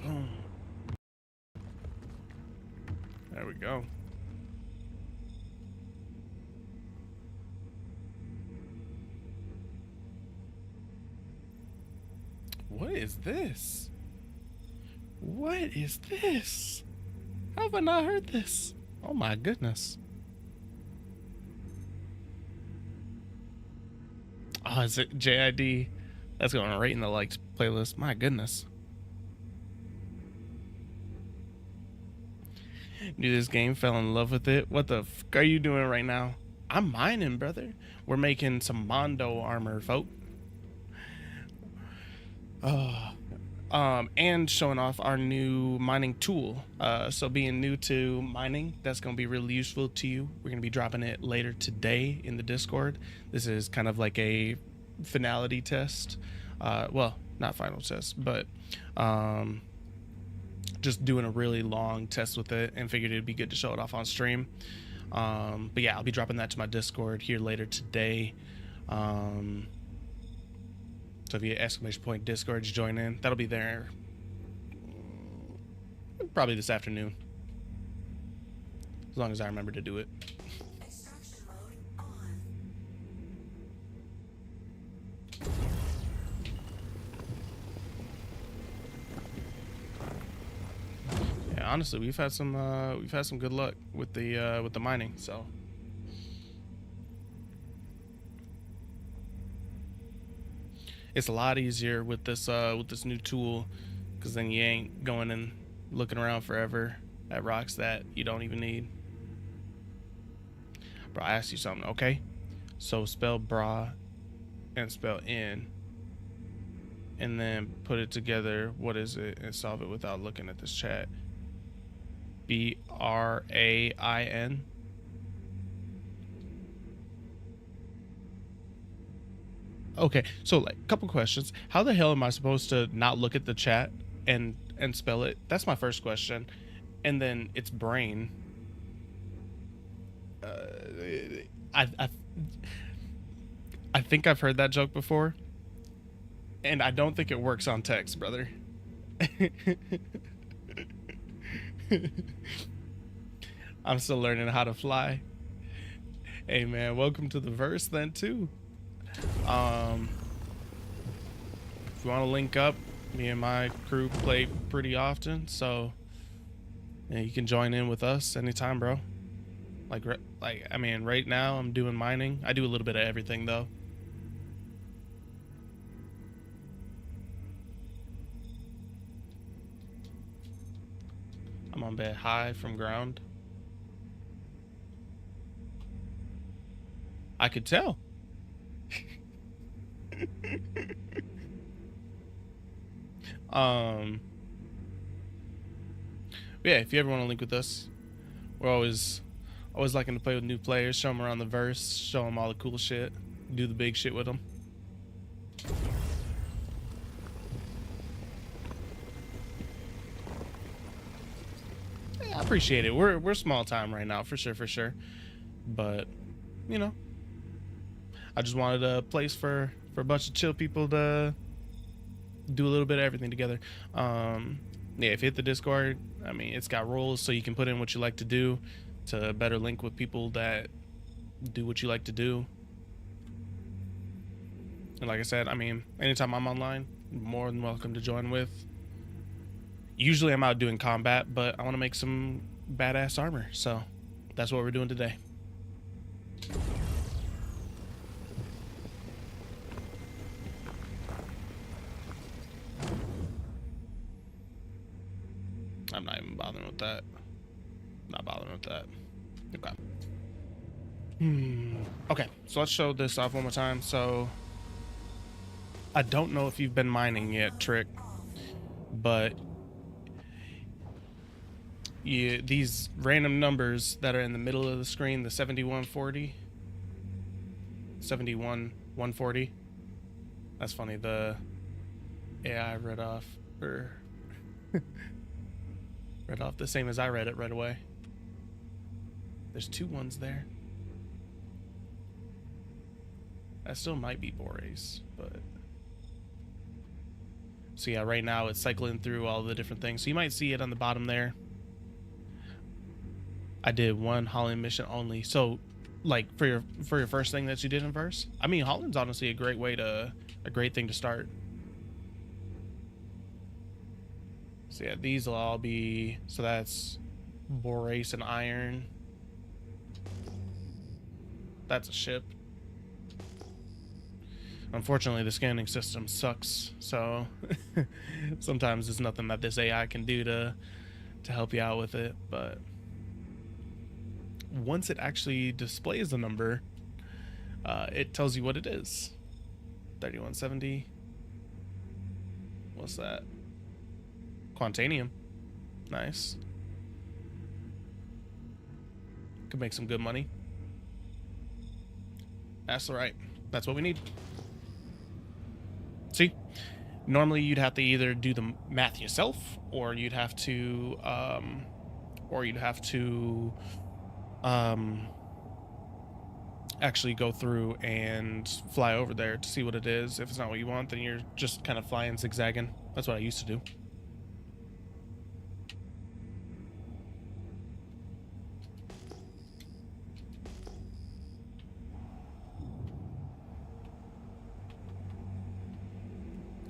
Boom. There we go. What is this? What is this? How have I not heard this? Oh my goodness. Oh, is it JID? That's going right in the likes playlist. My goodness. Knew this game, fell in love with it. What the fuck are you doing right now? I'm mining, brother. We're making some Mondo armor, folk. And showing off our new mining tool. So being new to mining, that's going to be really useful to you. We're going to be dropping it later today in the Discord. This is kind of like a finality test. Well, not final test, but just doing a really long test with it and figured it'd be good to show it off on stream. But yeah, I'll be dropping that to my Discord here later today. So if you ! Discord, join in. That'll be there probably this afternoon, as long as I remember to do it. Extraction mode on. Yeah, honestly, we've had some good luck with the mining. So it's a lot easier with this new tool, because then you ain't going and looking around forever at rocks that you don't even need. Bro, I asked you something, okay? So spell bra and spell in, and then put it together. What is it? And solve it without looking at this chat. BRAIN. Okay, so like a couple questions. How the hell am I supposed to not look at the chat and spell it? That's my first question. And then it's brain. I think I've heard that joke before, and I don't think it works on text, brother. I'm still learning how to fly. Hey man, welcome to the verse then too. If you want to link up, me and my crew play pretty often, so yeah, you can join in with us anytime, bro. I mean, right now I'm doing mining. I do a little bit of everything though. on bed high from ground. I could tell. um yeah, if you ever want to link with us, we're always liking to play with new players, show them around the verse, show them all the cool shit, do the big shit with them. Yeah, I appreciate it. We're small time right now, for sure. But you know, I just wanted a place for a bunch of chill people to do a little bit of everything together. Yeah, if you hit the Discord, I mean, it's got roles so you can put in what you like to do to better link with people that do what you like to do. And like I said, I mean, anytime I'm online, more than welcome to join with. Usually I'm out doing combat, but I want to make some badass armor, so that's what we're doing today. I'm not even bothering with that. Not bothering with that. Okay. Okay, so let's show this off one more time. So I don't know if you've been mining yet, Trick, but these random numbers that are in the middle of the screen, the 7140, 140. That's funny. The AI read off the same as I read it right away. There's 2 ones there. That still might be Boreas, but so yeah, right now it's cycling through all the different things. So you might see it on the bottom there. I did 1 Holland mission only. So like for your first thing that you did in verse, I mean, Holland's honestly a great thing to start. So yeah, these will all be, so that's Boreas and iron. That's a ship. Unfortunately, the scanning system sucks, so sometimes there's nothing that this AI can do to help you out with it. But once it actually displays the number, it tells you what it is. 3170. What's that? Quantanium. Nice. Could make some good money. That's all right. That's what we need. See, normally you'd have to either do the math yourself, or you'd have to actually go through and fly over there to see what it is. If it's not what you want, then you're just kind of flying zigzagging. That's what I used to do.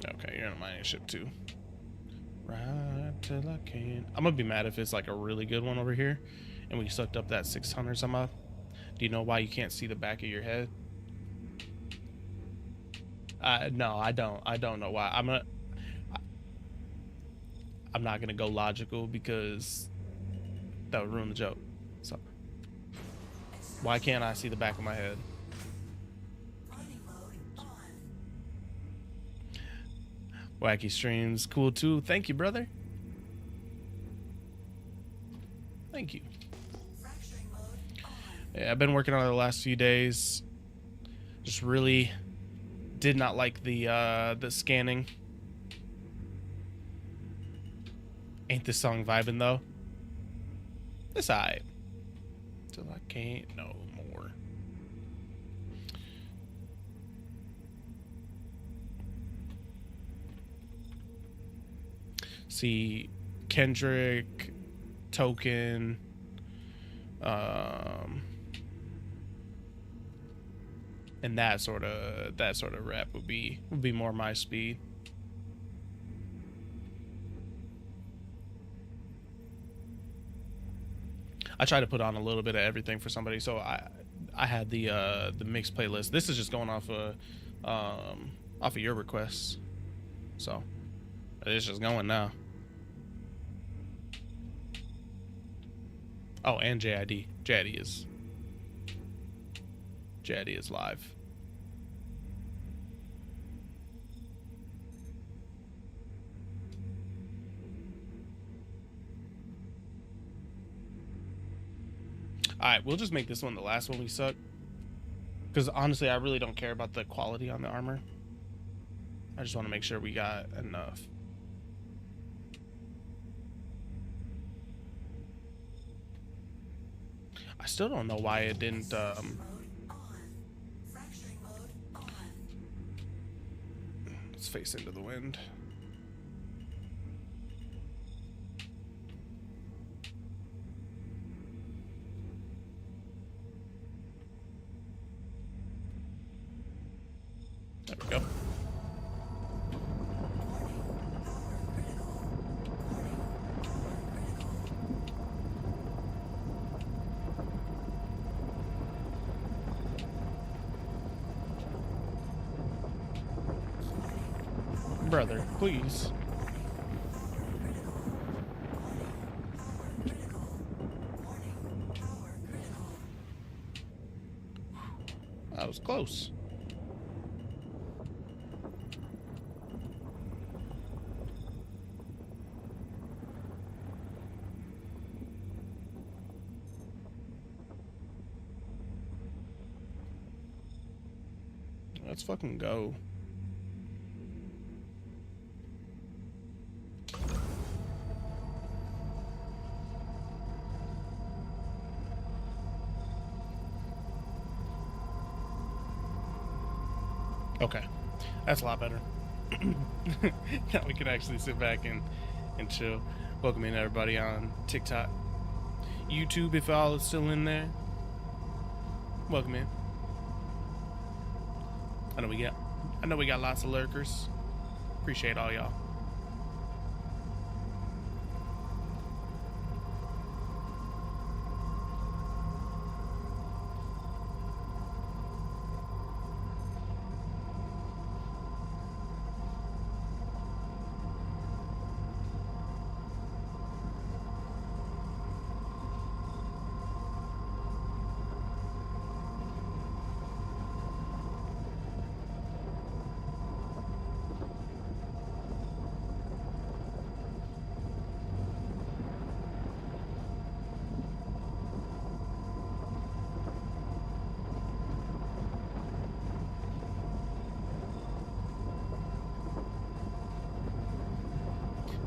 Okay, you're on a mining ship too. Right till I can't. I'm gonna be mad if it's like a really good one over here and we sucked up that 600 some odd. Do you know why you can't see the back of your head? No, I don't. I don't know why. I'm not gonna go logical because that would ruin the joke. So why can't I see the back of my head? Wacky streams, cool too. Thank you, brother. Thank you. Yeah, I've been working on it the last few days. Just really did not like the scanning. Ain't this song vibing though? It's alright. Till I can't no more. See, Kendrick, Token, and that sort of rap would be more my speed. I try to put on a little bit of everything for somebody, so I had the mixed playlist. This is just going off of your requests, so it's just going now. Oh, and JID. JID is live. Alright, we'll just make this one the last one we suck. Because honestly, I really don't care about the quality on the armor. I just want to make sure we got enough. I still don't know why it didn't, Let's face into the wind. There we go. Brother, please. That was close. Let's fucking go. Okay, that's a lot better. Now we can actually sit back and chill. Welcome in everybody on TikTok, YouTube, if all is still in there. Welcome in. I know we got lots of lurkers. Appreciate all y'all.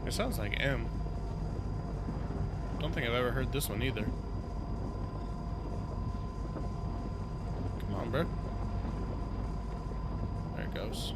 It sounds like M. Don't think I've ever heard this one either. Come on, bro. There it goes.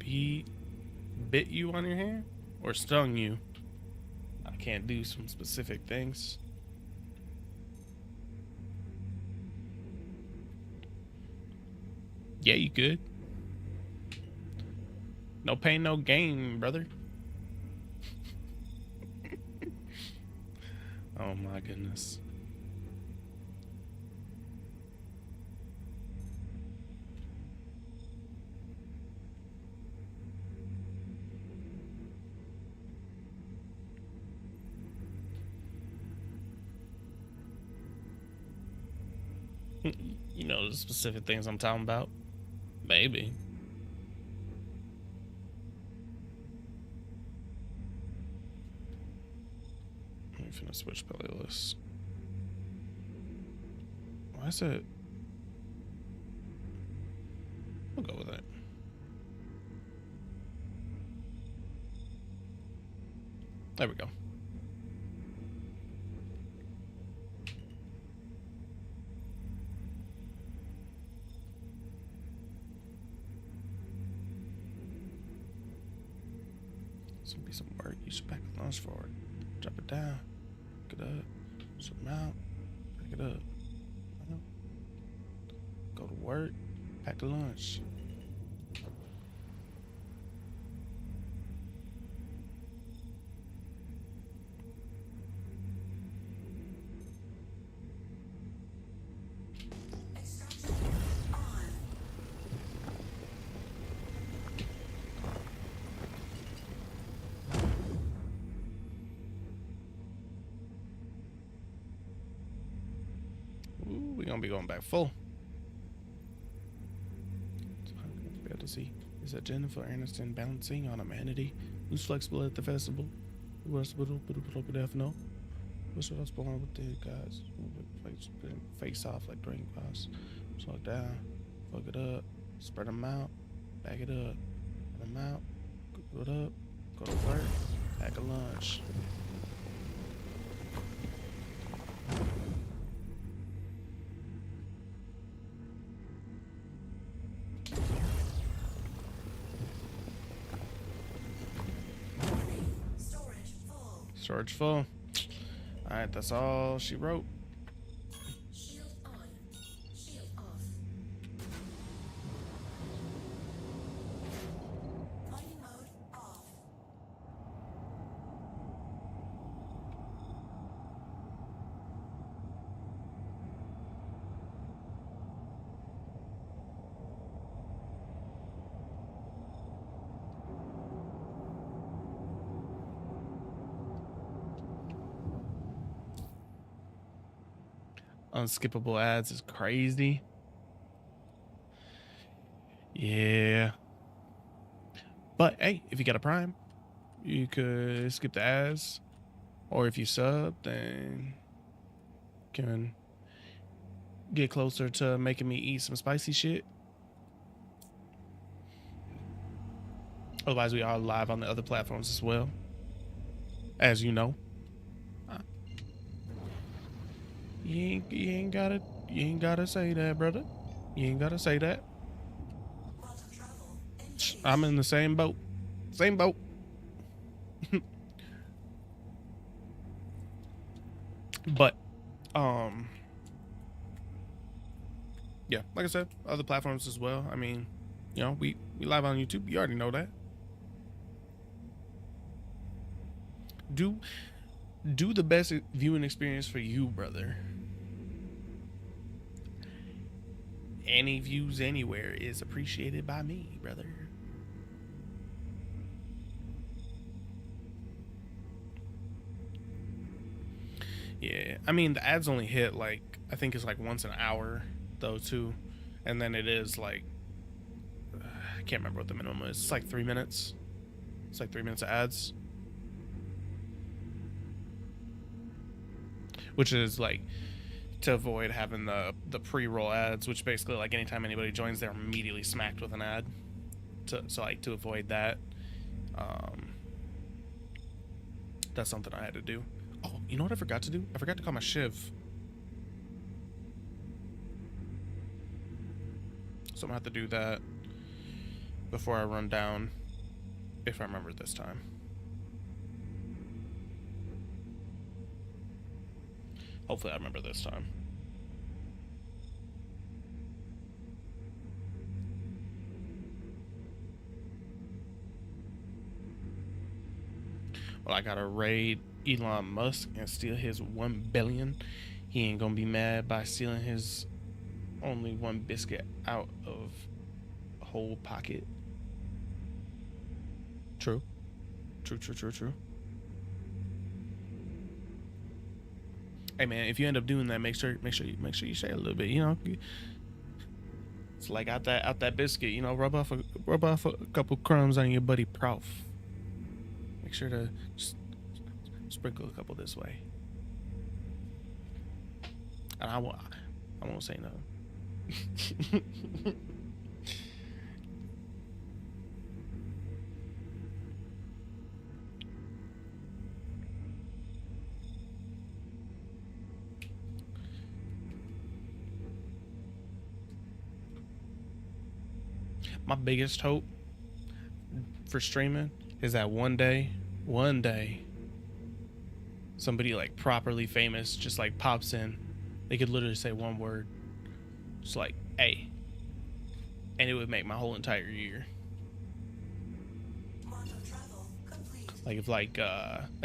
He bit you on your hair or stung you? I can't do some specific things. Yeah, you could. No pain, no gain, brother. Oh my goodness. You know the specific things I'm talking about? Maybe. I'm finna switch playlists. Why is it? We'll go with it. There we go. This will be some work. You should back the launch forward. Drop it down. Get up. Some out. Pick it up. Go to work. Pack a lunch. Extraction on. Ooh, we're gonna be going back full. Be able to see. Is that Jennifer Aniston balancing on humanity? Who's flexible at the festival? Who else would no? What's else born with the guys? Face off like drain boss. Slow it down. Fuck it up. Spread them out. Back it up. Spread them out. Go it up. Go to work. Pack a lunch. Storage full. Storage full. Alright, that's all she wrote. Shield on. Shield off. Mining mode off. Unskippable ads is crazy. Yeah. But hey, if you got a Prime, you could skip the ads. Or if you sub, then can get closer to making me eat some spicy shit. Otherwise, we are live on the other platforms as well. As you know. You ain't gotta say that, brother. You ain't gotta say that. Route of travel. I'm in the same boat. Same boat. But, yeah, like I said, other platforms as well. I mean, you know, we live on YouTube. You already know that. Do the best viewing experience for you, brother. Any views anywhere is appreciated by me, brother. Yeah, I mean, the ads only hit, like, I think it's like once an hour, though, too. And then it is like, I can't remember what the minimum is. It's like 3 minutes. It's like 3 minutes of ads. Which is like to avoid having the pre-roll ads, which basically like anytime anybody joins, they're immediately smacked with an ad. So like to avoid that, that's something I had to do. Oh, you know what I forgot to do? I forgot to call my Shiv. So I'm gonna have to do that before I run down, if I remember this time. Hopefully I remember this time. Well, I gotta raid Elon Musk and steal his 1 billion. He ain't gonna be mad by stealing his only one biscuit out of a whole pocket. True. True. Hey man, if you end up doing that, make sure you share a little bit. You know, it's like out that biscuit. You know, rub off a couple crumbs on your buddy Prof. Make sure to just sprinkle a couple this way. And I won't say no. My biggest hope for streaming is that one day, somebody like properly famous just like pops in, they could literally say one word, just like "hey," and it would make my whole entire year. Mondo travel complete. Like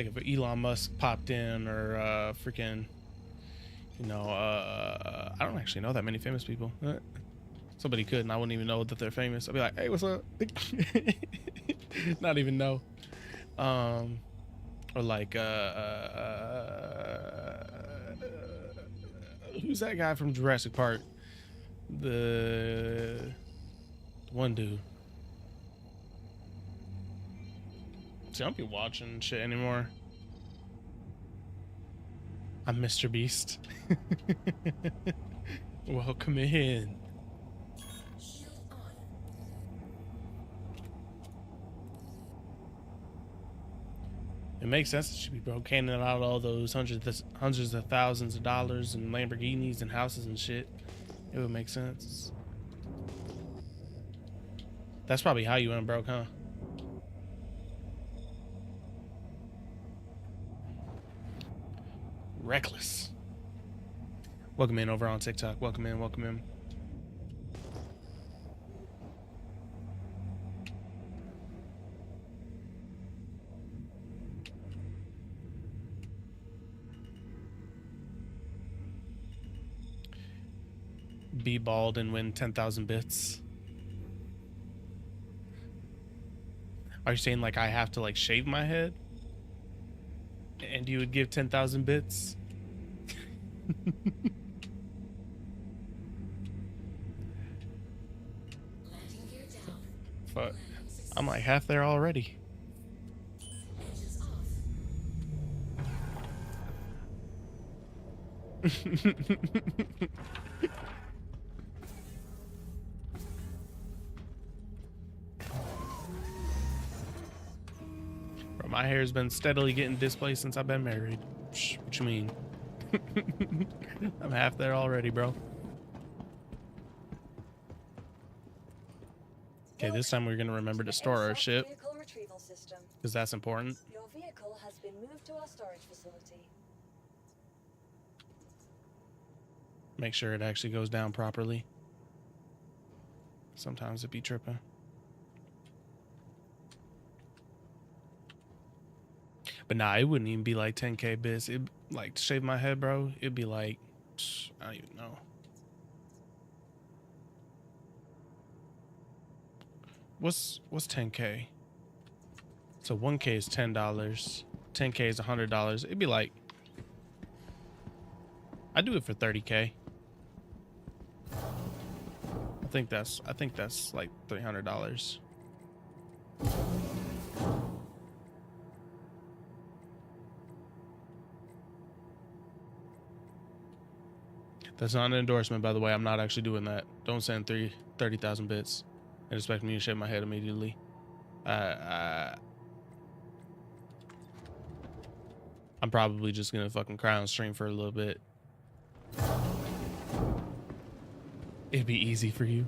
if Elon Musk popped in, or freaking, I don't actually know that many famous people. Somebody could, and I wouldn't even know that they're famous. I'd be like, "Hey, what's up?" Not even know. Or like who's that guy from Jurassic Park? The one dude. See, I don't be watching shit anymore. I'm Mr. Beast. Welcome in. Shield on. It makes sense. It should be broke, handing out all those hundreds of thousands of dollars and Lamborghinis and houses and shit. It would make sense. That's probably how you went broke, huh? Reckless. Welcome in over on TikTok. Welcome in, welcome in. Be bald and win 10,000 bits. Are you saying like I have to like shave my head? And you would give 10,000 bits? Landing gear down. But I'm like half there already. Engines off. Bro, my hair's been steadily getting displaced since I've been married. Psh, what you mean? I'm half there already, bro. Okay, this time we're gonna remember to store our ship, Vehicle retrieval system. because that's important. Your vehicle has been moved to our storage facility. Make sure it actually goes down properly. Sometimes it be tripping. But nah, it wouldn't even be like 10K bits. It like to shave my head, bro. It'd be like, I don't even know. What's 10K? So 1K is $10. 10K is $100. It'd be like, I'd do it for 30K. I think that's like $300. That's not an endorsement, by the way. I'm not actually doing that. Don't send 30,000 bits and expect me to shave my head immediately. I'm probably just gonna fucking cry on stream for a little bit. It'd be easy for you.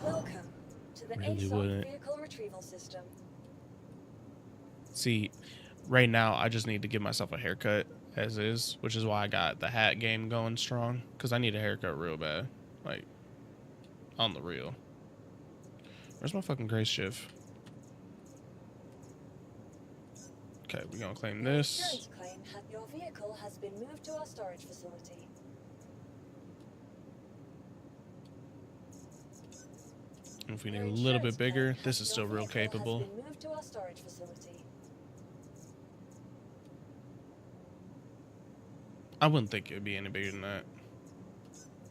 Welcome to the Really ASOC wouldn't. vehicle retrieval system. See, right now I just need to give myself a haircut as is, which is why I got the hat game going strong, because I need a haircut real bad, like on the real. Where's my fucking grace shift? Okay, we're gonna claim Your this. insurance claim your vehicle has been moved to our storage facility. If we need Your a little insurance bit bigger, claim this is still your real vehicle capable. Has been moved to our storage facility. I wouldn't think it would be any bigger than that.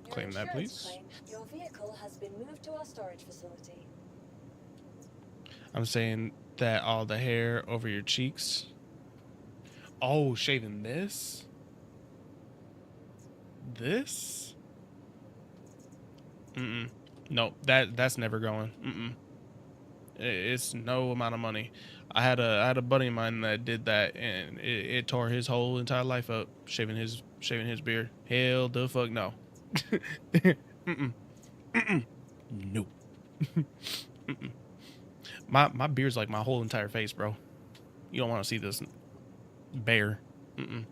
Your Claim that, insurance please. claim, your vehicle has been moved to our storage facility. I'm saying that all the hair over your cheeks. Oh, shaving this? This? Mm-mm. No, that's never going. Mm-mm. It's no amount of money. I had a buddy of mine that did that, and it tore his whole entire life up, shaving his beard. Hell the fuck no. Mm-mm. Mm-mm. No. Mm-mm. My beard's like my whole entire face, bro. You don't want to see this. Bear. Mm-mm.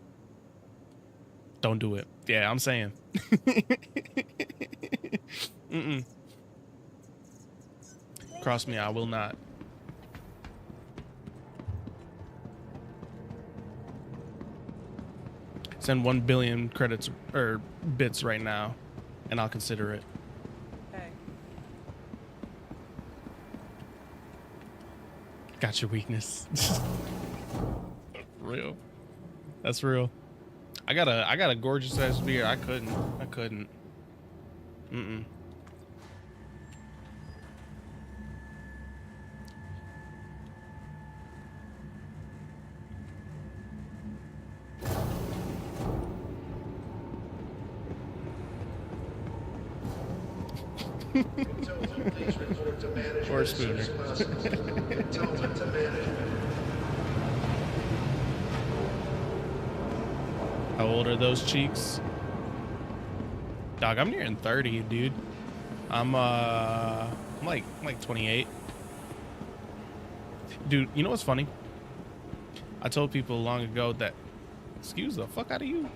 Don't do it. Yeah, I'm saying. Mm-mm. Cross me, I will not. Send 1 billion credits or bits right now, and I'll consider it. Hey. Got your weakness. Real. That's real. I got a gorgeous ass beer. I couldn't. Mm-mm. Or a spooner. How old are those cheeks? Dog, I'm nearing 30, dude. I'm like 28. Dude, you know what's funny? I told people long ago that, excuse the fuck out of you.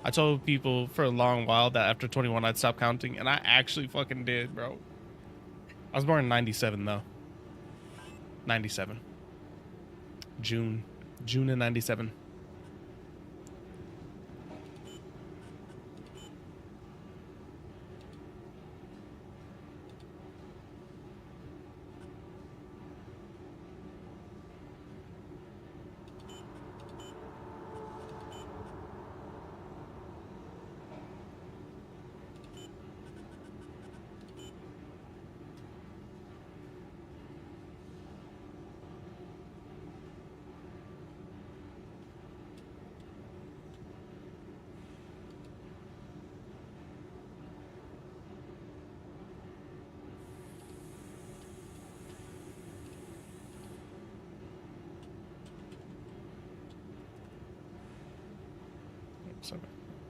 I told people for a long while that after 21 I'd stop counting, and I actually fucking did, bro. I was born in 97 though. 97. June of 97.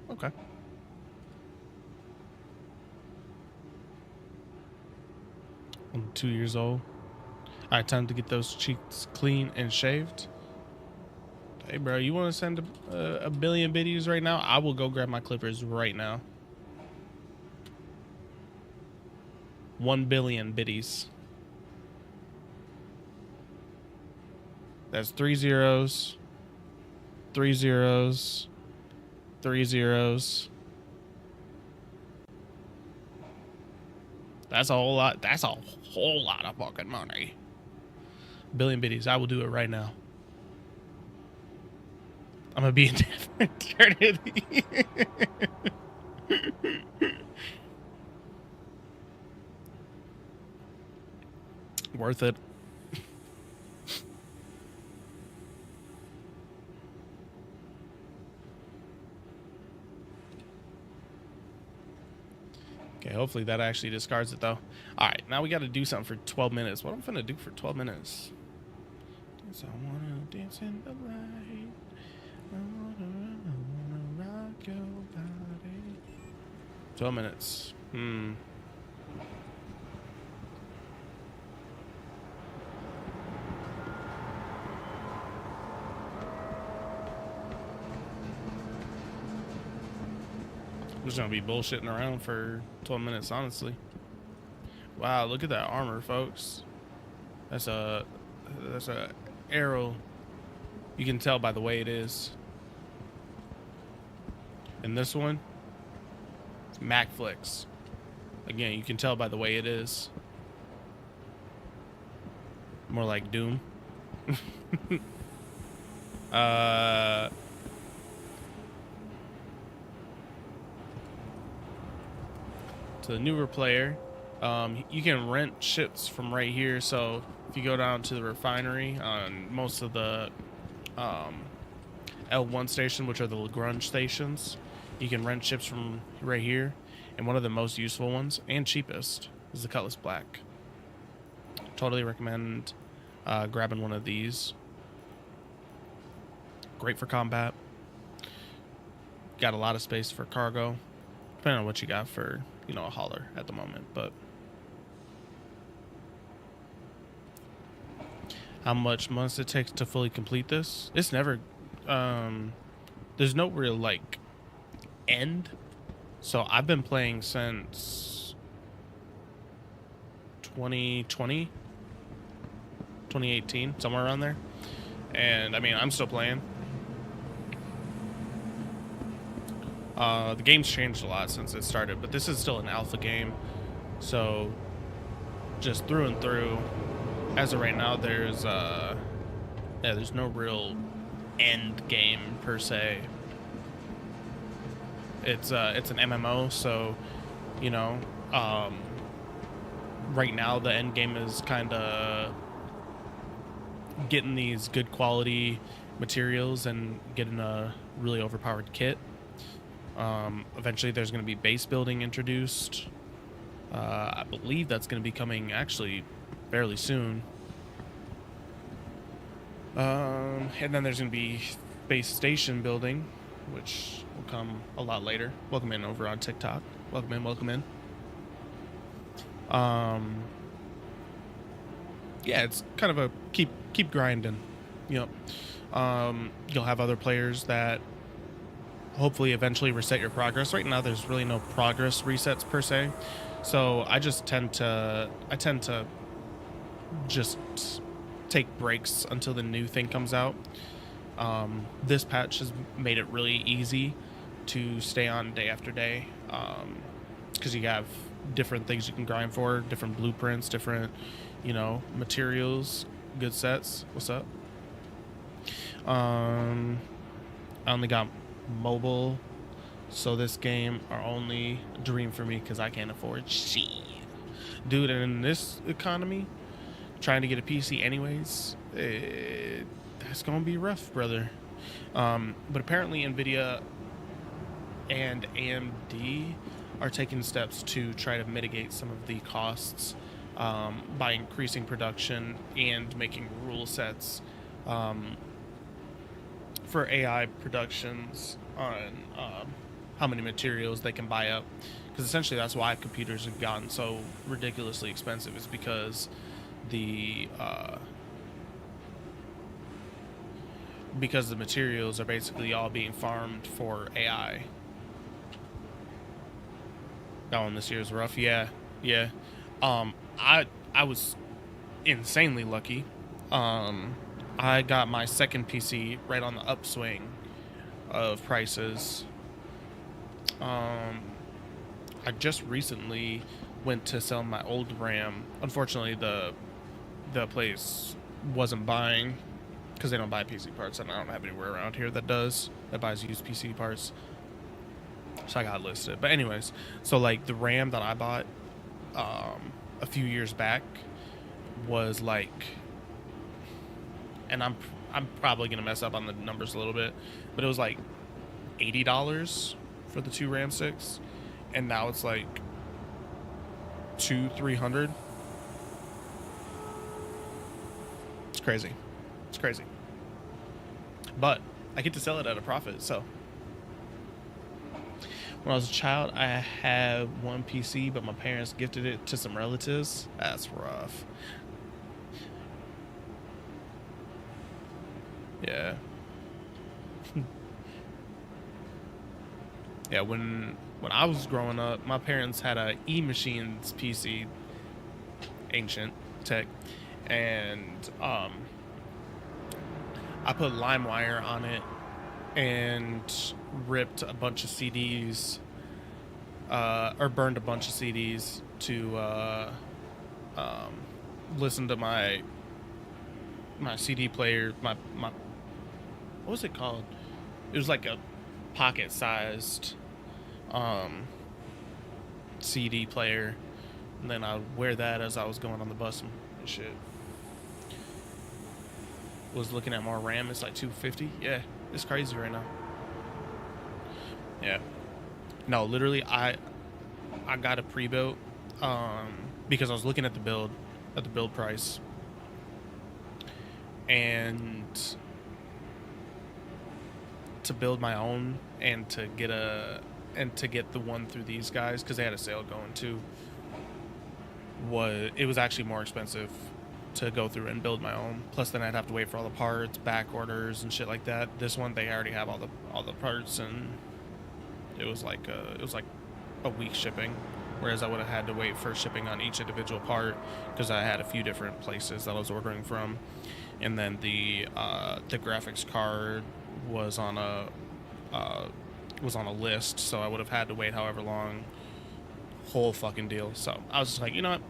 Okay. I'm 2 years old. All right, time to get those cheeks clean and shaved. Hey, bro, you want to send a billion biddies right now? I will go grab my clippers right now. 1 billion biddies. That's 3 zeros. 3 zeros. 3 zeros. That's a whole lot. That's a whole lot of fucking money. Billion biddies. I will do it right now. I'm gonna be in eternity. Worth it. Okay, hopefully that actually discards it though. All right, now we got to do something for 12 minutes. What I'm gonna do for 12 minutes? Dance, I wanna dance in the light. I wanna rock your body. 12 minutes. I'm just gonna be bullshitting around for 12 minutes, honestly. Wow, look at that armor, folks. That's a arrow. You can tell by the way it is. And this one, it's MacFlix. Again, you can tell by the way it is. More like Doom. To the newer player, you can rent ships from right here. So if you go down to the refinery on most of the L1 station, which are the Lagrange stations, you can rent ships from right here. And one of the most useful ones and cheapest is the Cutlass Black. Totally recommend grabbing one of these. Great for combat. Got a lot of space for cargo, depending on what you got for, you know, a hauler at the moment. But how much months it takes to fully complete this. It's never, there's no real like end. So I've been playing since 2020, 2018, somewhere around there. And I mean, I'm still playing. The game's changed a lot since it started, but this is still an alpha game. So just through and through, as of right now, there's no real end game per se. It's an MMO, so you know, right now the end game is kind of getting these good quality materials and getting a really overpowered kit. Eventually there's going to be base building introduced. I believe that's going to be coming actually fairly soon. And then there's going to be base station building, which will come a lot later. Welcome in over on TikTok. Welcome in, welcome in. Yeah, it's kind of a keep grinding. Yep. You'll have other players that hopefully eventually reset your progress. Right now there's really no progress resets per se. So I tend to just take breaks until the new thing comes out. This patch has made it really easy to stay on day after day, because you have different things you can grind for, different blueprints, different, you know, materials, good sets. What's up? I only got mobile, so this game are only a dream for me because I can't afford shit, dude. And in this economy, trying to get a PC anyways, that's gonna be rough, brother. But apparently Nvidia and AMD are taking steps to try to mitigate some of the costs, by increasing production and making rule sets for AI productions on how many materials they can buy up. Because essentially that's why computers have gotten so ridiculously expensive, is because the materials are basically all being farmed for AI. That one this year is rough. Yeah. I was insanely lucky. I got my second PC right on the upswing of prices. I just recently went to sell my old RAM. Unfortunately, the place wasn't buying, because they don't buy PC parts, and I don't have anywhere around here that buys used PC parts. So I got listed. But anyways, so like the RAM that I bought a few years back was like, and I'm probably gonna mess up on the numbers a little bit, but it was like $80 for the 2 RAM sticks, and now it's like $200-300. It's crazy. It's crazy. But I get to sell it at a profit. So when I was a child, I had one PC, but my parents gifted it to some relatives. That's rough. Yeah. Yeah, when I was growing up, my parents had a E-Machines PC, ancient tech, and I put LimeWire on it and ripped a bunch of CDs, or burned a bunch of CDs to listen to my CD player, my what was it called? It was like a pocket-sized CD player, and then I would wear that as I was going on the bus and shit. Was looking at more RAM. It's like 250. Yeah, it's crazy right now. Yeah, no, literally, I got a pre-built because I was looking at the build price, and to build my own and to get the one through these guys, because they had a sale going too, it was actually more expensive to go through and build my own. Plus, then I'd have to wait for all the parts, back orders, and shit like that. This one, they already have all the parts, and it was like a week shipping. Whereas I would have had to wait for shipping on each individual part because I had a few different places that I was ordering from, and then the graphics card was on a list, so I would have had to wait however long. Whole fucking deal. So I was just like, you know what?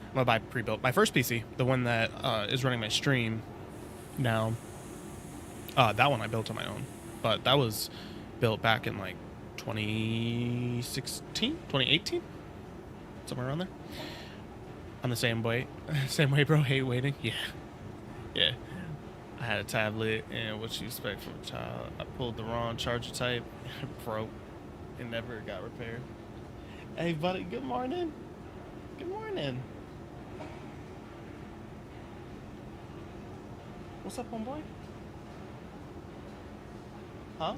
I'm gonna buy pre-built. My first PC, the one that is running my stream now, that one I built on my own, but that was built back in like 2016, 2018, somewhere around there. I'm the same way, bro. Hate waiting. Yeah. I had a tablet, and what you expect from a child? I pulled the wrong charger type, broke, and never got repaired. Hey, buddy. Good morning. Good morning. What's up, homeboy? Huh?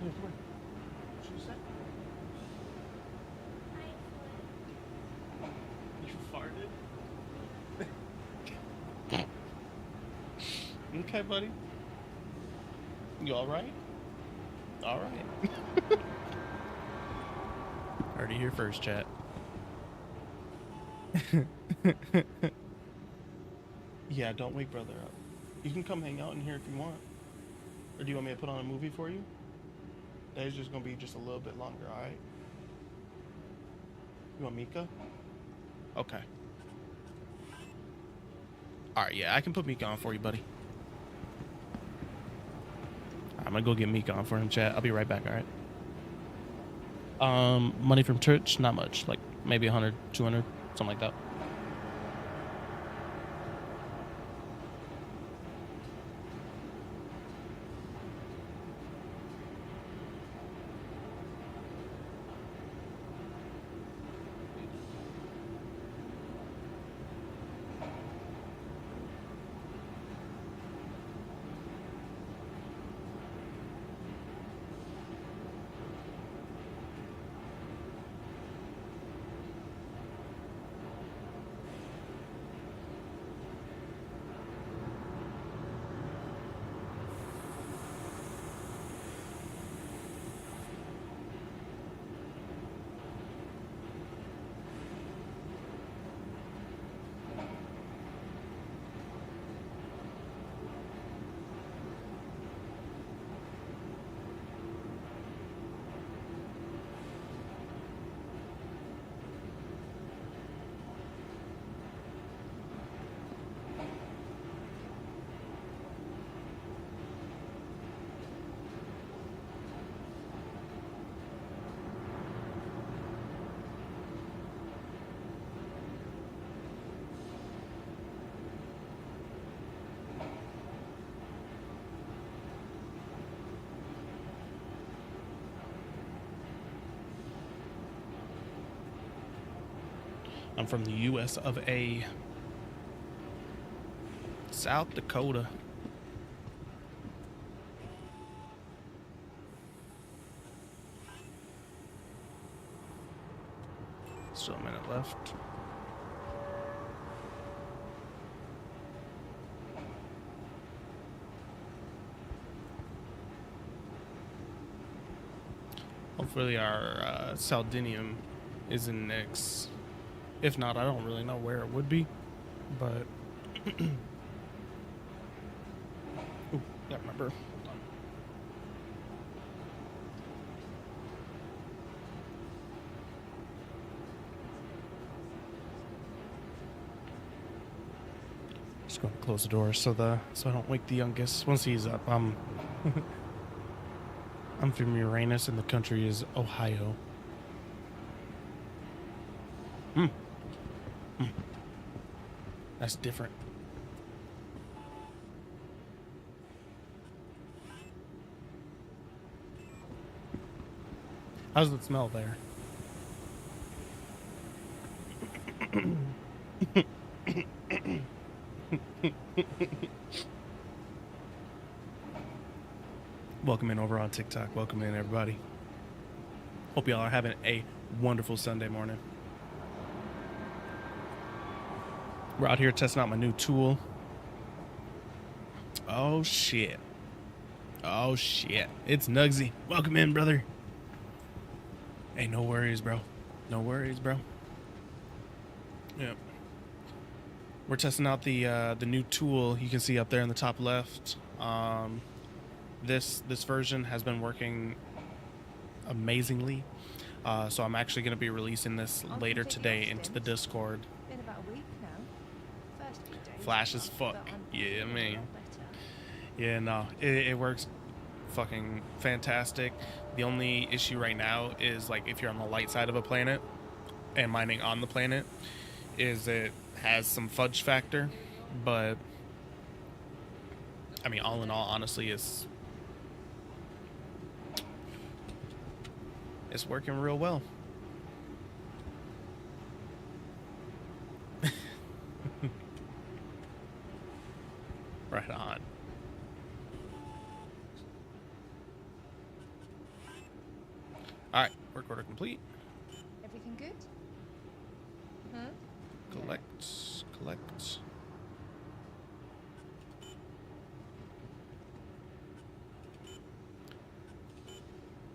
Yeah, come here. What you say? You farted? Okay, buddy. You alright? Alright. Heard it here first, chat. Yeah, don't wake brother up. You can come hang out in here if you want. Or do you want me to put on a movie for you? Today's just gonna be just a little bit longer, alright? You want Mika? Okay. Alright, yeah, I can put Mika on for you, buddy. I'm gonna go get Mika on for him, chat. I'll be right back, alright? Money from church? Not much. Like, maybe 100, 200, something like that. I'm from the US of A. South Dakota. Still a minute left. Hopefully our Saldinium is in next. If not, I don't really know where it would be, but ooh, yeah, remember. Hold on. Just going to close the door so I don't wake the youngest. Once he's up, I'm from Uranus, and the country is Ohio. That's different. How's it smell there? Welcome in over on TikTok. Welcome in, everybody. Hope y'all are having a wonderful Sunday morning. We're out here testing out my new tool. Oh shit. Oh shit. It's Nugsy. Welcome in, brother. Hey, no worries, bro. No worries, bro. Yep. We're testing out the new tool you can see up there in the top left. This version has been working amazingly. So I'm actually going to be releasing this later today into the Discord. Been about a week now. First few days, Flash as fuck. but I'm Yeah, feeling a man. lot better. Yeah, no, it works fucking fantastic. The only issue right now is like if you're on the light side of a planet and mining on the planet, is it has some fudge factor, but I mean, all in all, honestly, it's working real well. Right on. All right, work order complete. Everything good? Huh? Collect.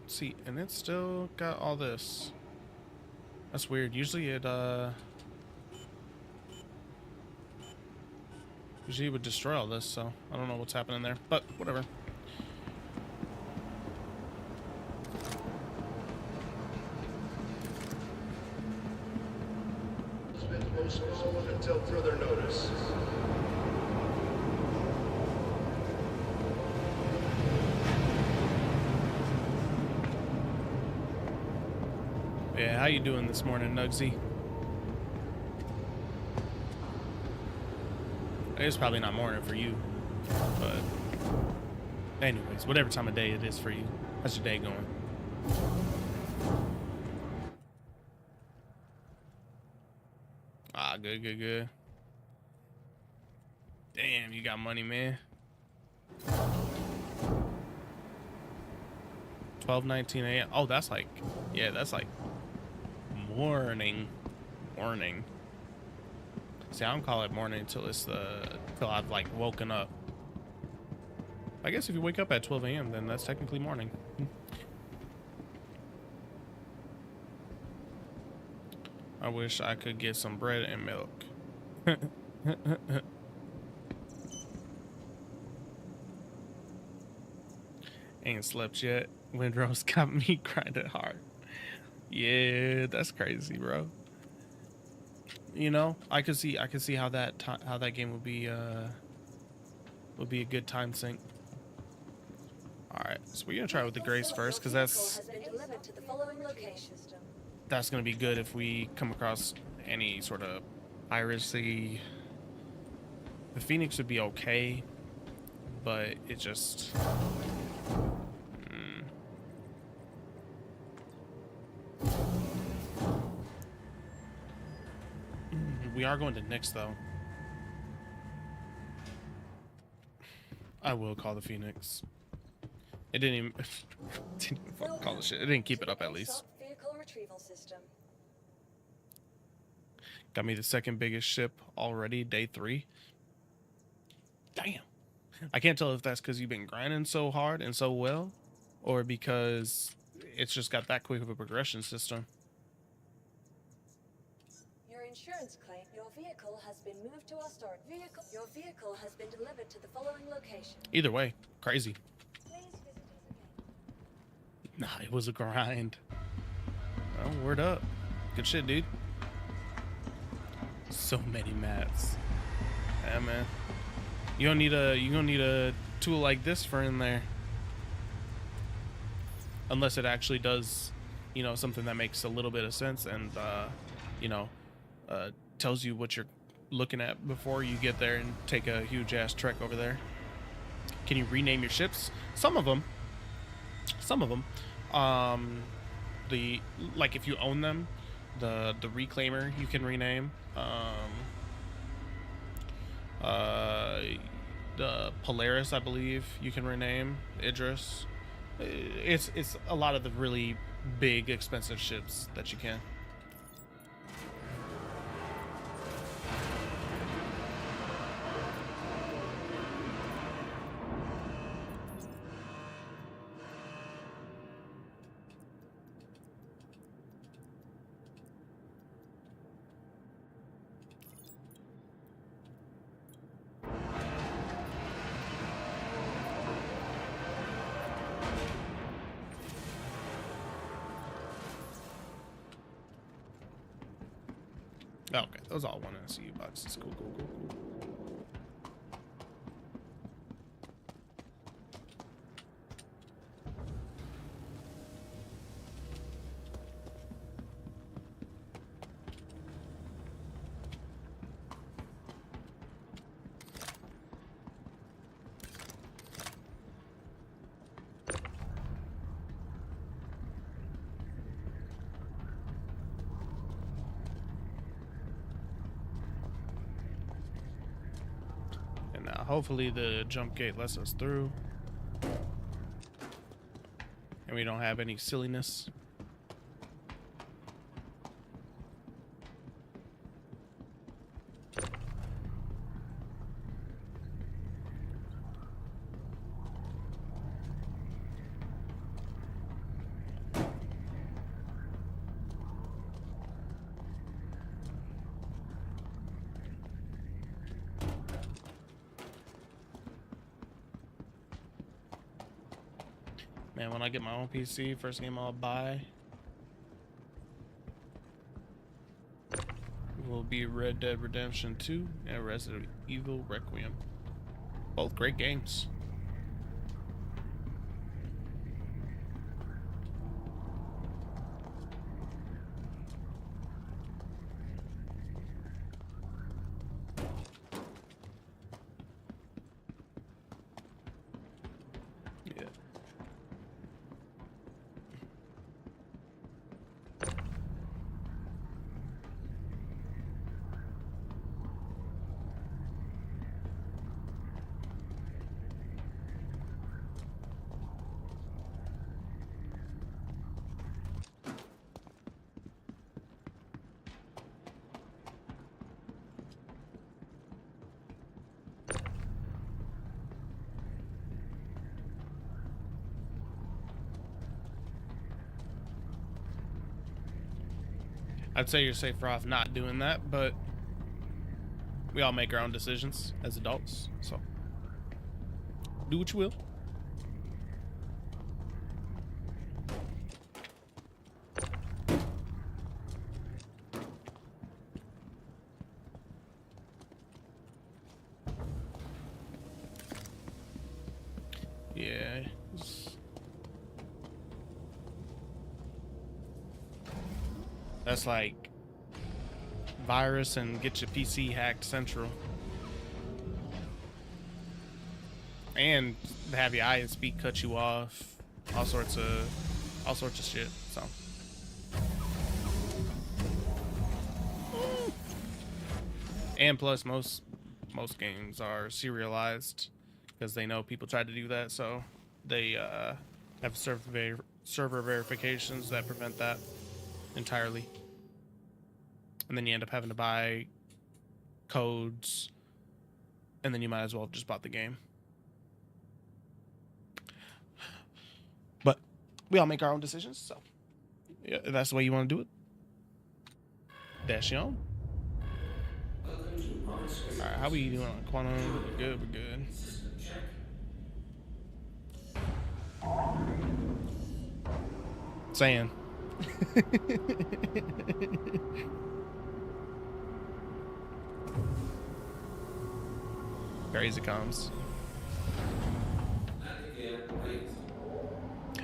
See, and it's still got all this. That's weird. Usually it would destroy all this, so I don't know what's happening there, but whatever. Has been postponed until further notice. Yeah, how you doing this morning, Nugsy? It's probably not morning for you, but anyways, whatever time of day it is for you, how's your day going? Ah, good. Damn, you got money, man. 12:19 a.m. Oh, that's like, yeah, that's like morning. See, I don't call it morning until it's till I've like woken up. I guess if you wake up at 12 a.m., then that's technically morning. I wish I could get some bread and milk. Ain't slept yet. Windrose got me grinding hard. Yeah, that's crazy, bro. You know, I could see how that game would be a good time sink. All right, so we're gonna try with the Grace first, because that's gonna be good if we come across any sort of piracy. The Phoenix would be okay, but it just. We are going to Nyx, though. I will call the Phoenix. It didn't even, didn't even fucking call the shit. It didn't keep it up at least. Vehicle retrieval system. Got me the second biggest ship already, day 3. Damn. I can't tell if that's because you've been grinding so hard and so well, or because it's just got that quick of a progression system. Your insurance claim. Your vehicle has been moved to our storage vehicle. Your vehicle has been delivered to the following location. Either way, crazy. Please visit us again. Nah, it was a grind. Oh, word up. Good shit, dude. So many mats. Yeah, man. You don't need a tool like this for in there. Unless it actually does, you know, something that makes a little bit of sense and you know, tells you what you're looking at before you get there and take a huge ass trek over there. Can you rename your ships? Some of them. The like if you own them, the Reclaimer you can rename. The Polaris, I believe, you can rename. Idris. It's a lot of the really big, expensive ships that you can. Okay, those all one SCU boxes. Cool, cool, cool, cool. And now hopefully the jump gate lets us through. And we don't have any silliness. Man, when I get my own PC, first game I'll buy will be Red Dead Redemption 2 and Resident Evil Requiem. Both great games. Yeah. I'd say you're safer off not doing that, but we all make our own decisions as adults, so do what you will. Yeah. That's like virus and get your PC hacked central. And have your ISP cut you off. All sorts of shit. So and plus most games are serialized because they know people try to do that, so they have server verifications that prevent that entirely. And then you end up having to buy codes, and then you might as well have just bought the game. But we all make our own decisions, so yeah, if that's the way you want to do it, dash on. Alright, how we doing on quantum? We're good, we're good. Saying. Crazy comes.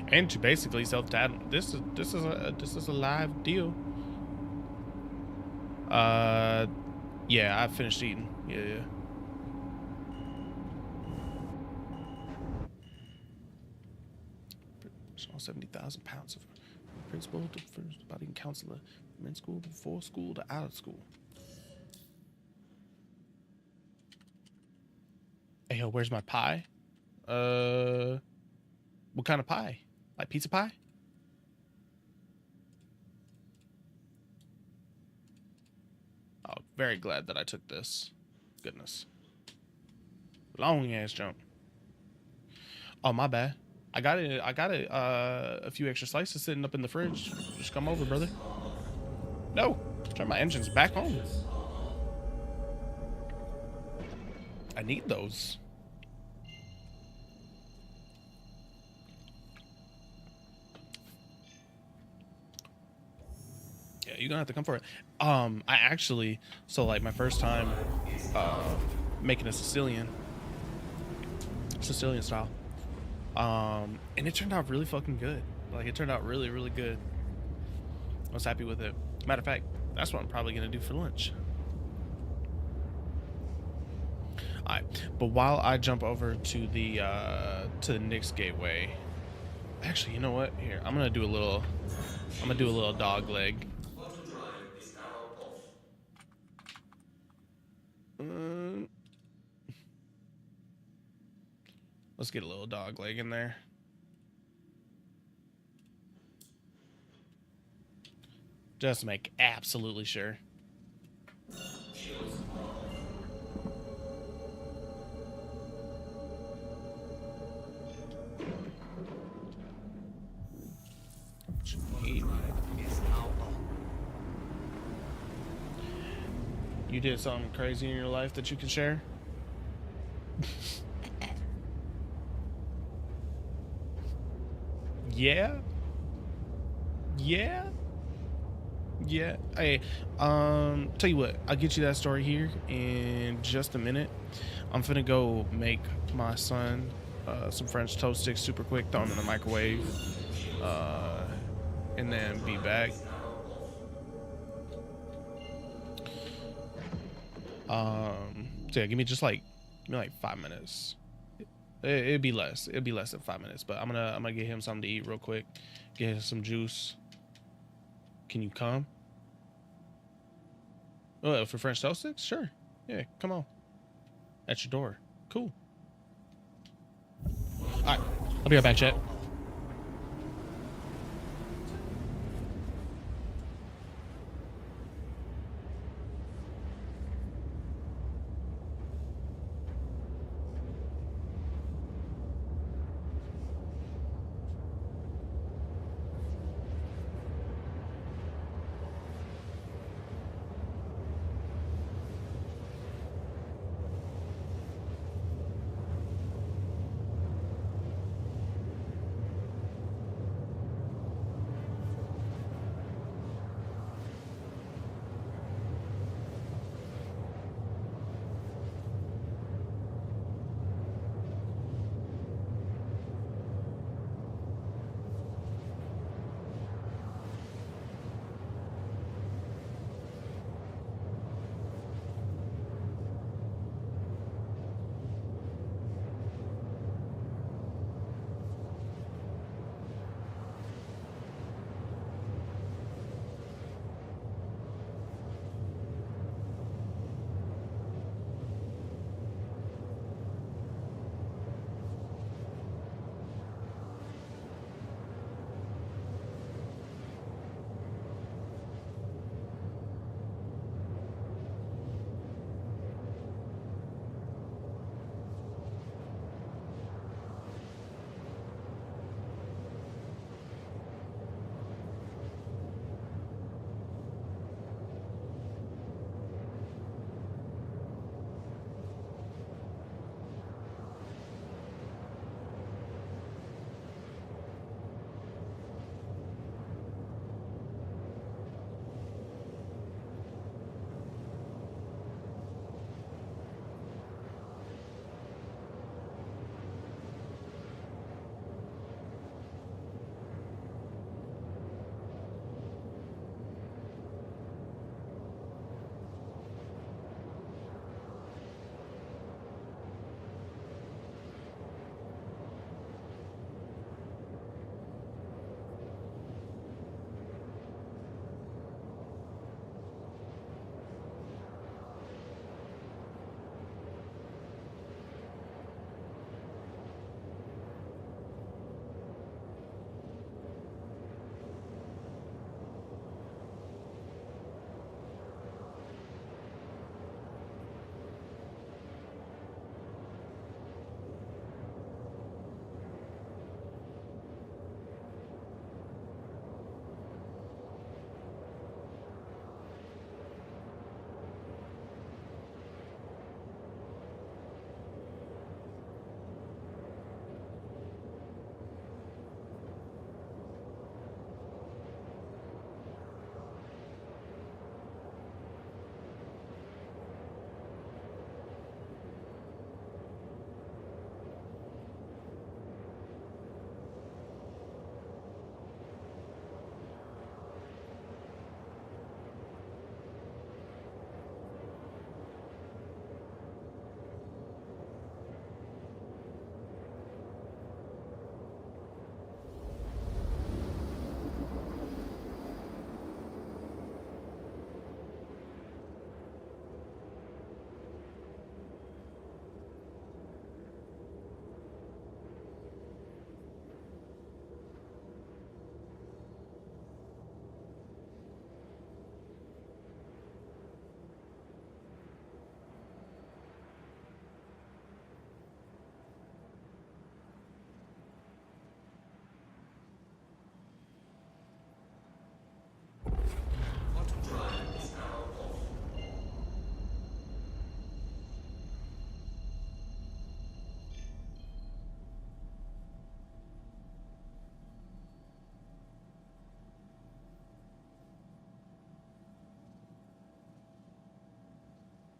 And to basically self-tag. This is a live deal. Yeah, I finished eating. Yeah. All 70,000 pounds of principal to first budding counselor, from in school to before school to out of school. Hey, yo, where's my pie? What kind of pie? Like pizza pie? Oh, very glad that I took this. Goodness. Long ass jump. Oh, my bad. I got a few extra slices sitting up in the fridge. Just come over, brother. No, turn my engines back on. I need those. Yeah, you're gonna have to come for it. I actually, so like my first time making a Sicilian style. And it turned out really fucking good. Like it turned out really, really good. I was happy with it. Matter of fact, that's what I'm probably gonna do for lunch. Alright, but while I jump over to the Nick's Gateway, actually, you know what? Here, I'm gonna do a little dog leg. Um, let's get a little dog leg in there. Just to make absolutely sure. You did something crazy in your life that you can share? Yeah? Yeah? Yeah. Hey, tell you what, I'll get you that story here in just a minute. I'm finna go make my son some French toast sticks super quick, throw them in the microwave, and then be back. So yeah, give me like 5 minutes. It'd be less. It'd be less than 5 minutes, but I'm gonna get him something to eat real quick. Get him some juice. Can you come? Oh, for French toast sticks? Sure. Yeah, come on. At your door. Cool. All right, I'll be right back, chat.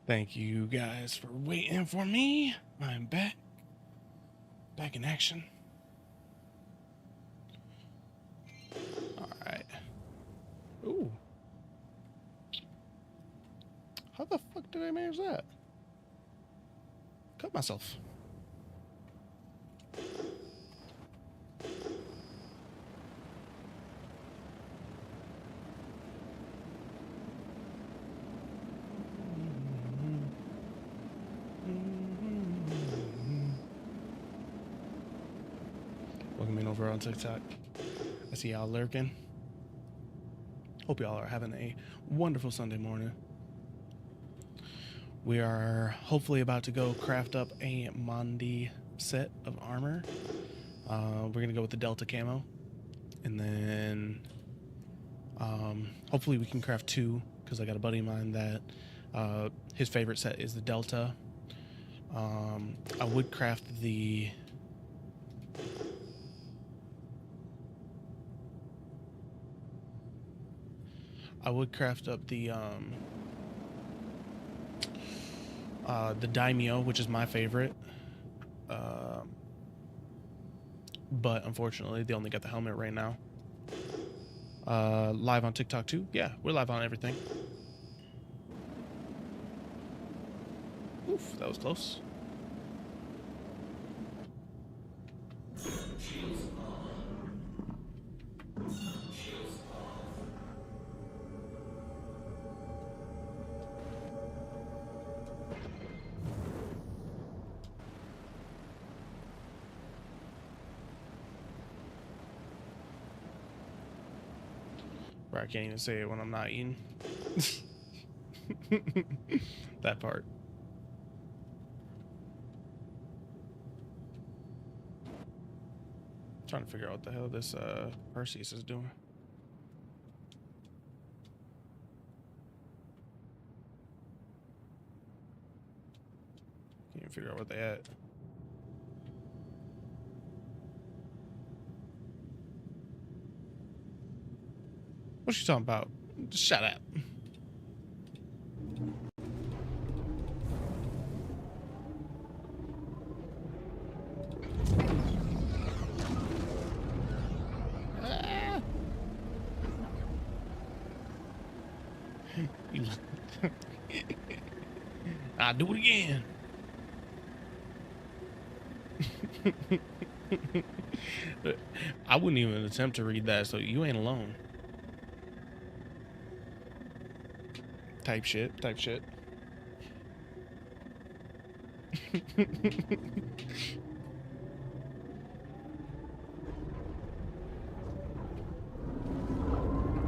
Thank you guys for waiting for me. I'm back. Back in action. Alright. Ooh. How the fuck did I manage that? Cut myself. Welcome in over on TikTok. I see y'all lurking. Hope y'all are having a wonderful Sunday morning. We are hopefully about to go craft up a Mondi set of armor. We're going to go with the Delta camo. And then hopefully we can craft two, because I got a buddy of mine that his favorite set is the Delta. I would craft the... I would craft up the Daimyo, which is my favorite. But unfortunately, they only got the helmet right now. Live on TikTok too? Yeah, we're live on everything. Oof, that was close. Bro, I can't even say it when I'm not eating. That part. Trying to figure out what the hell this Perseus is doing. Can't even figure out what they at. What you talking about? Just shut up. Ah. I'll do it again. I wouldn't even attempt to read that, so you ain't alone. Type shit. I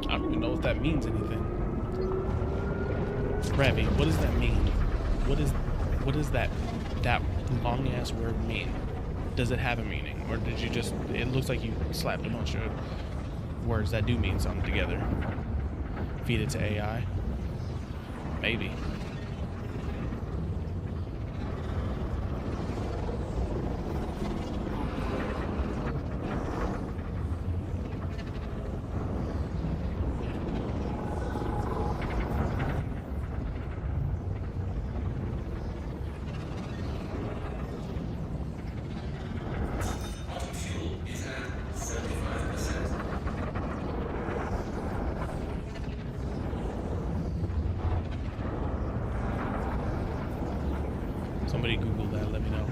don't even know if that means anything. Ravi, what does that mean? What does that long ass word mean? Does it have a meaning, or did you just? It looks like you slapped a bunch of words that do mean something together. Feed it to AI. Maybe. Somebody Google that, let me know.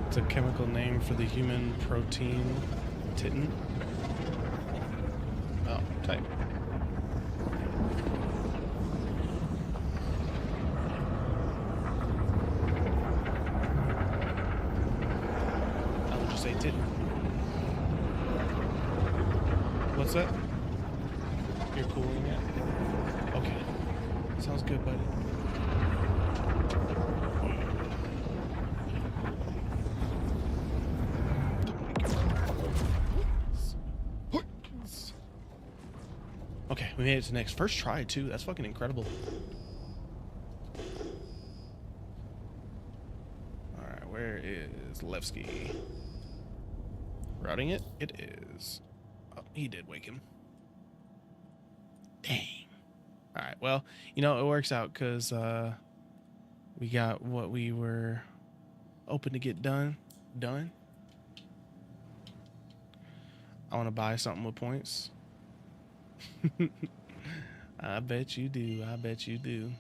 It's a chemical name for the human protein titin. Oh, type. I would just say titin. What's that? You're cooling it? Okay. Sounds good, buddy. Okay, we made it to the next. First try, too. That's fucking incredible. Alright, where is Levski? Routing it? It is. Oh, he did wake him. Dang. Alright. Well, you know, it works out because we got what we were hoping to get done. I want to buy something with points. I bet you do. I bet you do.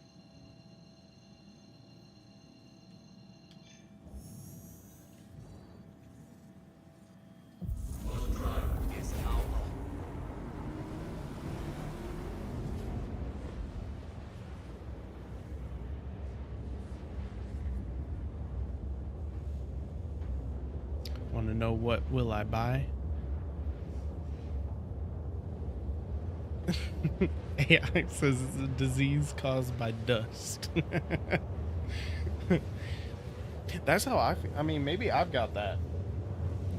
Want to know what will I buy? Yeah, it says it's a disease caused by dust. That's how I feel. I mean, maybe I've got that.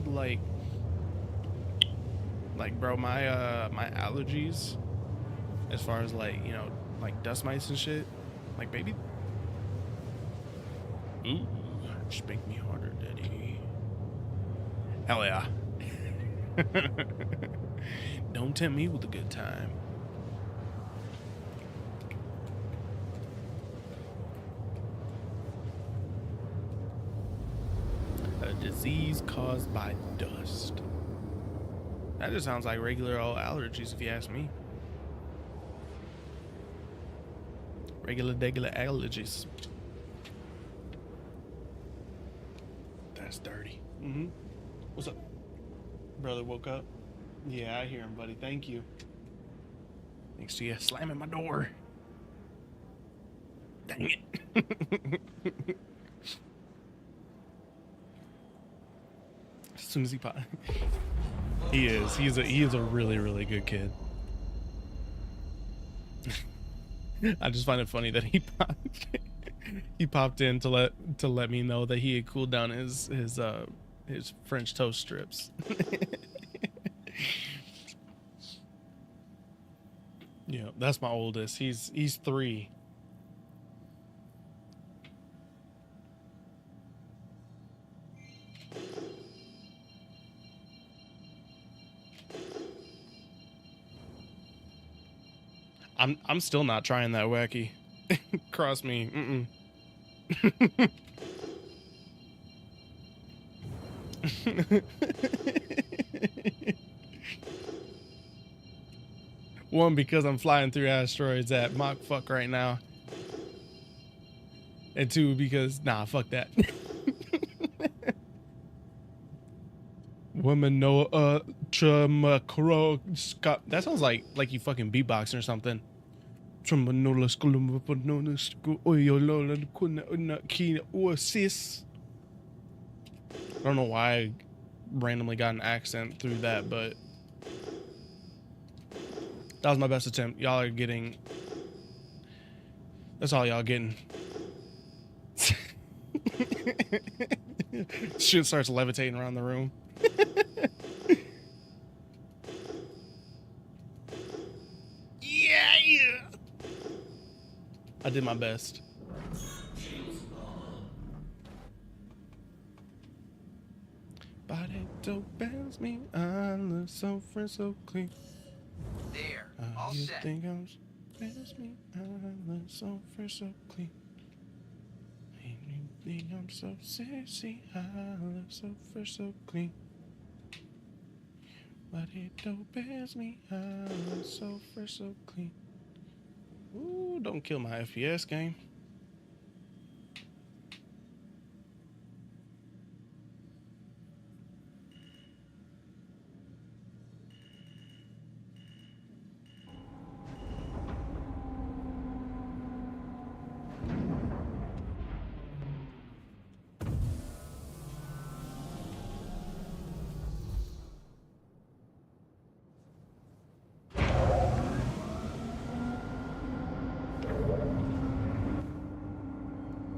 Like, bro, my allergies, as far as like, you know, like dust mites and shit. Like, baby. Ooh, spank me harder, daddy. Hell yeah. Don't tempt me with a good time. A disease caused by dust. That just sounds like regular old allergies, if you ask me. Regular allergies. That's dirty. What's up? Brother woke up? Yeah, I hear him, buddy. Thank you. Thanks to you slamming my door. Dang it. As soon as he popped. He is. He is a really, really good kid. I just find it funny that he popped in to let me know that he had cooled down his French toast strips. Yeah, that's my oldest. He's 3. I'm still not trying that wacky. Cross me. One, because I'm flying through asteroids at Mach fuck right now. And 2, because nah, fuck that. Woman no that sounds like you fucking beatboxing or something. I don't know why I randomly got an accent through that, but that was my best attempt. Y'all are getting... That's all y'all getting. Shit starts levitating around the room. Yeah! I did my best. Body don't bounce me. I look so fresh, so clean. There, all You set. think I'm bounce me? I look so fresh, so clean. And you think I'm so sexy? I look so fresh, so clean. But it don't bounce me. I look so fresh, so clean. Ooh, don't kill my FPS game.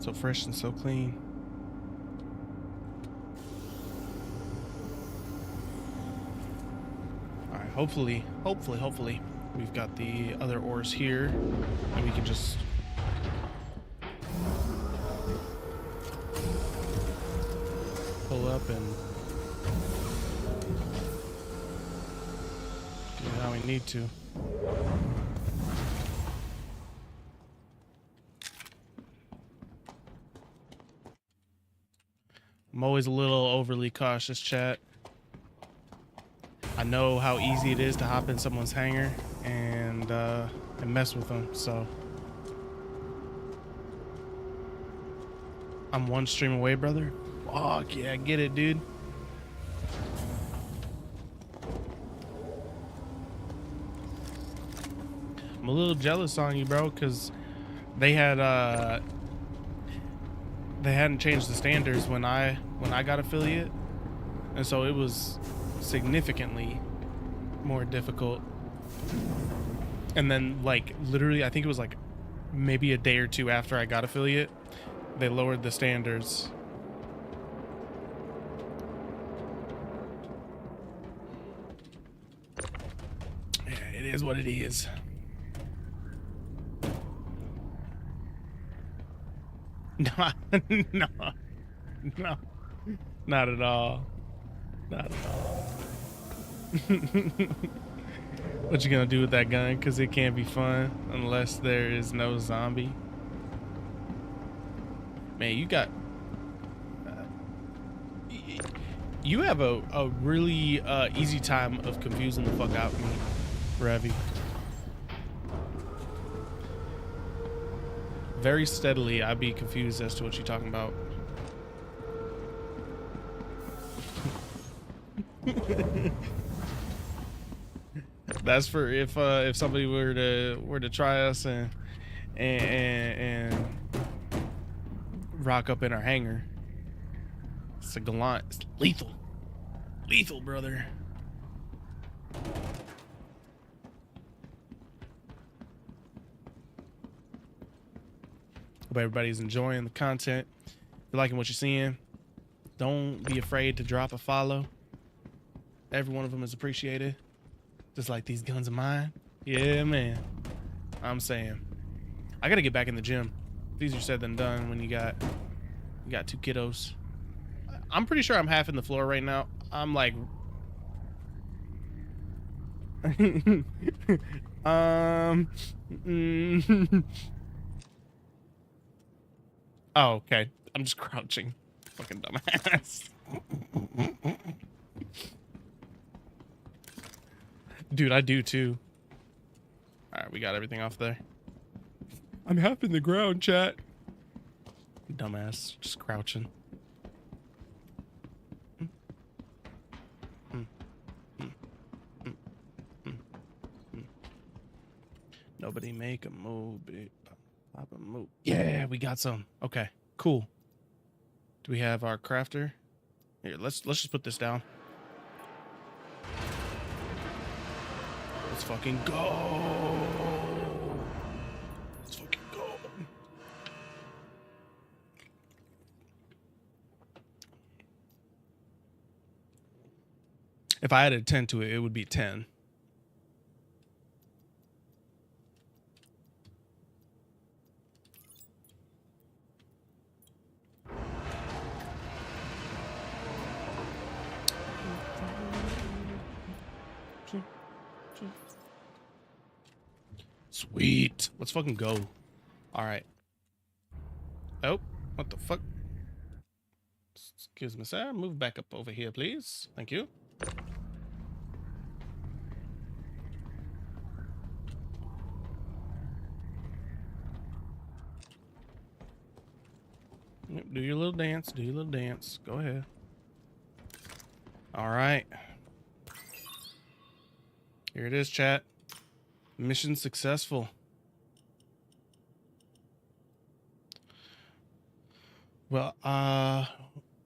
So fresh and so clean. Alright, hopefully, we've got the other ores here, and we can just... pull up and... do how we need to. I'm always a little overly cautious, chat. I know how easy it is to hop in someone's hangar and mess with them, so I'm one stream away, brother. Fuck yeah, get it, dude. I'm a little jealous on you, bro, because they hadn't changed the standards when I got affiliate, and so it was significantly more difficult. And then, like, literally, I think it was like maybe a day or two after I got affiliate, they lowered the standards. Yeah, it is what it is. No, no, no, not at all. Not at all. What you gonna do with that gun? Because it can't be fun unless there is no zombie. Man, you got... you have a really easy time of confusing the fuck out of me, Ravi. Very steadily, I'd be confused as to what you're talking about. That's for if somebody were to try us and rock up in our hangar. It's a gallant, it's lethal, brother. Hope everybody's enjoying the content. If you're liking what you're seeing, don't be afraid to drop a follow. Every one of them is appreciated. Just like these guns of mine. Yeah, man. I'm saying. I gotta get back in the gym. It's easier said than done when you got two kiddos. I'm pretty sure I'm half in the floor right now. I'm like... Oh, okay. I'm just crouching. Fucking dumbass. Dude, I do too. Alright, we got everything off there. I'm half in the ground, chat. Dumbass. Just crouching. Nobody make a move, babe. Pop a move. Yeah, we got some. Okay, cool. Do we have our crafter? Here, let's just put this down. Let's fucking go. Let's fucking go. If I added 10 to it, it would be 10. Sweet. Let's fucking go. All right. Oh, what the fuck? Excuse me, sir. Move back up over here, please. Thank you. Yep, do your little dance. Do your little dance. Go ahead. All right. Here it is, chat. Mission successful. Well,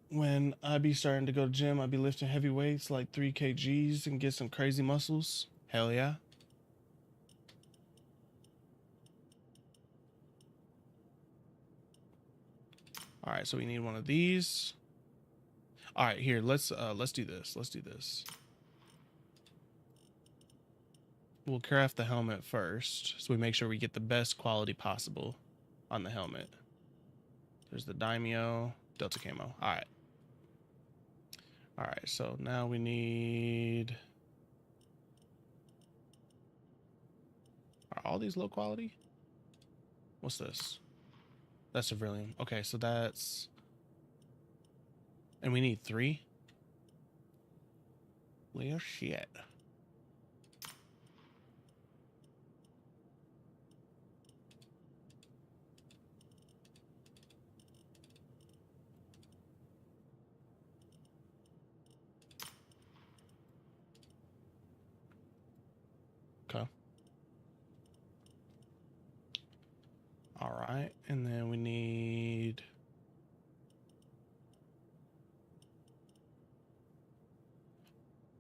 when I be starting to go to gym, I be lifting heavy weights like 3 kgs and get some crazy muscles. Hell yeah. All right, so we need one of these. All right, here, let's do this. Let's do this. We'll craft the helmet first, so we make sure we get the best quality possible on the helmet. There's the Daimyo, Delta Camo. All right. All right, so now we need... Are all these low quality? What's this? That's civilian. Okay, so that's And we need 3. Well, shit. Okay. All right. And then we need...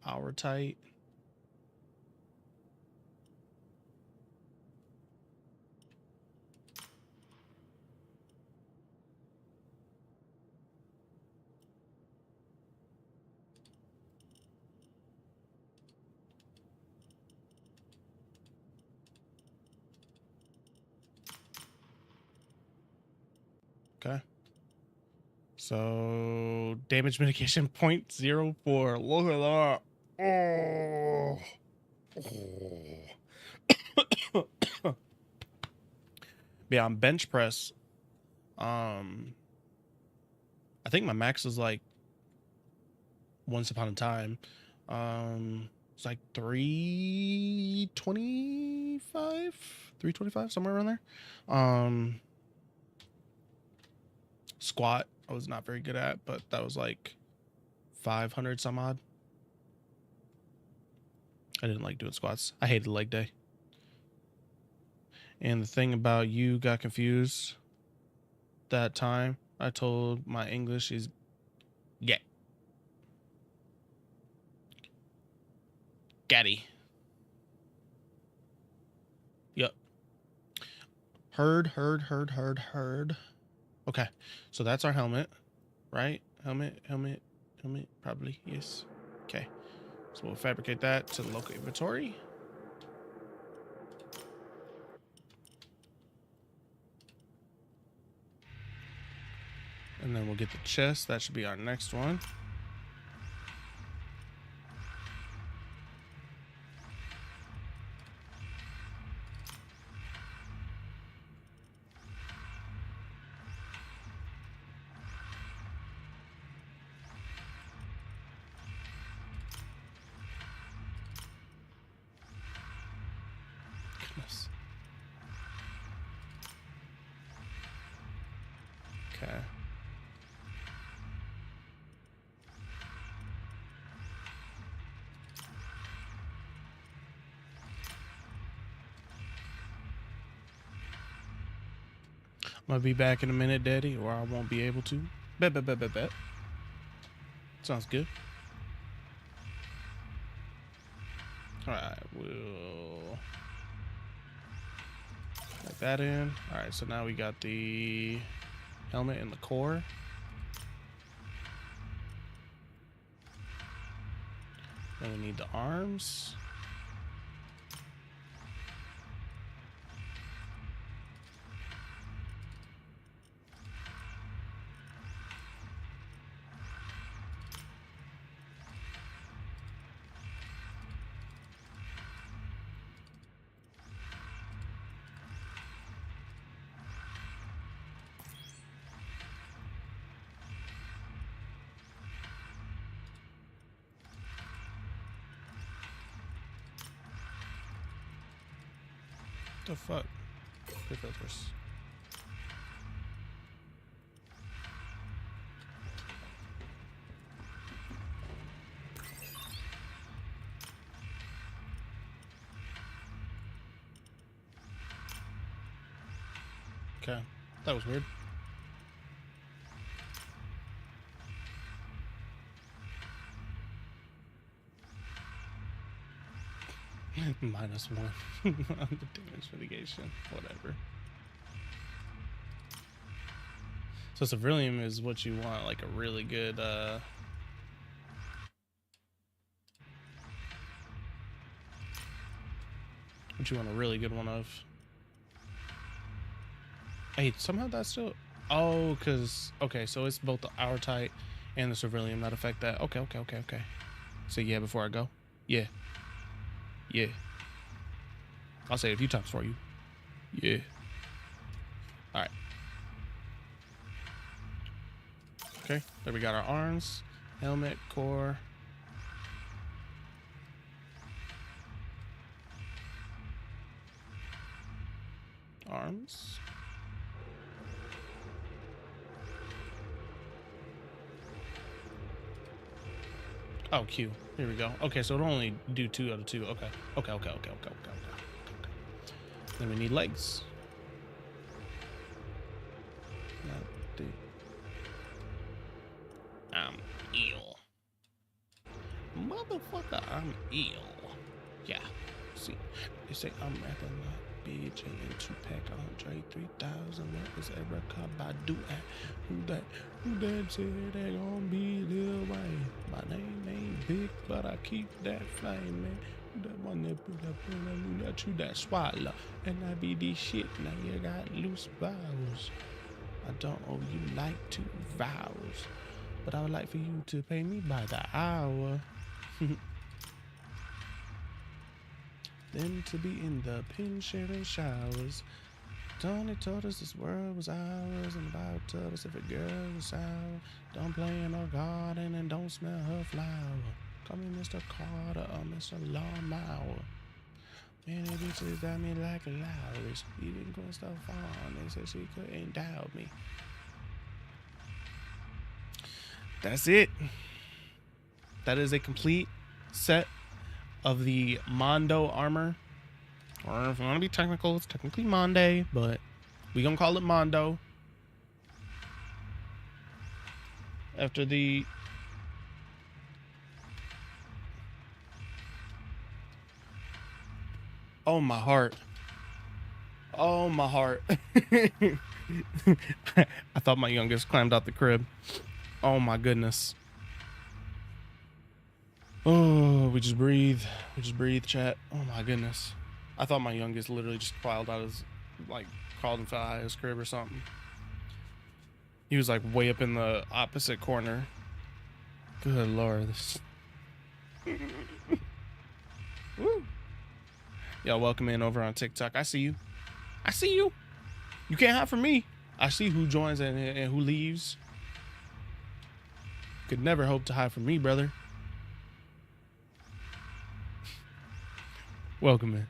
Hour tight. Okay. So damage mitigation 0.04. Look at that. Oh. Yeah, on bench press, I think my max is like once upon a time. It's like 325, somewhere around there. Squat, I was not very good at, but that was like 500 some odd. I didn't like doing squats. I hated leg day. And the thing about you got confused that time, I told my English is get. Gaddy. Yep. Heard. Okay. So that's our helmet, right? Helmet. Probably. Yes. Okay. So we'll fabricate that to the local inventory. And then we'll get the chest. That should be our next one. Goodness. Okay. I'm gonna be back in a minute, Daddy, or I won't be able to. Bet. Sounds good. Alright, we'll put that in. Alright, so now we got the helmet and the core. Then we need the arms. What the fuck? Quick filters. Okay, that was weird. -1 on the damage mitigation. Whatever. So civilian is what you want, like a really good what you want a really good one of. Hey, somehow that's still... Oh, because... Okay, so it's both the hour tight and the civilian that affect that. Okay. So yeah, before I go. Yeah. I'll say it a few times for you. Yeah. Alright. Okay, there we got our arms, helmet, core. Arms. Oh, Q. Here we go. Okay, so it'll only do 2 out of 2. Okay. Okay. Then we need legs. I'm ill. Motherfucker, I'm ill. Yeah. See, they say I'm rapping like BJ and Tupac, Andre 3000. What is Erica Badu at? Who that said they gon' be Lil Wayne? My name ain't big, but I keep that flame, man. Who that one that put up in I knew that you that swallow. And I be this shit, now you got loose vows. I don't owe you like 2 vows, but I would like for you to pay me by the hour. Then to be in the pen sharing showers. Tony told us this world was ours, and about to us if a girl was sour. Don't play in her garden and don't smell her flower. Call me Mr. Carter or Mr. Lawnmower. Many bitches got me like Lowry's. Even Gwen Stefani, they said she couldn't doubt me. That's it. That is a complete set of the Mondo armor. Or if you want to be technical, it's technically Monday, but we gonna call it Mondo. After the oh my heart. Oh my heart. I thought my youngest climbed out the crib. Oh my goodness. Oh, we just breathe. We just breathe, chat. Oh my goodness. I thought my youngest literally just crawled out his, like, crawled and fell out of his crib or something. He was like way up in the opposite corner. Good Lord. This... Woo. Y'all welcome in over on TikTok. I see you. I see you. You can't hide from me. I see who joins and who leaves. Could never hope to hide from me, brother. Welcome in.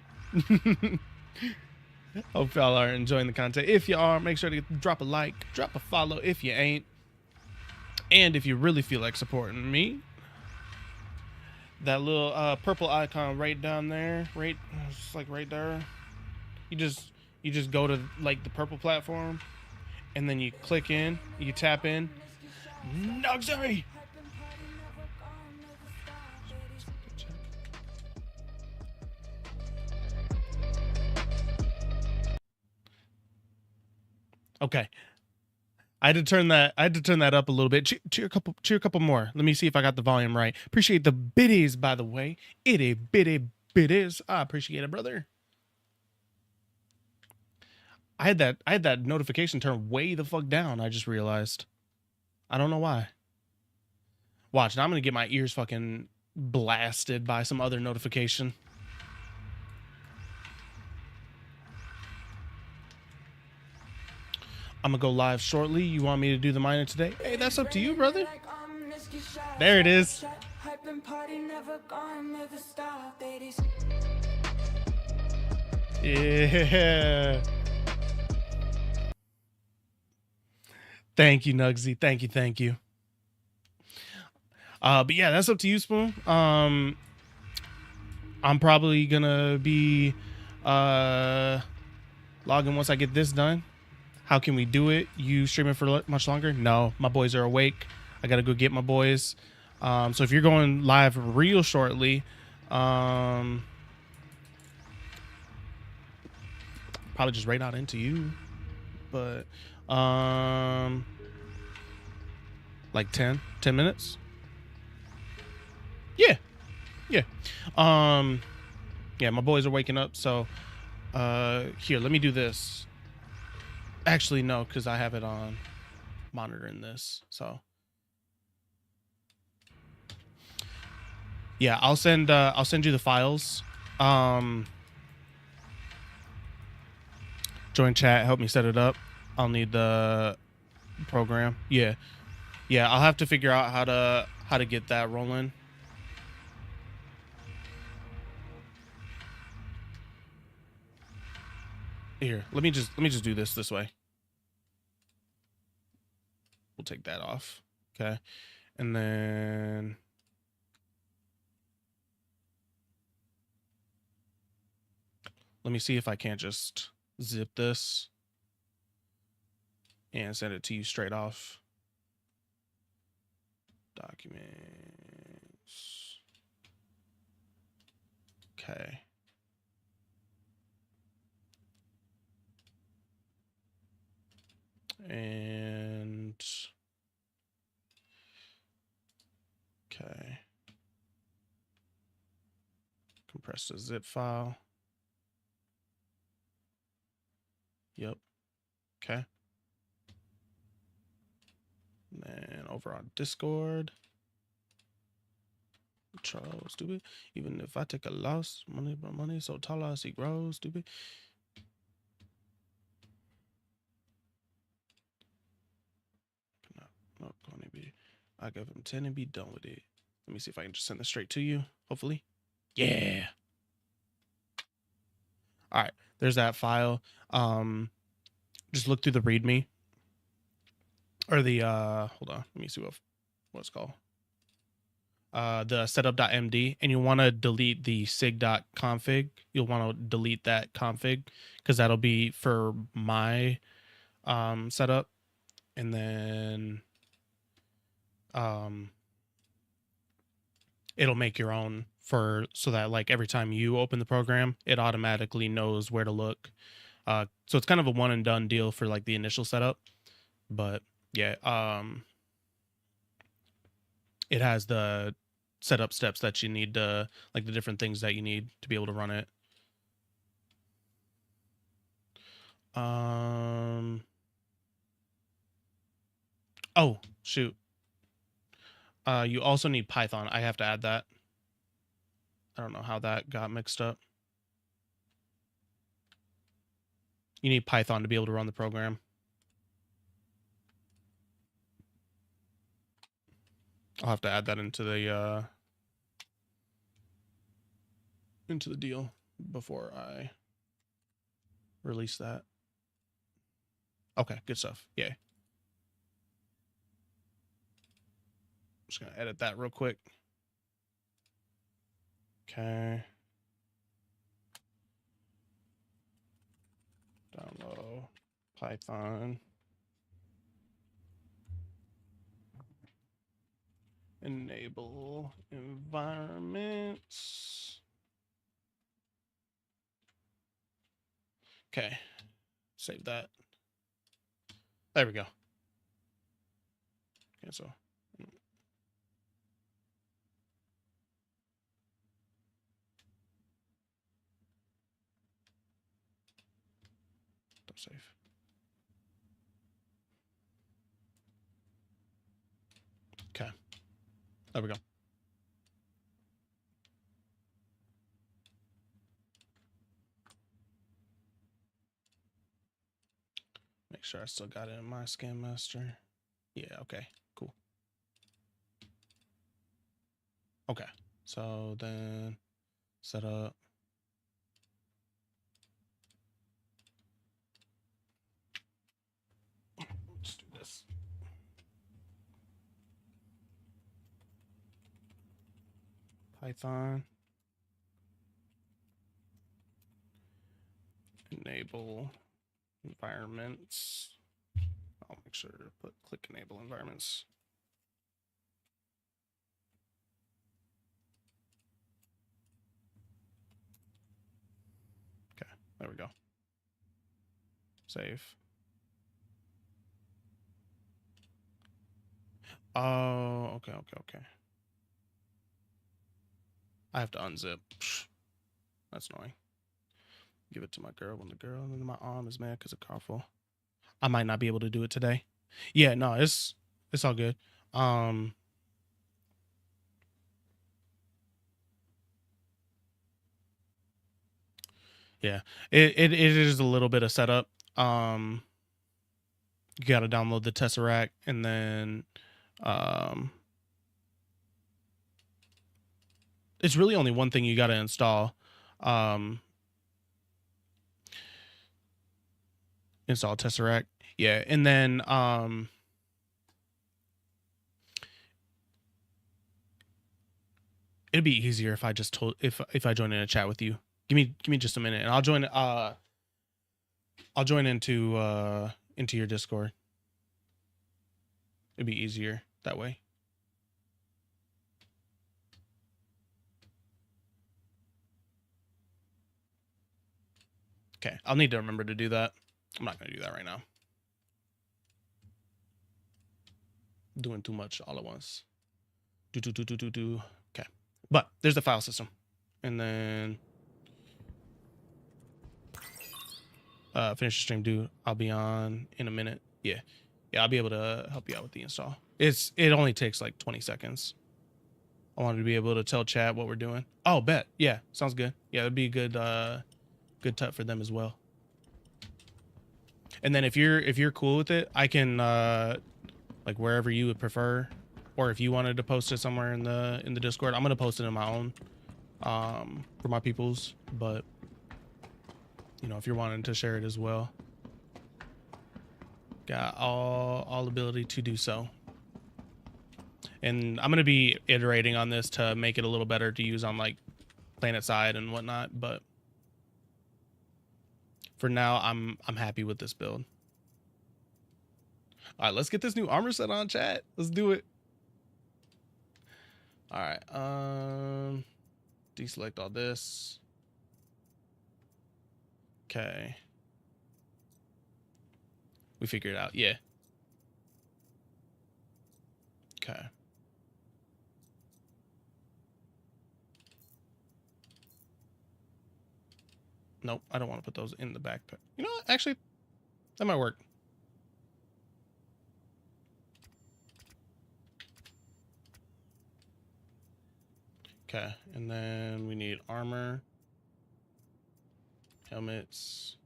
Hope y'all are enjoying the content. If you are, make sure to drop a like, drop a follow if you ain't. And if you really feel like supporting me, that little purple icon right down there, right, just like right there. You just go to like the purple platform, and then you click in, you tap in. Nugsy! Okay. I had to turn that up a little bit. Cheer a couple more. Let me see if I got the volume right. Appreciate the biddies, by the way. Itty bitty biddies. I appreciate it, brother. I had that notification turned way the fuck down. I just realized. I don't know why. Watch, now I'm gonna get my ears fucking blasted by some other notification. I'm gonna go live shortly. You want me to do the minor today? Hey, that's up to you, brother. There it is. Yeah. Thank you, Nugsy. Thank you. But yeah, that's up to you, Spoon. I'm probably gonna be logging once I get this done. How can we do it? You streaming for much longer? No, my boys are awake. I gotta go get my boys. So if you're going live real shortly, probably just right out into you. But like 10 minutes. Yeah. Yeah, my boys are waking up, so here, let me do this. Actually, no, because I have it on monitoring this. So yeah, I'll send you the files. Join chat, help me set it up. I'll need the program. Yeah. Yeah, I'll have to figure out how to get that rolling. Here, let me just do this way. We'll take that off. Okay. And then let me see if I can't just zip this and send it to you straight off. Documents. Okay. And okay. Compress the zip file. Yep. Okay. And then over on Discord. Charles, stupid. Even if I take a loss, money so tall as he grows, stupid. Not gonna be. I give him 10 and be done with it. Let me see if I can just send this straight to you. Hopefully. Yeah. All right. There's that file. Just look through the README or the hold on. Let me see what it's called. The setup.md, and you want to delete the sig.config. You'll want to delete that config because that'll be for my setup, and then it'll make your own for so that like every time you open the program, it automatically knows where to look. So it's kind of a one and done deal for like the initial setup, but yeah, it has the setup steps that you need to like the different things that you need to be able to run it. Oh shoot. You also need Python. I have to add that. I don't know how that got mixed up. You need Python to be able to run the program. I'll have to add that into the deal before I release that. Okay, good stuff. Yeah. Just gonna edit that real quick. Okay. Download Python. Enable environments. Okay. Save that. There we go. Cancel. Don't save. Okay. There we go. Make sure I still got it in my scan master. Yeah, okay, cool. Okay, so then set up. Let's do this. Python. Enable environments. I'll make sure to click enable environments. Okay, there we go. Save. Oh, okay. I have to unzip. That's annoying. Give it to my girl when the girl in my arm is mad because of carful. I might not be able to do it today. Yeah, no, it's all good. Yeah, it is a little bit of setup. You got to download the Tesseract and then Um, it's really only one thing you got to install. Install Tesseract. Yeah, and then it'd be easier if I just told if I join in a chat with you. Give me just a minute, and I'll join into your Discord. It'd be easier that way. Okay, I'll need to remember to do that. I'm not gonna do that right now. Doing too much all at once. Do. Okay, but there's the file system, and then finish the stream. I'll be on in a minute. Yeah, I'll be able to help you out with the install. It only takes like 20 seconds. I wanted to be able to tell chat what we're doing. Oh, bet. Yeah, sounds good. Yeah, it'd be a good tut for them as well. And then if you're cool with it, I can like wherever you would prefer, or if you wanted to post it somewhere in the Discord, I'm gonna post it in my own for my peoples. But you know, if you're wanting to share it as well, got all ability to do so. And I'm gonna be iterating on this to make it a little better to use on like planet side and whatnot, but for now I'm happy with this build. All right, let's get this new armor set on, chat. Let's do it. All right, deselect all this. Okay, we figured it out. Yeah. Okay. Nope, I don't want to put those in the backpack. You know what? Actually, that might work. Okay, and then we need armor, helmets.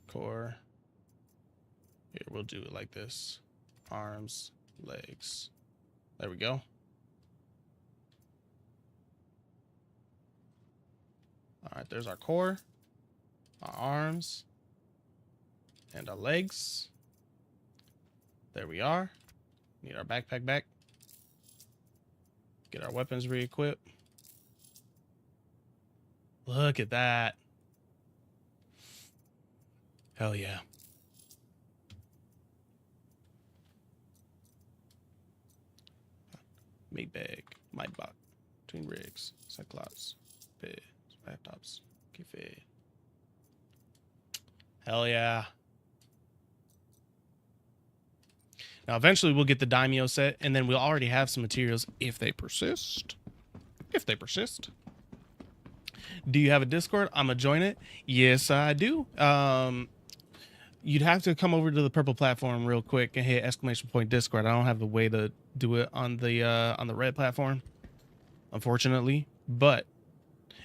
Core. Here, we'll do it like this. Arms, legs. There we go. All right, there's our core, our arms, and our legs. There we are. Need our backpack back. Get our weapons re-equipped. Look at that. Hell yeah. Meat bag, might bot, twin rigs, cyclops, bed, laptops, cafe. Hell yeah. Now eventually we'll get the daimyo set, and then we'll already have some materials if they persist. If they persist. Do you have a Discord? I'm gonna join it. Yes, I do. You'd have to come over to the purple platform real quick and hit !Discord. I don't have a way to do it on the red platform, unfortunately. But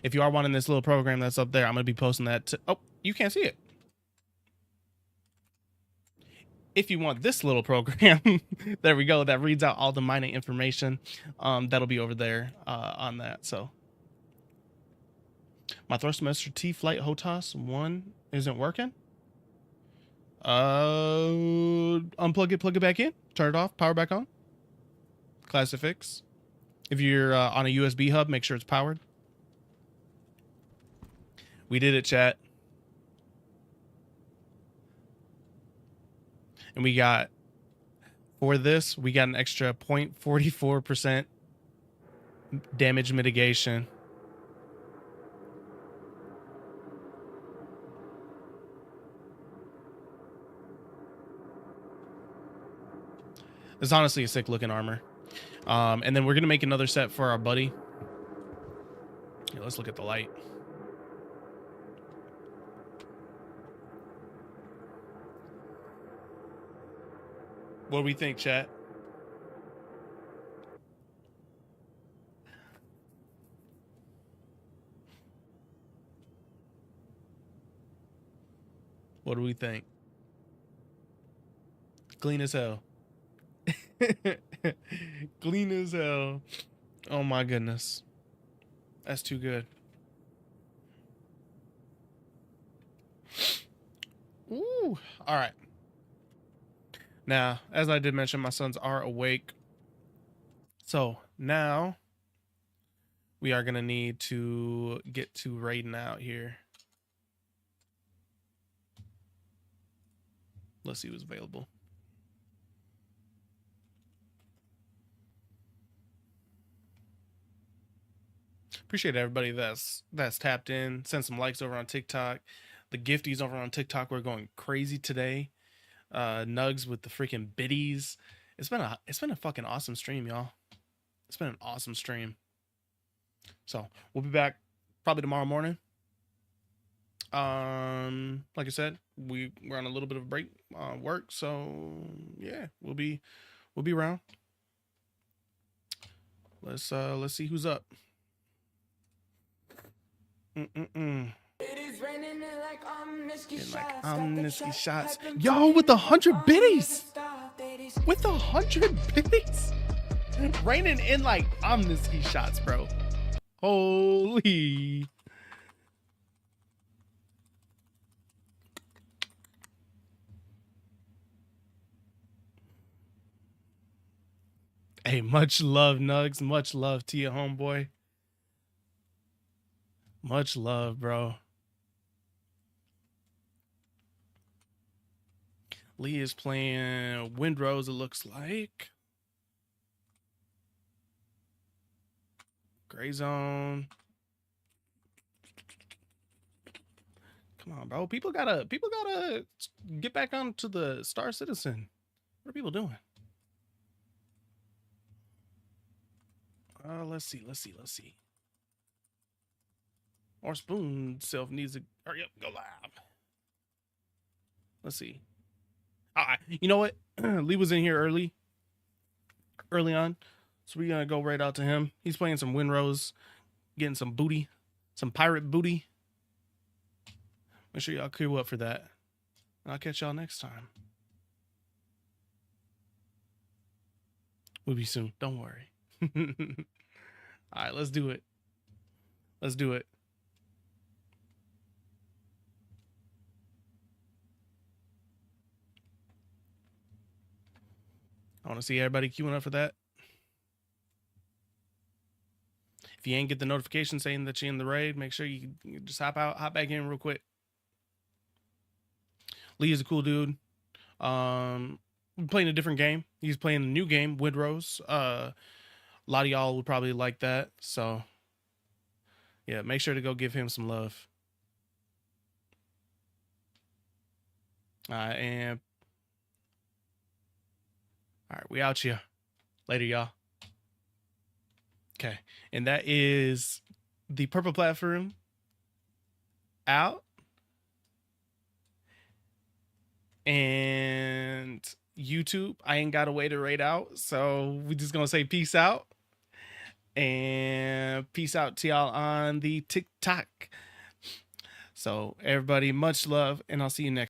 if you are wanting this little program that's up there, I'm gonna be posting that. Oh, you can't see it. If you want this little program, there we go. That reads out all the mining information. That'll be over there on that. So my Thrustmaster T Flight HOTAS 1 isn't working. Unplug it, plug it back in, turn it off, power back on. Classic fix. If you're on a USB hub, make sure it's powered. We did it, chat. And we got, for this, we got an extra 0.44% damage mitigation. It's honestly a sick looking armor. And then we're gonna make another set for our buddy. Here, let's look at the light. What do we think, chat? What do we think? Clean as hell. Clean as hell. Oh my goodness. That's too good. Ooh. All right. Now, as I did mention, my sons are awake. So now we are going to need to get to raiding out here. Let's see who's available. Appreciate everybody that's tapped in. Send some likes over on TikTok. The gifties over on TikTok were going crazy today. Nugs with the freaking biddies. It's been a fucking awesome stream, y'all. It's been an awesome stream. So we'll be back probably tomorrow morning. Like I said, we're on a little bit of a break work, so yeah, we'll be around. Let's see who's up. Getting like omnisky shots. Yo, with 100 biddies. With 100 biddies. Raining in like omnisky shots, bro. Holy. Hey, much love, Nugs. Much love to you, homeboy. Much love, bro. Lee is playing Windrose, it looks like. Gray Zone. Come on, bro. People gotta get back onto the Star Citizen. What are people doing? Let's see. Or Spoon self needs to hurry up, go live. Let's see. You know what? Lee was in here early on, so we're gonna go right out to him. He's playing some Windrose, getting some booty, some pirate booty. Make sure y'all queue up for that, and I'll catch y'all next time. We'll be soon. Don't worry. All right, let's do it. Let's do it. I want to see everybody queuing up for that. If you ain't get the notification saying that you're in the raid, make sure you just hop back in real quick. Lee is a cool dude. Playing a different game. He's playing a new game, Windrose. A lot of y'all would probably like that. So, yeah, make sure to go give him some love. And all right, we out here. Later, y'all. Okay, and that is the Purple Platform out. And YouTube, I ain't got a way to rate out, so we just gonna say peace out. And peace out to y'all on the TikTok. So everybody, much love, and I'll see you next